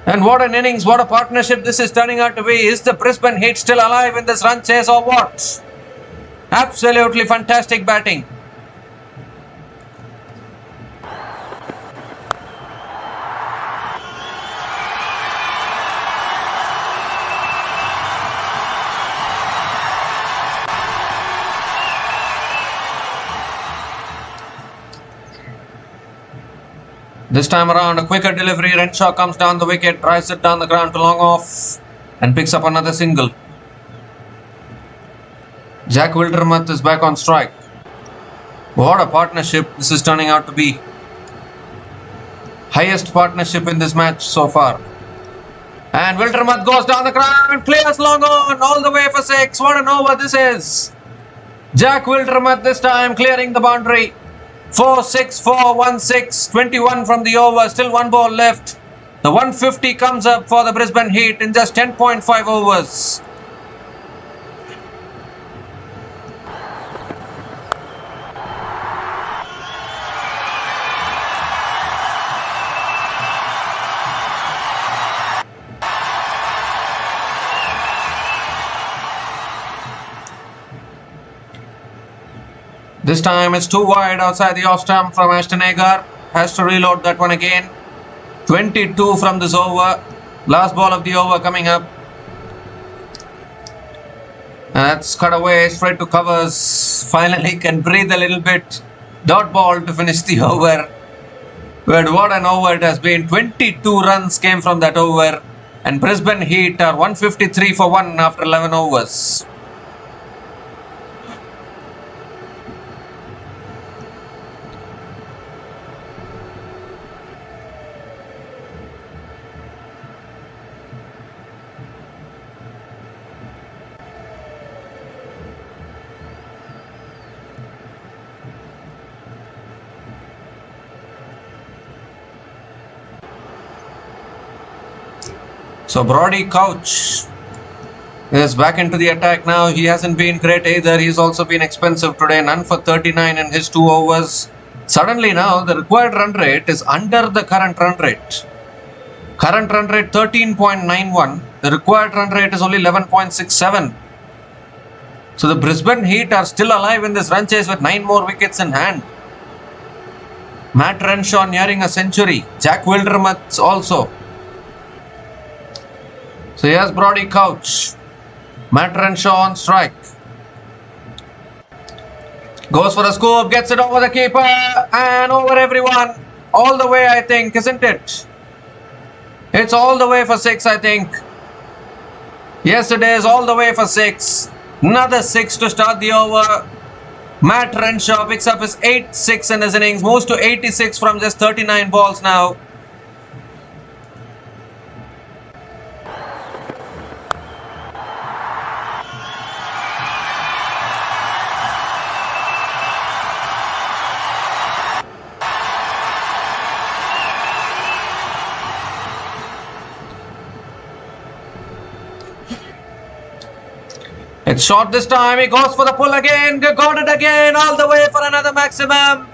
And what an innings, what a partnership this is turning out to be. Is the Brisbane Heat still alive in this run chase or what? Absolutely fantastic batting. This time around, a quicker delivery. Renshaw comes down the wicket, drives it down the ground to long off and picks up another single. Jack Wildermuth is back on strike. What a partnership this is turning out to be. Highest partnership in this match so far. And Wildermuth goes down the ground, clears long on, all the way for 6. What an over this is. Jack Wildermuth this time clearing the boundary. 4-6-4-1-6, 21 from the over, still 1 ball left. The 150 comes up for the Brisbane Heat in just 10.5 overs. This time it's too wide outside the off stump from Ashton Agar. Has to reload that one again. 22 from this over. Last ball of the over coming up. And that's cut away straight to covers. Finally can breathe a little bit. Dot ball to finish the over. But what an over it has been. 22 runs came from that over. And Brisbane Heat are 153 for 1 after 11 overs. So Brody Couch is back into the attack now. He hasn't been great either. He's also been expensive today. None for 39 in his 2 overs. Suddenly now the required run rate is under the current run rate. Current run rate 13.91. The required run rate is only 11.67. So the Brisbane Heat are still alive in this run chase with 9 more wickets in hand. Matt Renshaw nearing a century. Jack Wildermuth also. So here's Brody Couch. Matt Renshaw on strike. Goes for a scoop, gets it over the keeper and over everyone. All the way, I think, isn't it? It's all the way for 6, I think. Yes, it is all the way for 6. Another 6 to start the over. Matt Renshaw picks up his 8th 6 in his innings. Moves to 86 from just 39 balls now. It's short this time. He goes for the pull again. Got it again. All the way for another maximum.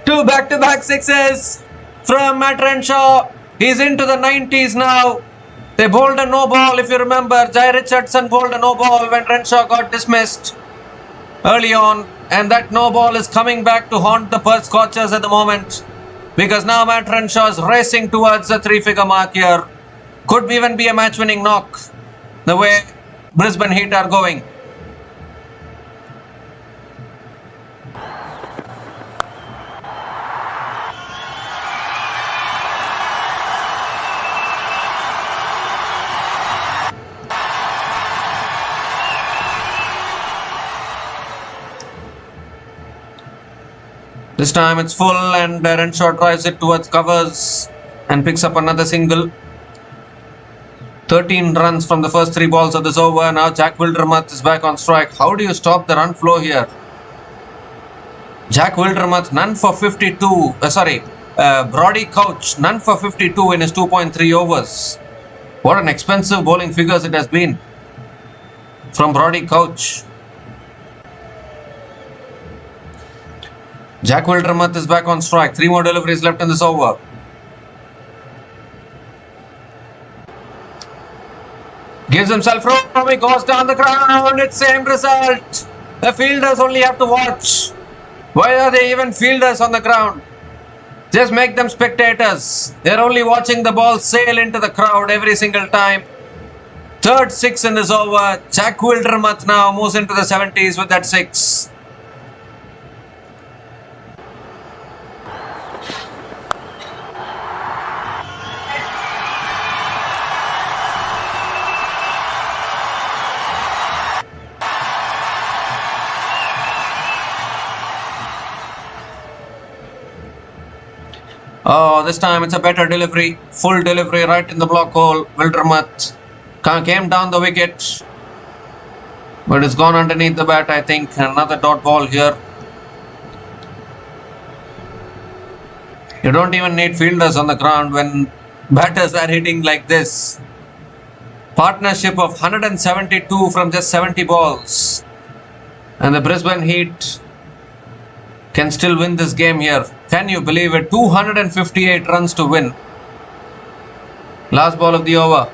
2 back-to-back 6s from Matt Renshaw. He's into the 90s now. They bowled a no ball, if you remember. Jai Richardson bowled a no ball when Renshaw got dismissed early on. And that no ball is coming back to haunt the Perth Scorchers at the moment. Because now Matt Renshaw is racing towards the 3-figure mark here. Could even be a match-winning knock. The way Brisbane Heat are going. This time it's full and Renshaw drives it towards covers and picks up another single. 13 runs from the first 3 balls of this over. Now Jack Wildermuth is back on strike. How do you stop the run flow here? Jack Wildermuth none for 52. Brody Couch none for 52 in his 2.3 overs. What an expensive bowling figures it has been from Brody Couch. Jack Wildermuth is back on strike. 3 more deliveries left in this over. Gives himself room. He goes down the ground. It's same result. The fielders only have to watch. Why are they even fielders on the ground? Just make them spectators. They're only watching the ball sail into the crowd every single time. Third 6 in this over. Jack Wildermuth now moves into the 70s with that 6. Oh, this time it's a better delivery. Full delivery right in the block hole. Wildermuth came down the wicket. But it's gone underneath the bat, I think. Another dot ball here. You don't even need fielders on the ground when batters are hitting like this. Partnership of 172 from just 70 balls. And the Brisbane Heat can still win this game here. Can you believe it? 258 runs to win. Last ball of the over.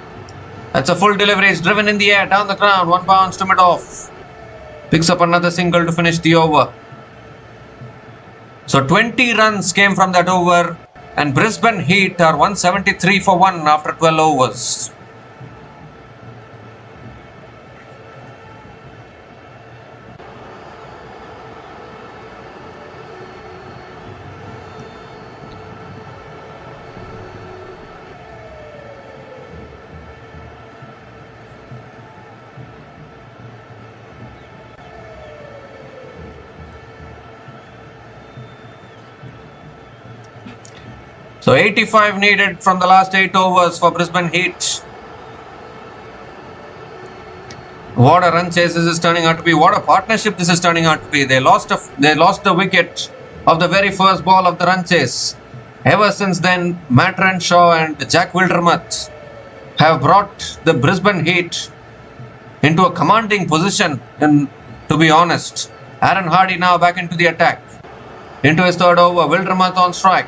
That's a full delivery. It's driven in the air, down the ground. 1 bounce to mid-off. Picks up another single to finish the over. So 20 runs came from that over. And Brisbane Heat are 173 for 1 after 12 overs. So 85 needed from the last 8 overs for Brisbane Heat. What a run chase this is turning out to be. What a partnership this is turning out to be. They lost the wicket of the very first ball of the run chase. Ever since then, Matt Renshaw and Jack Wildermuth have brought the Brisbane Heat into a commanding position, and to be honest. Aaron Hardy now back into the attack. Into his third over. Wildermuth on strike.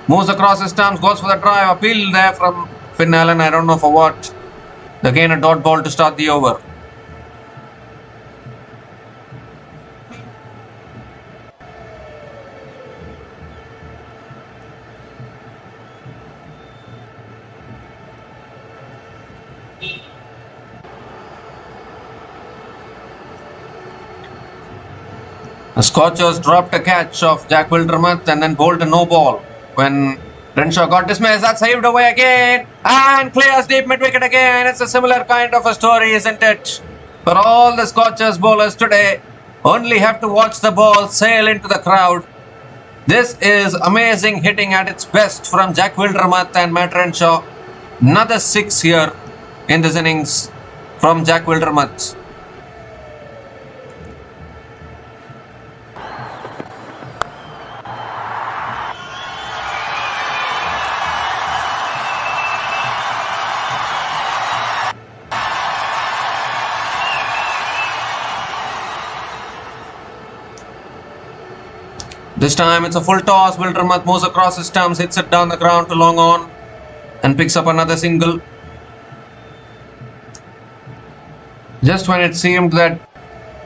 Moves across his stumps, goes for the drive. Appeal there from Finn Allen, I don't know for what. Again a dot ball to start the over. The Scorchers dropped a catch of Jack Wildermuth and then bowled a no ball. When Renshaw got dismissed, that's saved away again and clears deep mid-wicket again. It's a similar kind of a story, isn't it? For all the Scorchers bowlers today, only have to watch the ball sail into the crowd. This is amazing hitting at its best from Jack Wildermuth and Matt Renshaw. Another 6 here in this innings from Jack Wildermuth. This time it's a full toss. Wildermuth moves across his stumps, hits it down the ground to long on and picks up another single. Just when it seemed that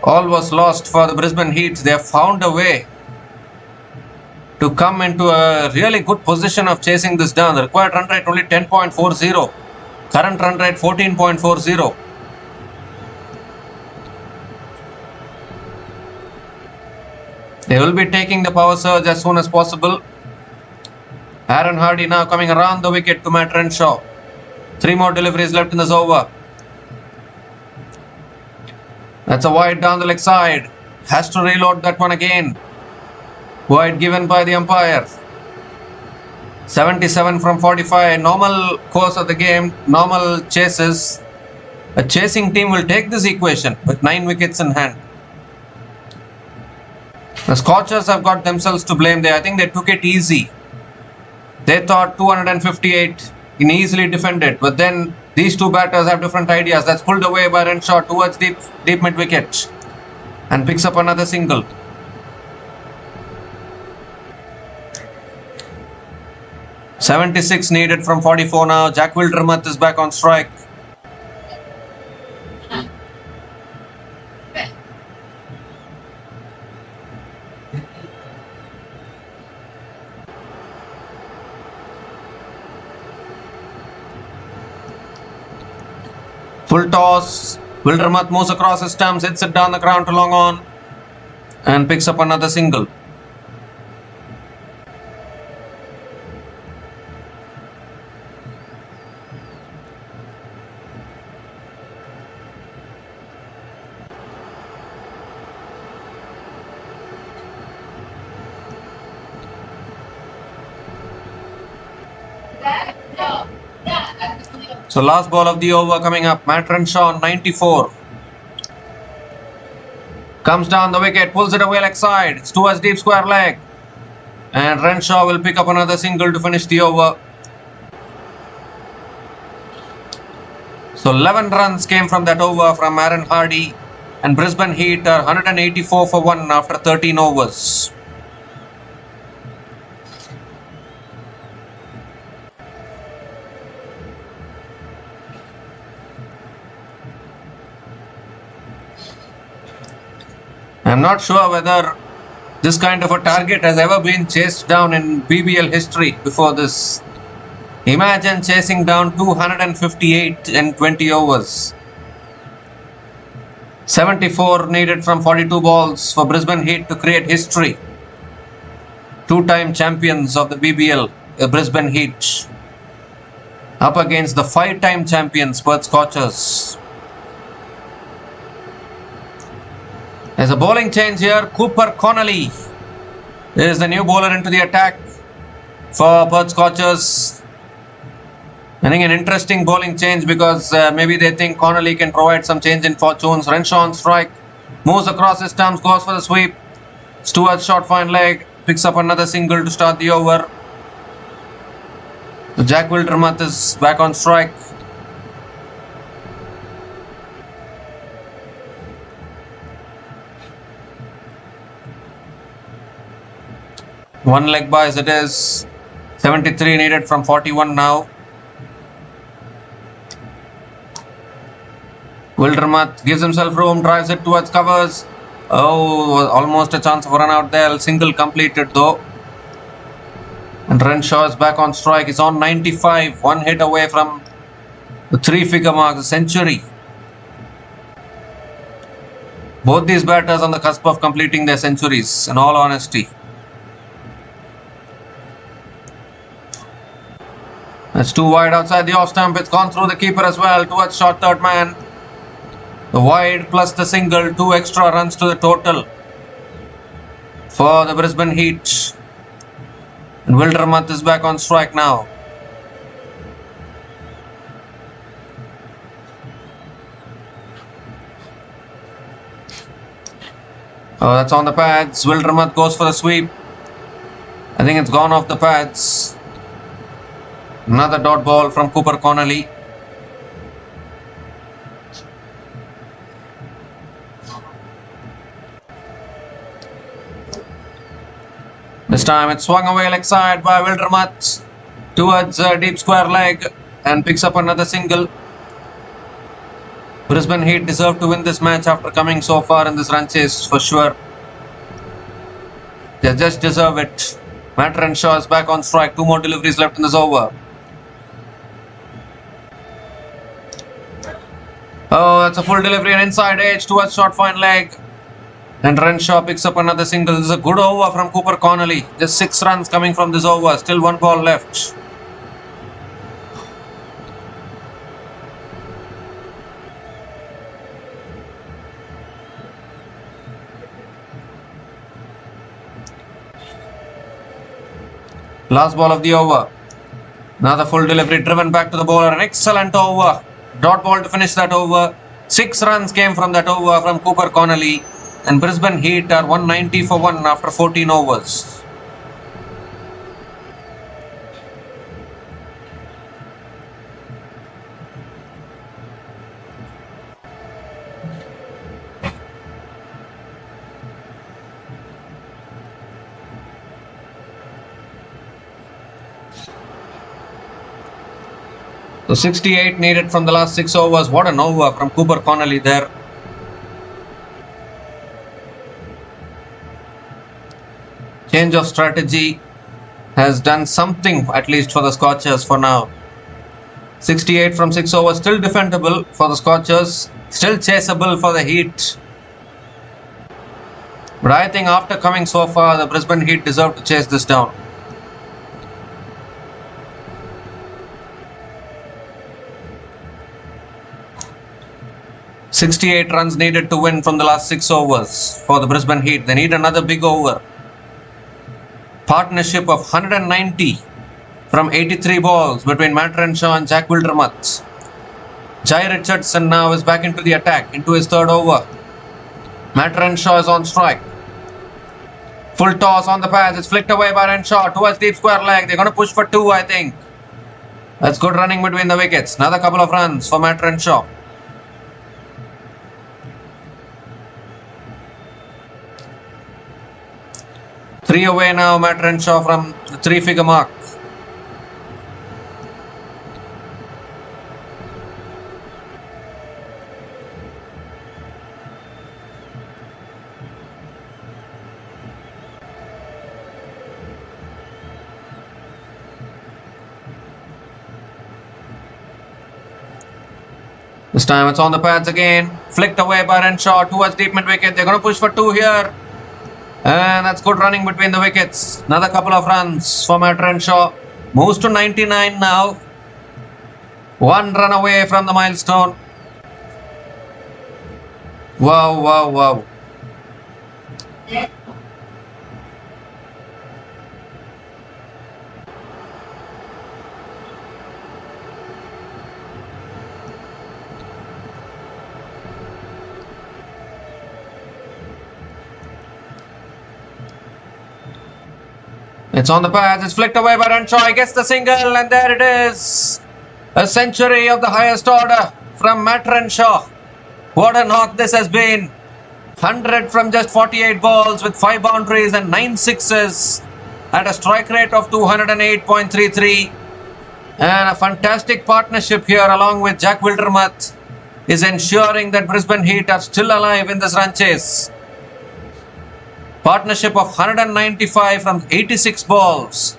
all was lost for the Brisbane Heat, they have found a way to come into a really good position of chasing this down. The required run rate only 10.40. Current run rate 14.40. They will be taking the power surge as soon as possible. Aaron Hardy now coming around the wicket to Matt Renshaw. 3 more deliveries left in this over. That's a wide down the leg side. Has to reload that one again. Wide given by the umpire. 77 from 45. Normal course of the game, normal chases. A chasing team will take this equation with 9 wickets in hand. The Scorchers have got themselves to blame there. I think they took it easy. They thought 258 can easily defend it, but then these two batters have different ideas. That's pulled away by Renshaw towards deep mid wicket and picks up another single. .76 needed from 44 now. Jack Wildermuth is back on strike. Full toss. Wildermuth moves across his stumps, hits it down the ground to long on and picks up another single. So last ball of the over coming up. Matt Renshaw 94. Comes down the wicket, pulls it away leg side. It's towards deep square leg. And Renshaw will pick up another single to finish the over. So 11 runs came from that over from Aaron Hardy. And Brisbane Heat are 184 for 1 after 13 overs. I'm not sure whether this kind of a target has ever been chased down in BBL history before this. Imagine chasing down 258 in 20 overs. 74 needed from 42 balls for Brisbane Heat to create history. Two-time champions of the BBL, the Brisbane Heat, up against the 5-time champions Perth Scorchers. There's a bowling change here. Cooper Connolly is the new bowler into the attack for Perth Scorchers. I think an interesting bowling change because maybe they think Connolly can provide some change in fortunes. Renshaw on strike, moves across his stumps, goes for the sweep. Stewart's short fine leg, picks up another single to start the over. So Jack Wildermuth is back on strike. One leg by as it is. 73 needed from 41 now. Wildermuth gives himself room, drives it towards covers. Oh, almost a chance of a run out there. Single completed though. And Renshaw is back on strike. He's on 95. One hit away from the 3-figure mark, the century. Both these batters on the cusp of completing their centuries, in all honesty. That's too wide outside the off stump. It's gone through the keeper as well towards short third man. The wide plus the single, 2 extra runs to the total for the Brisbane Heat. And Wildermuth is back on strike now. Oh, that's on the pads. Wildermuth goes for the sweep. I think it's gone off the pads. Another dot ball from Cooper Connolly. This time it's swung away leg side by Wildermuth towards deep square leg and picks up another single. Brisbane Heat deserve to win this match after coming so far in this run chase for sure. They just deserve it. Matt Renshaw is back on strike. 2 more deliveries left in this over. Oh, that's a full delivery and inside edge towards short fine leg. And Renshaw picks up another single. This is a good over from Cooper Connolly. Just 6 runs coming from this over. Still 1 ball left. Last ball of the over. Another full delivery driven back to the bowler. An excellent over. Dot ball to finish that over. 6 runs came from that over from Cooper Connolly. And Brisbane Heat are 190 for 1 after 14 overs. So 68 needed from the last 6 overs. What an over from Cooper Connolly there. Change of strategy has done something at least for the Scorchers for now. 68 from 6 overs, still defendable for the Scorchers, still chaseable for the Heat. But I think after coming so far, the Brisbane Heat deserve to chase this down. .68 runs needed to win from the last 6 overs for the Brisbane Heat. They need another big over. Partnership of 190 from 83 balls between Matt Renshaw and Jack Wildermuth. Jai Richardson now is back into the attack, into his 3rd over. Matt Renshaw is on strike. Full toss on the pads. It's flicked away by Renshaw towards deep square leg. They're going to push for 2, I think. That's good running between the wickets. Another couple of runs for Matt Renshaw. Three away now, Matt Renshaw from the 3-figure mark. This time it's on the pads again. Flicked away by Renshaw towards deep mid wicket. They're going to push for 2 here. And that's good running between the wickets. Another couple of runs for Matt Renshaw. Moves to 99 now. 1 run away from the milestone. Wow, wow, wow. It's on the pads. It's flicked away by Renshaw. He gets the single, and there it is. A century of the highest order from Matt Renshaw. What a knock this has been. 100 from just 48 balls with 5 boundaries and 9 sixes at a strike rate of 208.33. And a fantastic partnership here along with Jack Wildermuth is ensuring that Brisbane Heat are still alive in this run chase. Partnership of 195 from 86 balls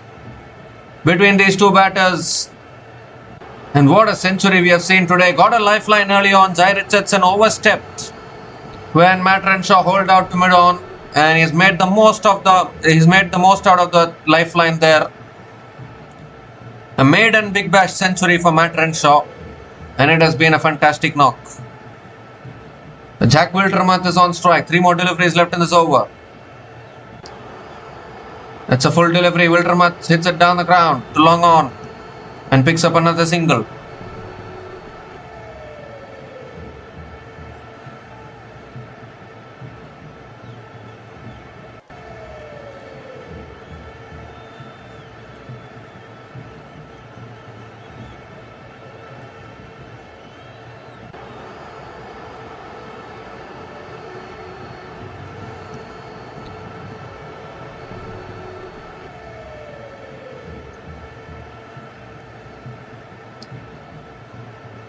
between these two batters. And what a century we have seen today. Got a lifeline early on. Jai Richardson overstepped when Matt Renshaw holed out to mid-on, and he's made the most out of the lifeline there. A maiden Big Bash century for Matt Renshaw, and it has been a fantastic knock. Jack Wildermuth is on strike. 3 more deliveries left in this over. That's a full delivery. Wildermuth hits it down the ground to long on and picks up another single.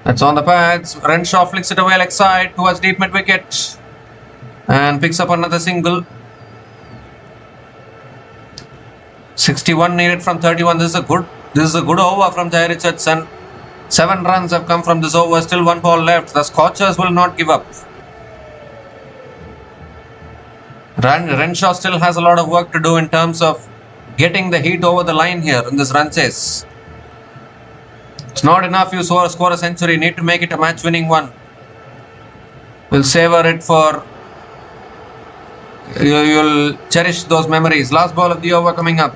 That's on the pads. Renshaw flicks it away leg side towards deep mid wicket and picks up another single. 61 needed from 31. This is a good over from Jai Richardson. 7 runs have come from this over. Still 1 ball left. The Scorchers will not give up. Renshaw still has a lot of work to do in terms of getting the Heat over the line here in this run chase. It's not enough you score a century. You need to make it a match-winning one. We'll savor it for... You'll cherish those memories. Last ball of the over coming up.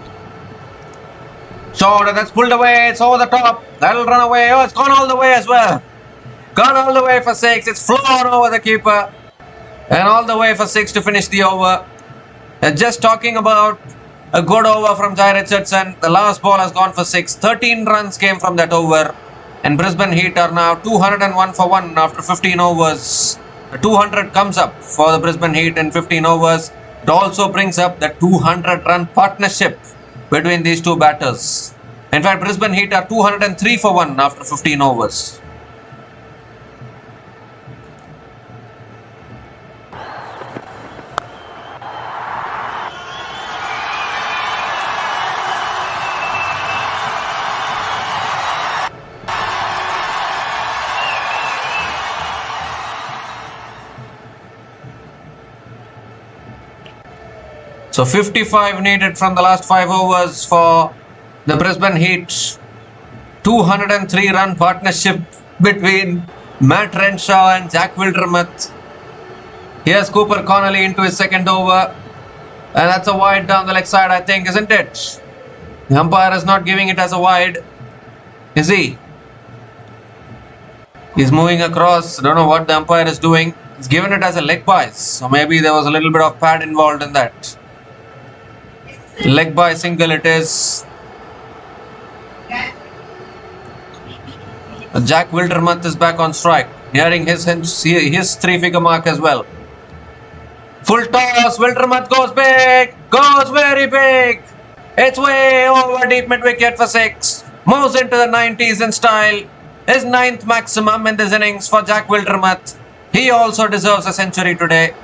Shot, and that's pulled away. It's over the top. That'll run away. Oh, it's gone all the way as well. Gone all the way for 6. It's flown over the keeper. And all the way for 6 to finish the over. Just talking about a good over from Jai Richardson. The last ball has gone for 6. 13 runs came from that over. And Brisbane Heat are now 201 for 1 after 15 overs. The 200 comes up for the Brisbane Heat in 15 overs. It also brings up the 200-run partnership between these two batters. In fact, Brisbane Heat are 203 for 1 after 15 overs. So 55 needed from the last 5 overs for the Brisbane Heat. 203-run partnership between Matt Renshaw and Jack Wildermuth. Here's Cooper Connolly into his second over. And that's a wide down the leg side, I think, isn't it? The umpire is not giving it as a wide. Is he? He's moving across. I don't know what the umpire is doing. He's given it as a leg by. So maybe there was a little bit of pad involved in that. Leg by single it is. Jack Wildermuth is back on strike, nearing his 3-figure mark as well. Full toss, Wildermuth goes big, goes very big. It's way over deep mid wicket for 6. Moves into the 90s in style. His 9th maximum in this innings for Jack Wildermuth. He also deserves a century today.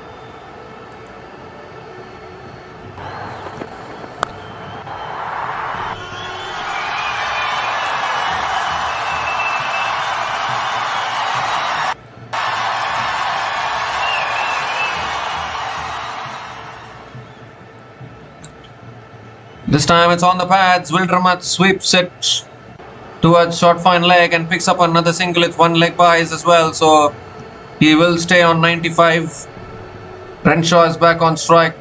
This time it's on the pads. Wildermuth sweeps it towards short fine leg and picks up another single with 1 leg byes as well. So he will stay on 95. Renshaw is back on strike.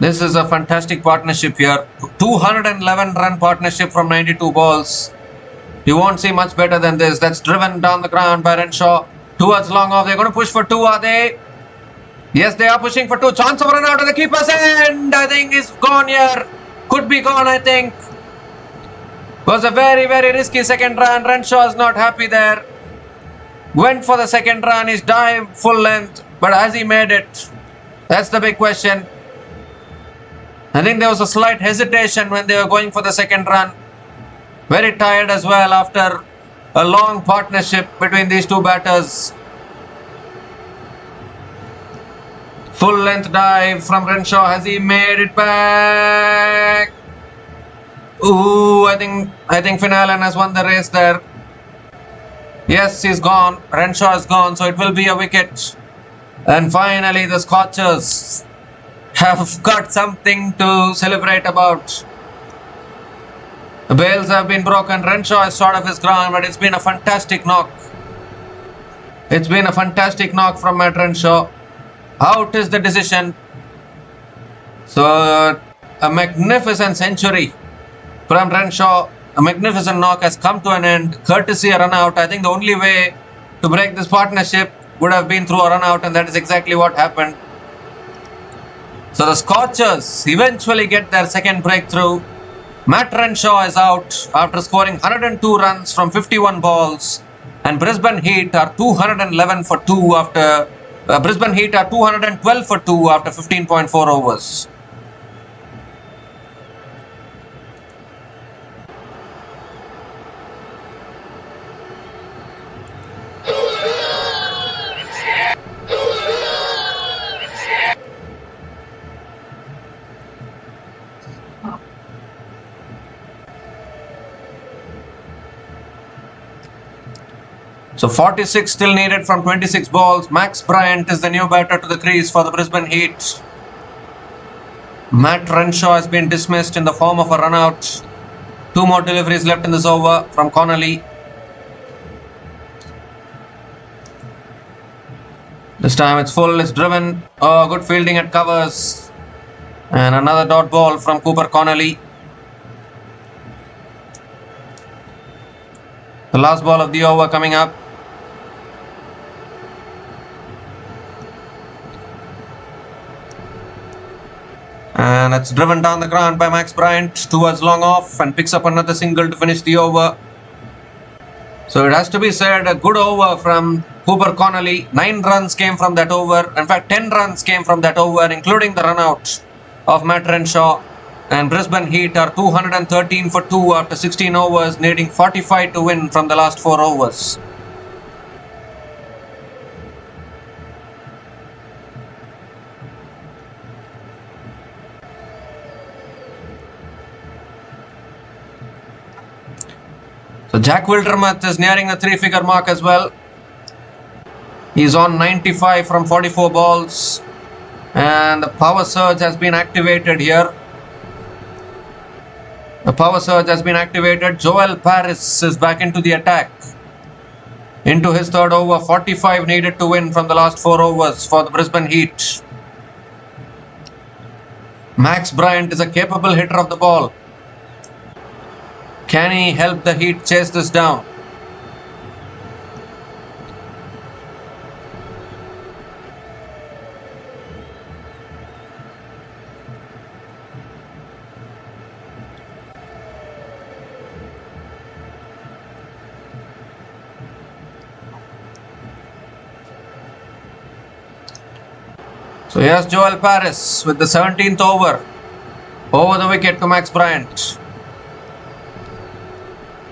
This is a fantastic partnership here. 211-run partnership from 92 balls. You won't see much better than this. That's driven down the ground by Renshaw. Towards long off. They're going to push for 2, are they? Yes, they are pushing for 2. Chance of run out of the keeper's end. I think it's gone here. Could be gone, I think. Was a very, very risky second run. Renshaw is not happy there. Went for the second run. He's dived full length. But has he made it? That's the big question. I think there was a slight hesitation when they were going for the second run. Very tired as well after a long partnership between these two batters. Full length dive from Renshaw. Has he made it back? Ooh, I think Finalen has won the race there. Yes, he's gone. Renshaw is gone, so it will be a wicket. And finally, the Scorchers have got something to celebrate about. The bails have been broken. Renshaw is short of his ground, but it's been a fantastic knock. It's been a fantastic knock from Matt Renshaw. Out is the decision. So, a magnificent century from Renshaw. A magnificent knock has come to an end, courtesy a run out. I think the only way to break this partnership would have been through a run out, and that is exactly what happened. So the Scorchers eventually get their second breakthrough. Matt Renshaw is out after scoring 102 runs from 51 balls, and Brisbane Heat are 211 for 2 after Brisbane Heat are 212 for 2 after 15.4 overs. So 46 still needed from 26 balls. Max Bryant is the new batter to the crease for the Brisbane Heat. Matt Renshaw has been dismissed in the form of a run out. 2 more deliveries left in this over from Connolly. This time it's full, it's driven. Oh, good fielding at covers. And another dot ball from Cooper Connolly. The last ball of the over coming up. And it's driven down the ground by Max Bryant towards long off and picks up another single to finish the over. So it has to be said, a good over from Cooper Connolly. 9 runs came from that over. In fact, 10 runs came from that over, including the run out of Matt Renshaw. And Brisbane Heat are 213 for 2 after 16 overs, needing 45 to win from the last 4 overs. So Jack Wildermuth is nearing the 3-figure mark as well. He's on 95 from 44 balls. And the power surge has been activated here. The power surge has been activated. Joel Paris is back into the attack. Into his third over. 45 needed to win from the last 4 overs for the Brisbane Heat. Max Bryant is a capable hitter of the ball. Can he help the Heat chase this down? So here's Joel Paris with the 17th over. Over the wicket to Max Bryant.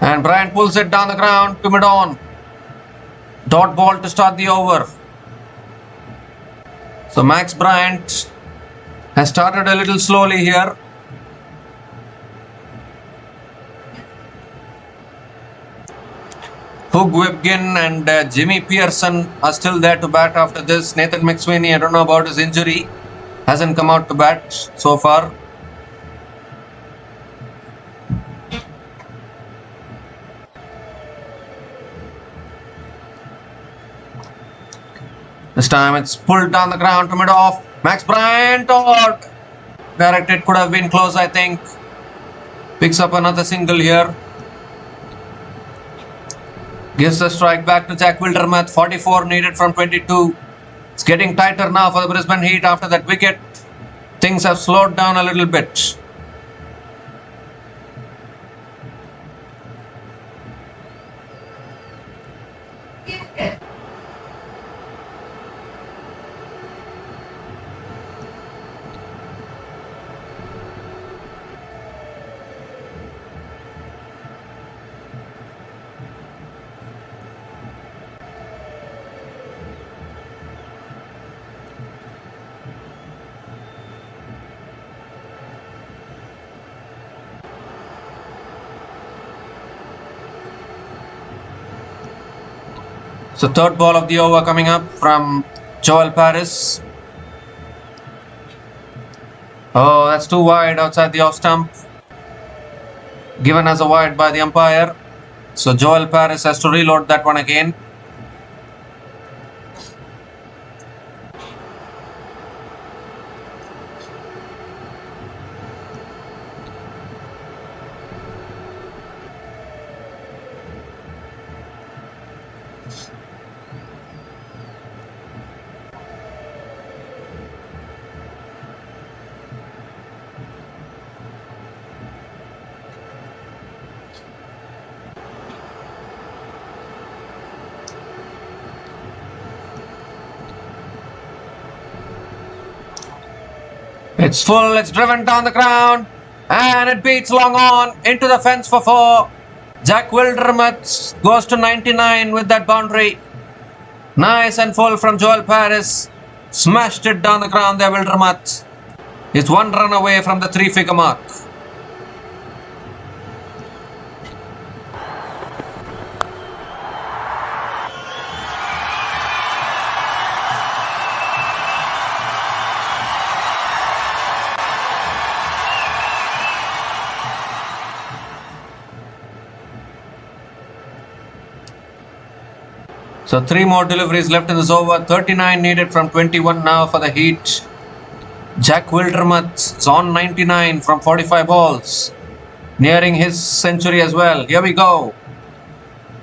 And Bryant pulls it down the ground to mid-on. Dot ball to start the over. So Max Bryant has started a little slowly here. Hugh Webgen and Jimmy Pearson are still there to bat after this. Nathan McSweeney, I don't know about his injury, hasn't come out to bat so far. This time it's pulled down the ground to mid-off. Max Bryant, or directed, could have been close, I think. Picks up another single here. Gives the strike back to Jack Wildermuth. 44 needed from 22. It's getting tighter now for the Brisbane Heat after that wicket. Things have slowed down a little bit. So third ball of the over coming up from Joel Paris. Oh, that's too wide outside the off stump. Given as a wide by the umpire. So Joel Paris has to reload that one again. It's full, it's driven down the ground, and it beats long on into the fence for 4. Jack Wildermuth goes to 99 with that boundary. Nice and full from Joel Paris. Smashed it down the ground there, Wildermuth. He's 1 run away from the 3-figure mark. So 3 more deliveries left in this over. 39 needed from 21 now for the Heat. Jack Wildermuth is on 99 from 45 balls. Nearing his century as well. Here we go.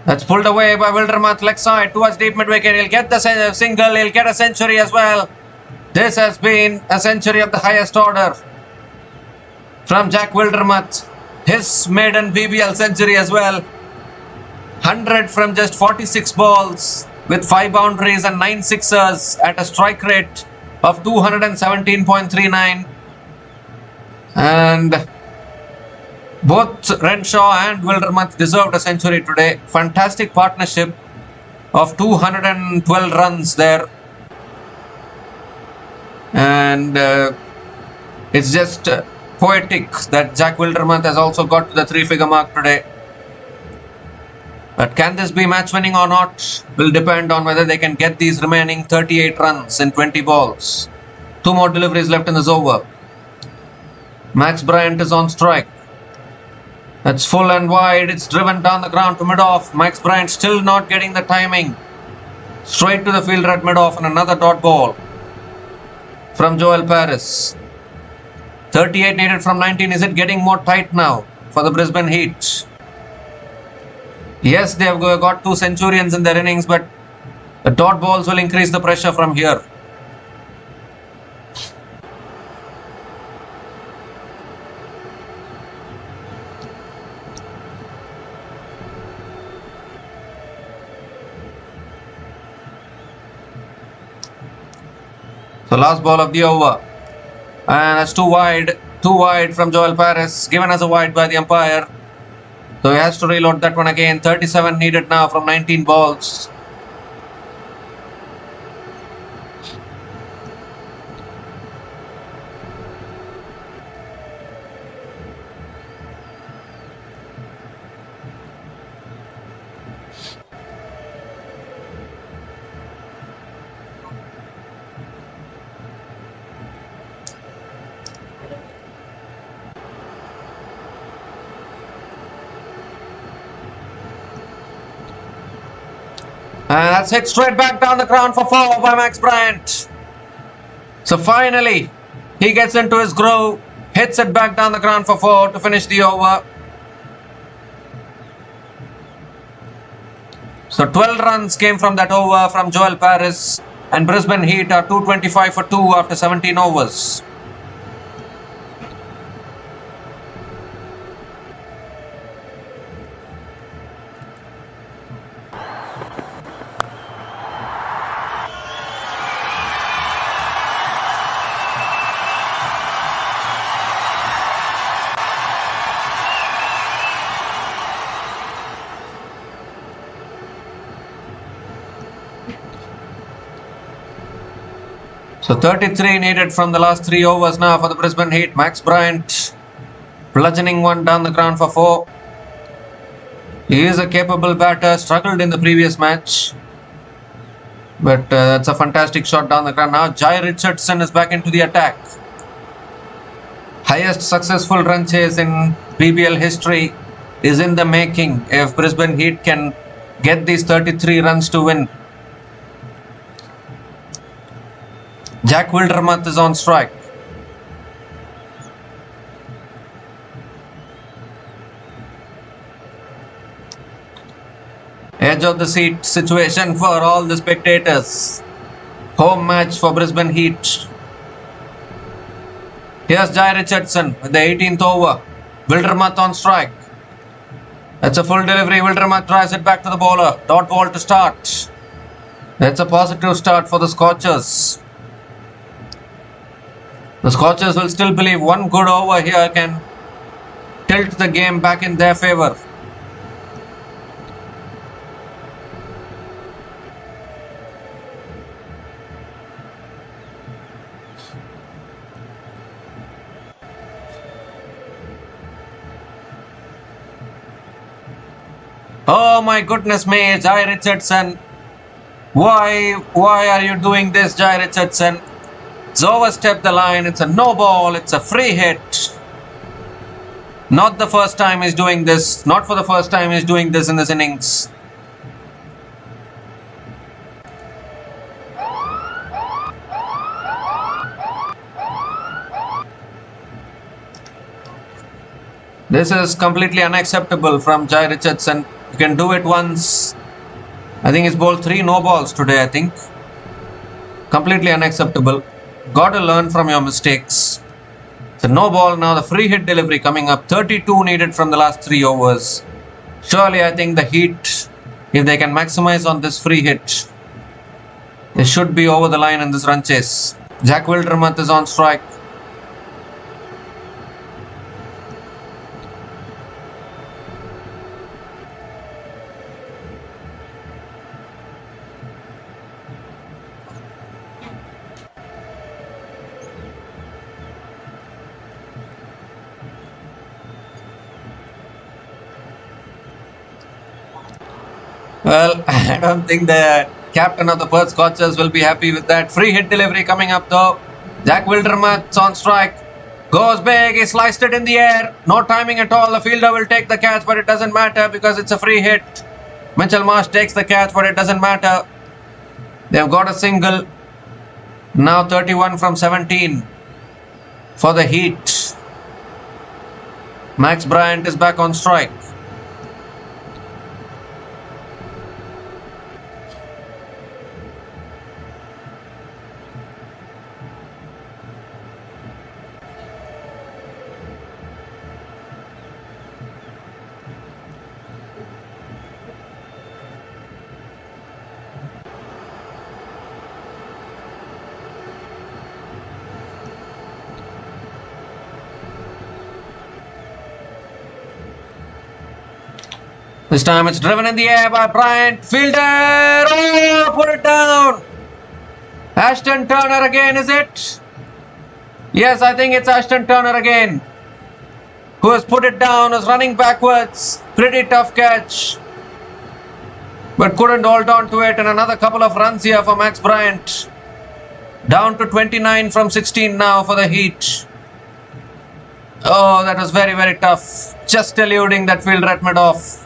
That's pulled away by Wildermuth, leg side towards deep mid wicket. He'll get the single, he'll get a century as well. This has been a century of the highest order from Jack Wildermuth. His maiden BBL century as well. 100 from just 46 balls with 5 boundaries and 9 sixers at a strike rate of 217.39. And both Renshaw and Wildermuth deserved a century today. Fantastic partnership of 212 runs there. And it's just poetic that Jack Wildermuth has also got to the 3-figure mark today. But can this be match winning or not will depend on whether they can get these remaining 38 runs in 20 balls. 2 more deliveries left in this over. Max Bryant is on strike. That's full and wide. It's driven down the ground to mid-off. Max Bryant still not getting the timing. Straight to the fielder at mid-off and another dot ball from Joel Paris. 38 needed from 19. Is it getting more tight now for the Brisbane Heat? Yes, they have got 2 centurions in their innings, but the dot balls will increase the pressure from here. So last ball of the over. And that's too wide from Joel Paris, given as a wide by the umpire. So he has to reload that one again. 37 needed now from 19 balls. And that's hit straight back down the ground for 4 by Max Bryant. So finally, he gets into his groove, hits it back down the ground for 4 to finish the over. So 12 runs came from that over from Joel Paris, and Brisbane Heat are 225 for 2 after 17 overs. So 33 needed from the last 3 overs now for the Brisbane Heat. Max Bryant bludgeoning one down the ground for 4. He is a capable batter, struggled in the previous match. But that's a fantastic shot down the ground. Now Jai Richardson is back into the attack. Highest successful run chase in BBL history is in the making if Brisbane Heat can get these 33 runs to win. Jack Wildermuth is on strike. Edge of the seat situation for all the spectators. Home match for Brisbane Heat. Here's Jai Richardson with the 18th over. Wildermuth on strike. That's a full delivery. Wildermuth drives it back to the bowler. Dot ball to start. That's a positive start for the Scorchers. The Scorchers will still believe one good over here can tilt the game back in their favour. Oh my goodness me, Jai Richardson. Why are you doing this, Jai Richardson? It's overstepped the line. It's a no ball. It's a free hit. Not the first time he's doing this. Not for the first time he's doing this in this innings. This is completely unacceptable from Jai Richardson. You can do it once. I think he's bowled 3 no balls today, I think. Completely unacceptable. Got to learn from your mistakes. It's a no ball now. The free hit delivery coming up. 32 needed from the last 3 overs. Surely, I think the Heat, if they can maximize on this free hit, they should be over the line in this run chase. Jack Wildermuth is on strike. Well, I don't think the captain of the Perth Scorchers will be happy with that. Free hit delivery coming up though. Jack Wildermuth on strike. Goes big. He sliced it in the air. No timing at all. The fielder will take the catch, but it doesn't matter because it's a free hit. Mitchell Marsh takes the catch, but it doesn't matter. They've got a single. Now 31 from 17 for the Heat. Max Bryant is back on strike. This time it's driven in the air by Bryant. Fielder! Oh, put it down! Ashton Turner again, is it? Yes, I think it's Ashton Turner again. Who has put it down, was running backwards. Pretty tough catch. But couldn't hold on to it. And another couple of runs here for Max Bryant. Down to 29 from 16 now for the Heat. Oh, that was very, very tough. Just eluding that fielder at mid-off.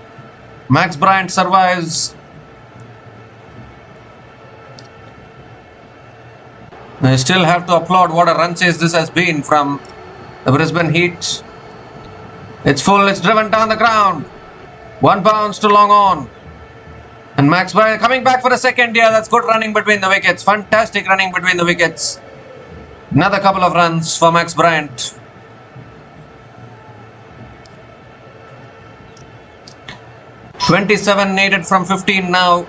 Max Bryant survives. I still have to applaud what a run chase this has been from the Brisbane Heat. It's full, it's driven down the ground. 1 bounce to long on. And Max Bryant coming back for a second here. That's good running between the wickets. Fantastic running between the wickets. Another couple of runs for Max Bryant. .27 needed from 15 now.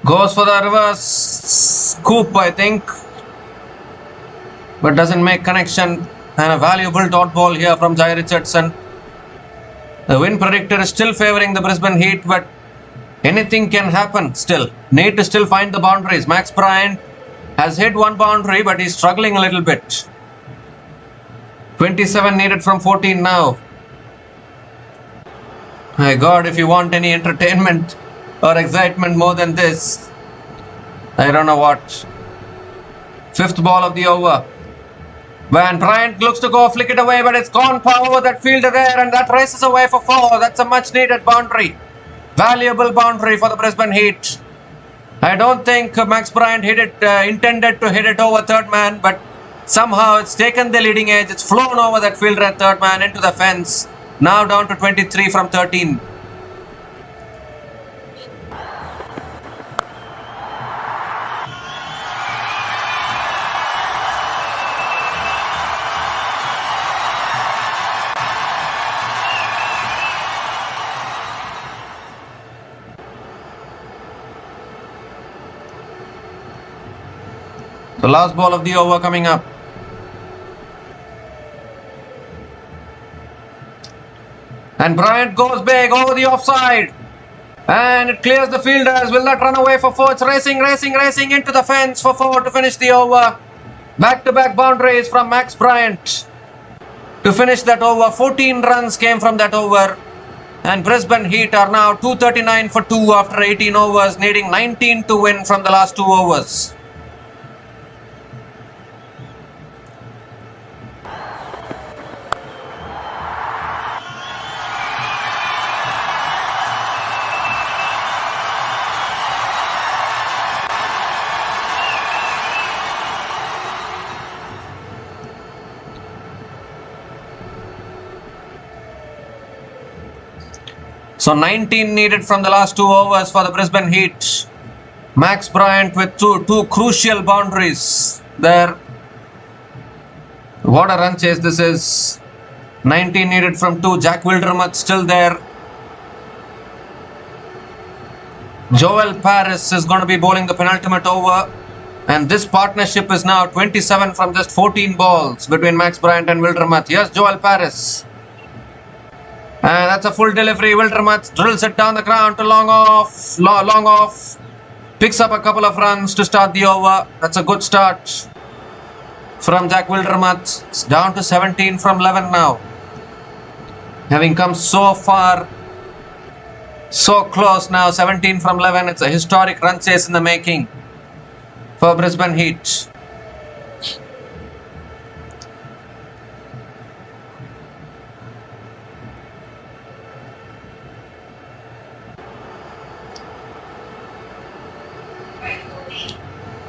Goes for the reverse scoop, I think, but doesn't make connection. And a valuable dot ball here from Jai Richardson. The wind predictor is still favouring the Brisbane Heat, but anything can happen still. Need to still find the boundaries. Max Bryant has hit 1 boundary, but he's struggling a little bit. 27 needed from 14 now. My God, if you want any entertainment or excitement more than this, I don't know what. 5th ball of the over. When Bryant looks to go flick it away, but it's gone far over that fielder there, and that races away for 4. That's a much needed boundary. Valuable boundary for the Brisbane Heat. I don't think Max Bryant intended to hit it over third man, but somehow it's taken the leading edge. It's flown over that fielder at third man into the fence. Now down to 23 from 13. The last ball of the over coming up. And Bryant goes big over the offside. And it clears the fielders. Will that run away for 4? It's racing into the fence for 4 to finish the over. Back-to-back boundaries from Max Bryant to finish that over. 14 runs came from that over. And Brisbane Heat are now 239 for 2 after 18 overs, needing 19 to win from the last 2 overs. So 19 needed from the last 2 overs for the Brisbane Heat. Max Bryant with two crucial boundaries there. What a run chase this is. 19 needed from 2. Jack Wildermuth still there. Joel Paris is going to be bowling the penultimate over. And this partnership is now 27 from just 14 balls between Max Bryant and Wildermuth. Here's Joel Paris. And that's a full delivery. Wildermuth drills it down the ground to long off. Long off. Picks up a couple of runs to start the over. That's a good start from Jack Wildermuth. It's down to 17 from 11 now. Having come so far, so close now, 17 from 11. It's a historic run chase in the making for Brisbane Heat.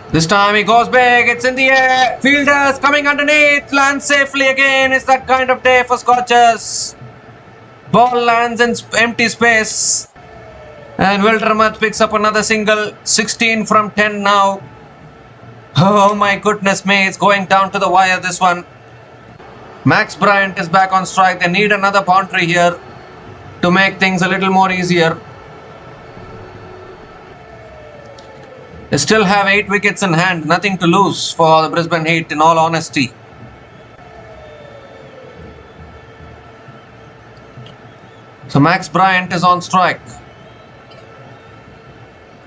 This time he goes big, it's in the air, fielders coming underneath, lands safely again. It's that kind of day for Scorchers. Ball lands in empty space. And Wildermuth picks up another single, 16 from 10 now. Oh my goodness me, it's going down to the wire this one. Max Bryant is back on strike. They need another boundary here to make things a little more easier. They still have 8 wickets in hand, nothing to lose for the Brisbane Heat in all honesty. So Max Bryant is on strike.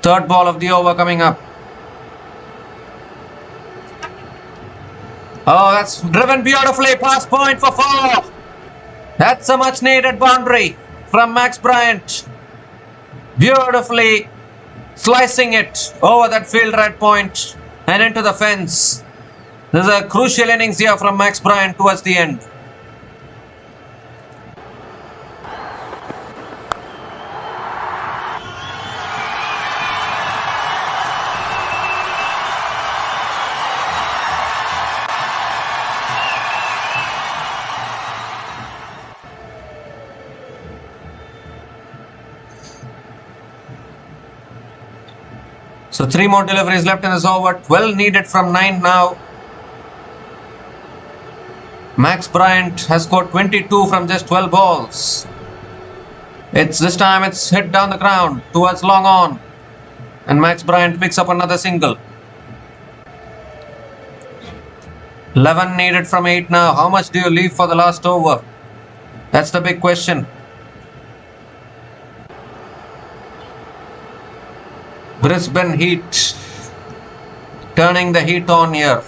Third ball of the over coming up. Oh, that's driven beautifully past point for 4. That's a much needed boundary from Max Bryant. Beautifully slicing it over that field right point and into the fence. This is a crucial innings here from Max Bryant towards the end. So 3 more deliveries left in this over. 12 needed from 9 now. Max Bryant has scored 22 from just 12 balls. This time it's hit down the ground towards long on. And Max Bryant picks up another single. 11 needed from 8 now. How much do you leave for the last over? That's the big question. Brisbane Heat turning the heat on here.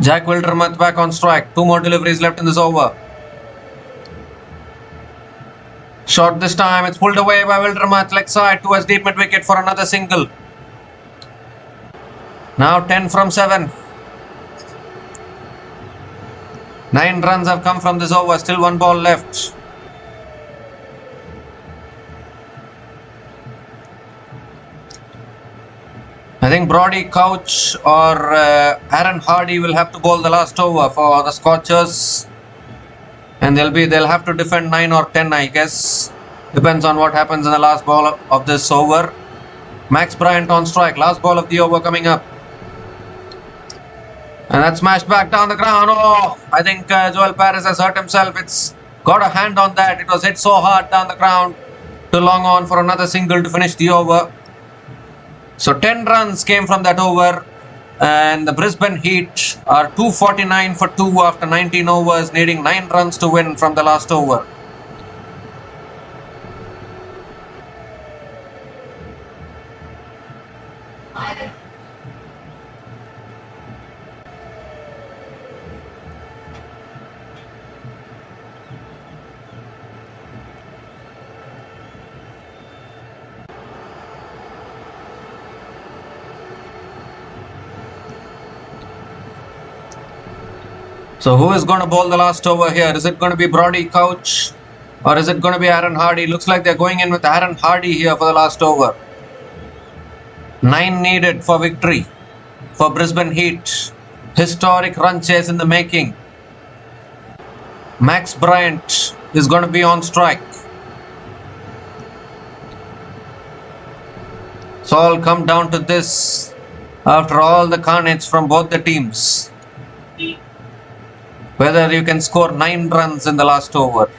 Jack Wildermuth back on strike. 2 more deliveries left in this over. Shot this time. It's pulled away by Wildermuth. Leg side towards deep mid wicket for another single. Now 10 from 7. 9 runs have come from this over. Still 1 ball left. I think Brody Couch or Aaron Hardy will have to bowl the last over for the Scorchers, and they'll have to defend 9 or 10, I guess. Depends on what happens in the last ball of this over. Max Bryant on strike. Last ball of the over coming up, and that's smashed back down the ground. Oh, I think Joel Paris has hurt himself. It's got a hand on that. It was hit so hard down the ground to long on for another single to finish the over. So 10 runs came from that over, and the Brisbane Heat are 249 for 2 after 19 overs, needing 9 runs to win from the last over. So who is going to bowl the last over here? Is it going to be Brody Couch or is it going to be Aaron Hardy? Looks like they're going in with Aaron Hardy here for the last over. 9 needed for victory for Brisbane Heat. Historic run chase in the making. Max Bryant is going to be on strike. So all come down to this after all the carnage from both the teams. Whether you can score 9 runs in the last over.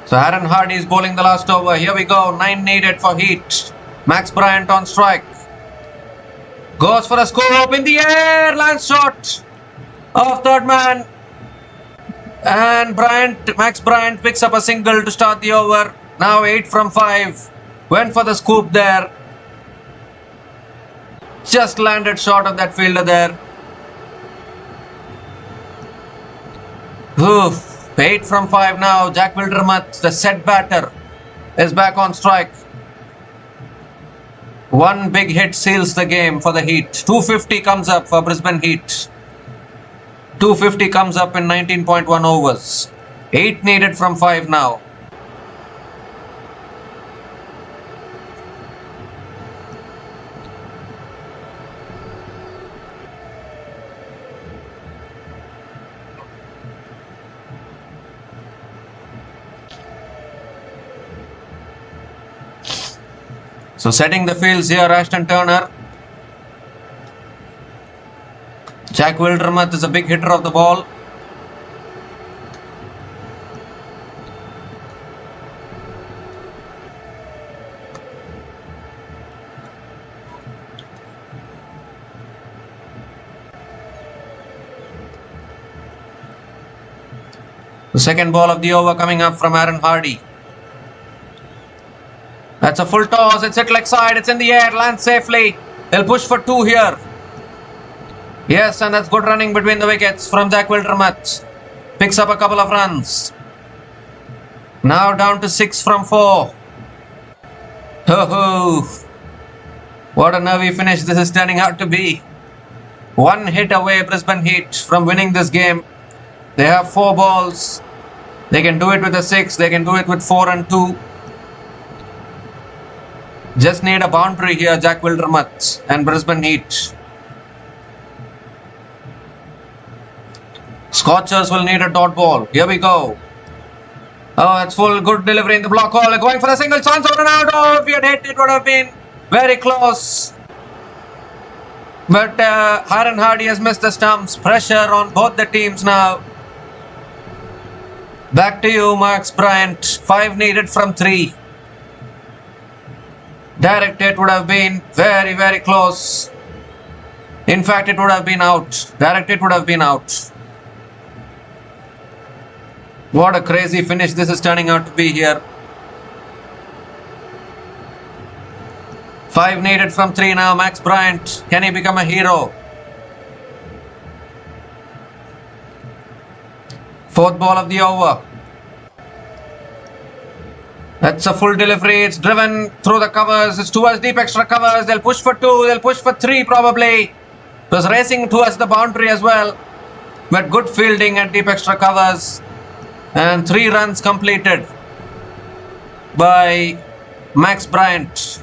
So Aaron Hardy is bowling the last over. Here we go. 9 needed for Heat. Max Bryant on strike. Goes for a scoop in the air. Lance shot of third man. And Max Bryant picks up a single to start the over. Now 8 from 5. Went for the scoop there. Just landed short of that fielder there. Oof. 8 from 5 now. Jack Wildermuth, the set batter, is back on strike. One big hit seals the game for the Heat. 250 comes up for Brisbane Heat. 250 comes up in 19.1 overs. 8 needed from 5 now. So setting the fields here, Ashton Turner. Jack Wildermuth is a big hitter of the ball. The second ball of the over coming up from Aaron Hardy. That's a full toss. It's hit leg side. It's in the air. Lands safely. They'll push for 2 here. Yes, and that's good running between the wickets from Jack Wildermuth. Picks up a couple of runs. Now down to 6 from 4. Ho-ho. What a nervy finish this is turning out to be. 1 hit away Brisbane Heat from winning this game. They have 4 balls. They can do it with a 6. They can do it with 4 and 2. Just need a boundary here, Jack Wildermuth and Brisbane Heat. Scorchers will need a dot ball. Here we go. Oh, that's full. Good delivery in the block hole. Going for a single chance out and out. Oh, if he had hit, it would have been very close. But Aaron Hardy has missed the stumps. Pressure on both the teams now. Back to you, Max Bryant. 5 needed from 3. Direct hit would have been very, very close. In fact, it would have been out. Direct hit would have been out. What a crazy finish this is turning out to be here. 5 needed from 3 now. Max Bryant. Can he become a hero? 4th ball of the over. That's a full delivery. It's driven through the covers. It's towards deep extra covers. They'll push for 2. They'll push for 3 probably. It was racing towards the boundary as well. But good fielding at deep extra covers. And 3 runs completed by Max Bryant.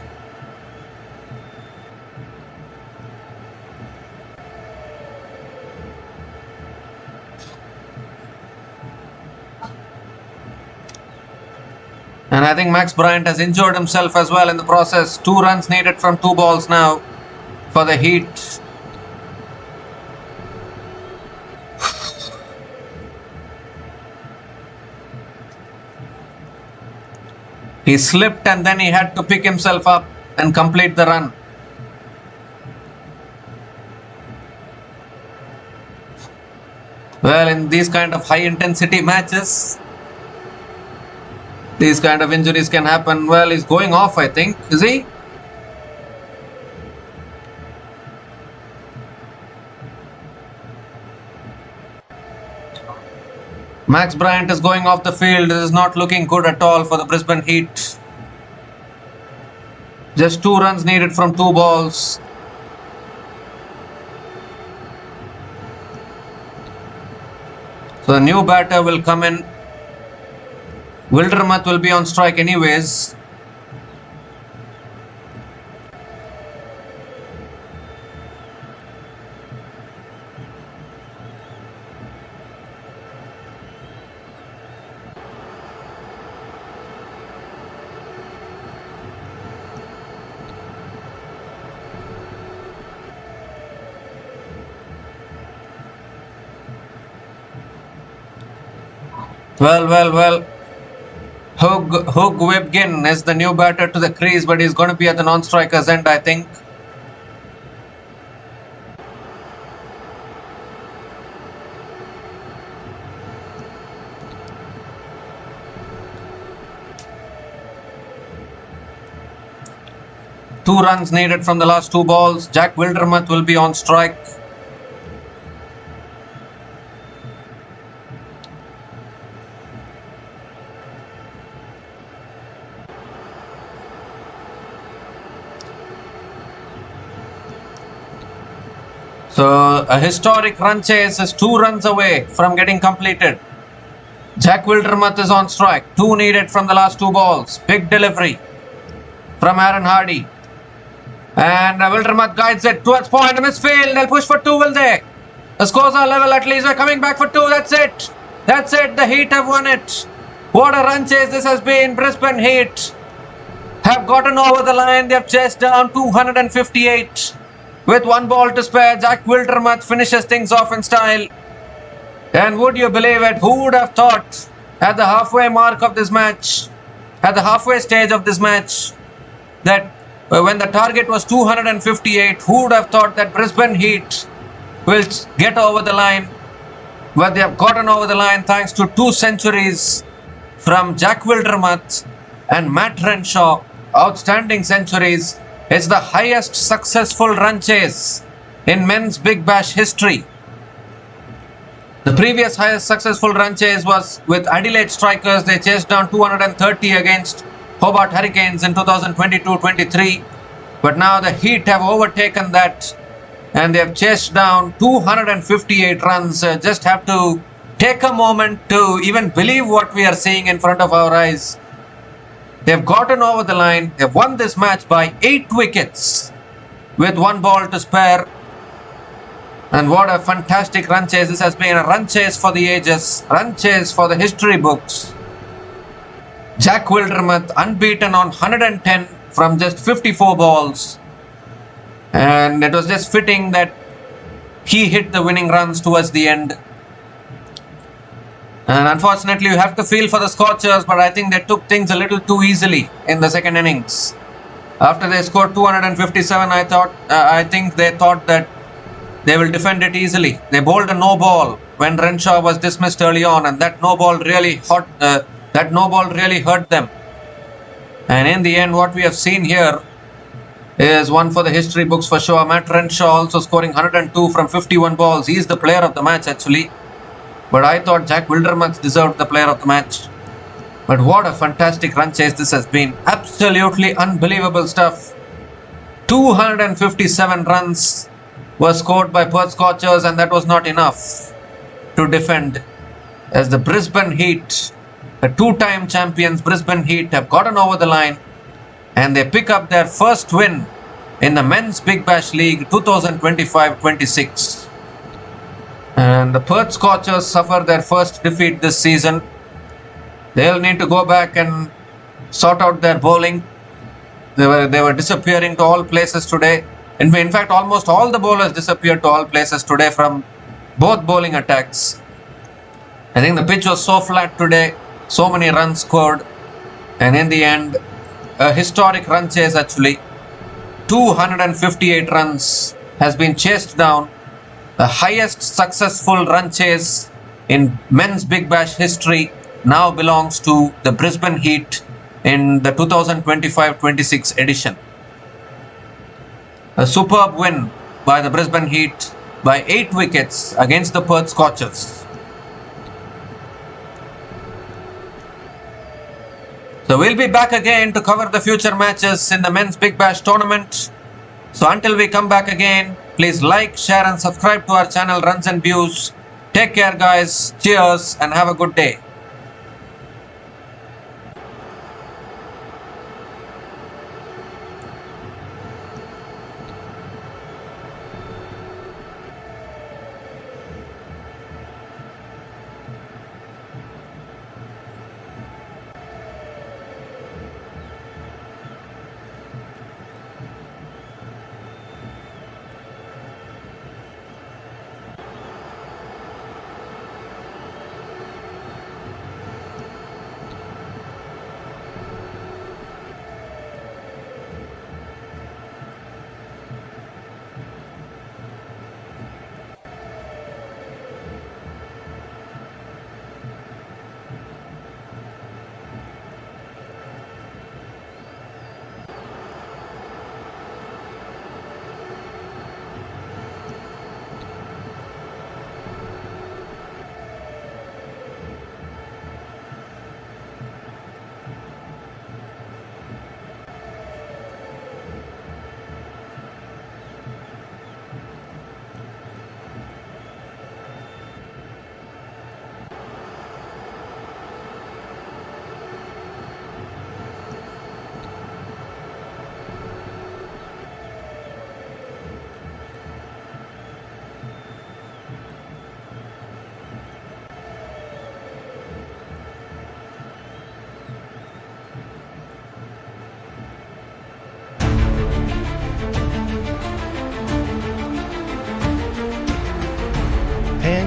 And I think Max Bryant has injured himself as well in the process. 2 runs needed from 2 balls now for the Heat. He slipped and then he had to pick himself up and complete the run. Well, in these kind of high intensity matches, these kind of injuries can happen. Well, he's going off, I think. Is he? Max Bryant is going off the field. This is not looking good at all for the Brisbane Heat. Just 2 runs needed from 2 balls. So the new batter will come in. Wildermuth will be on strike anyways. Well. Hugh Webgin is the new batter to the crease, but he's going to be at the non-striker's end, I think. Two runs needed from the last two balls. Jack Wildermuth will be on strike. So a historic run chase is 2 runs away from getting completed. Jack Wildermuth is on strike. 2 needed from the last 2 balls. Big delivery from Aaron Hardy. And Wildermuth guides it towards point. Misfield. They'll push for 2, will they? The scores are level at least. We're coming back for 2. That's it. That's it. The Heat have won it. What a run chase this has been. Brisbane Heat have gotten over the line. They have chased down 258. With 1 ball to spare, Jack Wildermuth finishes things off in style. And would you believe it, who would have thought at the halfway mark of this match, at the halfway stage of this match, that when the target was 258, who would have thought that Brisbane Heat will get over the line? Well, they have gotten over the line thanks to 2 centuries from Jack Wildermuth and Matt Renshaw. Outstanding centuries. It's the highest successful run chase in men's Big Bash history. The previous highest successful run chase was with Adelaide Strikers. They chased down 230 against Hobart Hurricanes in 2022-23. But now the Heat have overtaken that and they have chased down 258 runs. Just have to take a moment to even believe what we are seeing in front of our eyes. They've gotten over the line. They've won this match by 8 wickets with 1 ball to spare. And what a fantastic run chase. This has been a run chase for the ages. Run chase for the history books. Jack Wildermuth unbeaten on 110 from just 54 balls. And it was just fitting that he hit the winning runs towards the end. And unfortunately, you have to feel for the Scorchers, but I think they took things a little too easily in the second innings. After they scored 257, I think they thought that they will defend it easily. They bowled a no ball when Renshaw was dismissed early on, and that no ball really hurt them. And in the end, what we have seen here is one for the history books for sure. Matt Renshaw also scoring 102 from 51 balls. He is the player of the match actually. But I thought Jack Wildermuth deserved the player of the match. But what a fantastic run chase this has been. Absolutely unbelievable stuff. 257 runs were scored by Perth Scorchers, and that was not enough to defend. As the Brisbane Heat, the 2-time champions Brisbane Heat, have gotten over the line and they pick up their first win in the Men's Big Bash League 2025-26. And the Perth Scorchers suffer their first defeat this season. They'll need to go back and sort out their bowling. They were disappearing to all places today. In fact, almost all the bowlers disappeared to all places today from both bowling attacks. I think the pitch was so flat today, so many runs scored, and in the end, a historic run chase actually. 258 runs has been chased down. The highest successful run chase in men's Big Bash history now belongs to the Brisbane Heat in the 2025-26 edition. A superb win by the Brisbane Heat by 8 wickets against the Perth Scorchers. So we'll be back again to cover the future matches in the men's Big Bash tournament. So until we come back again, please like, share and subscribe to our channel Runs and Views. Take care guys, cheers and have a good day.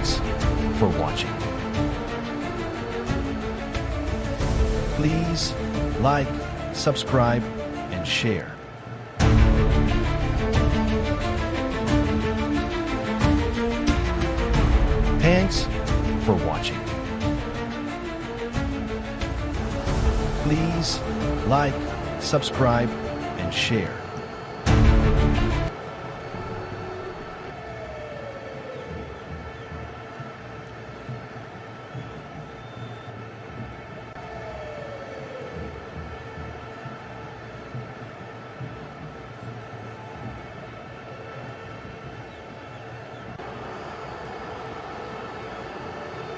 Thanks for watching. Please like, subscribe, and share. Thanks for watching. Please like, subscribe, and share.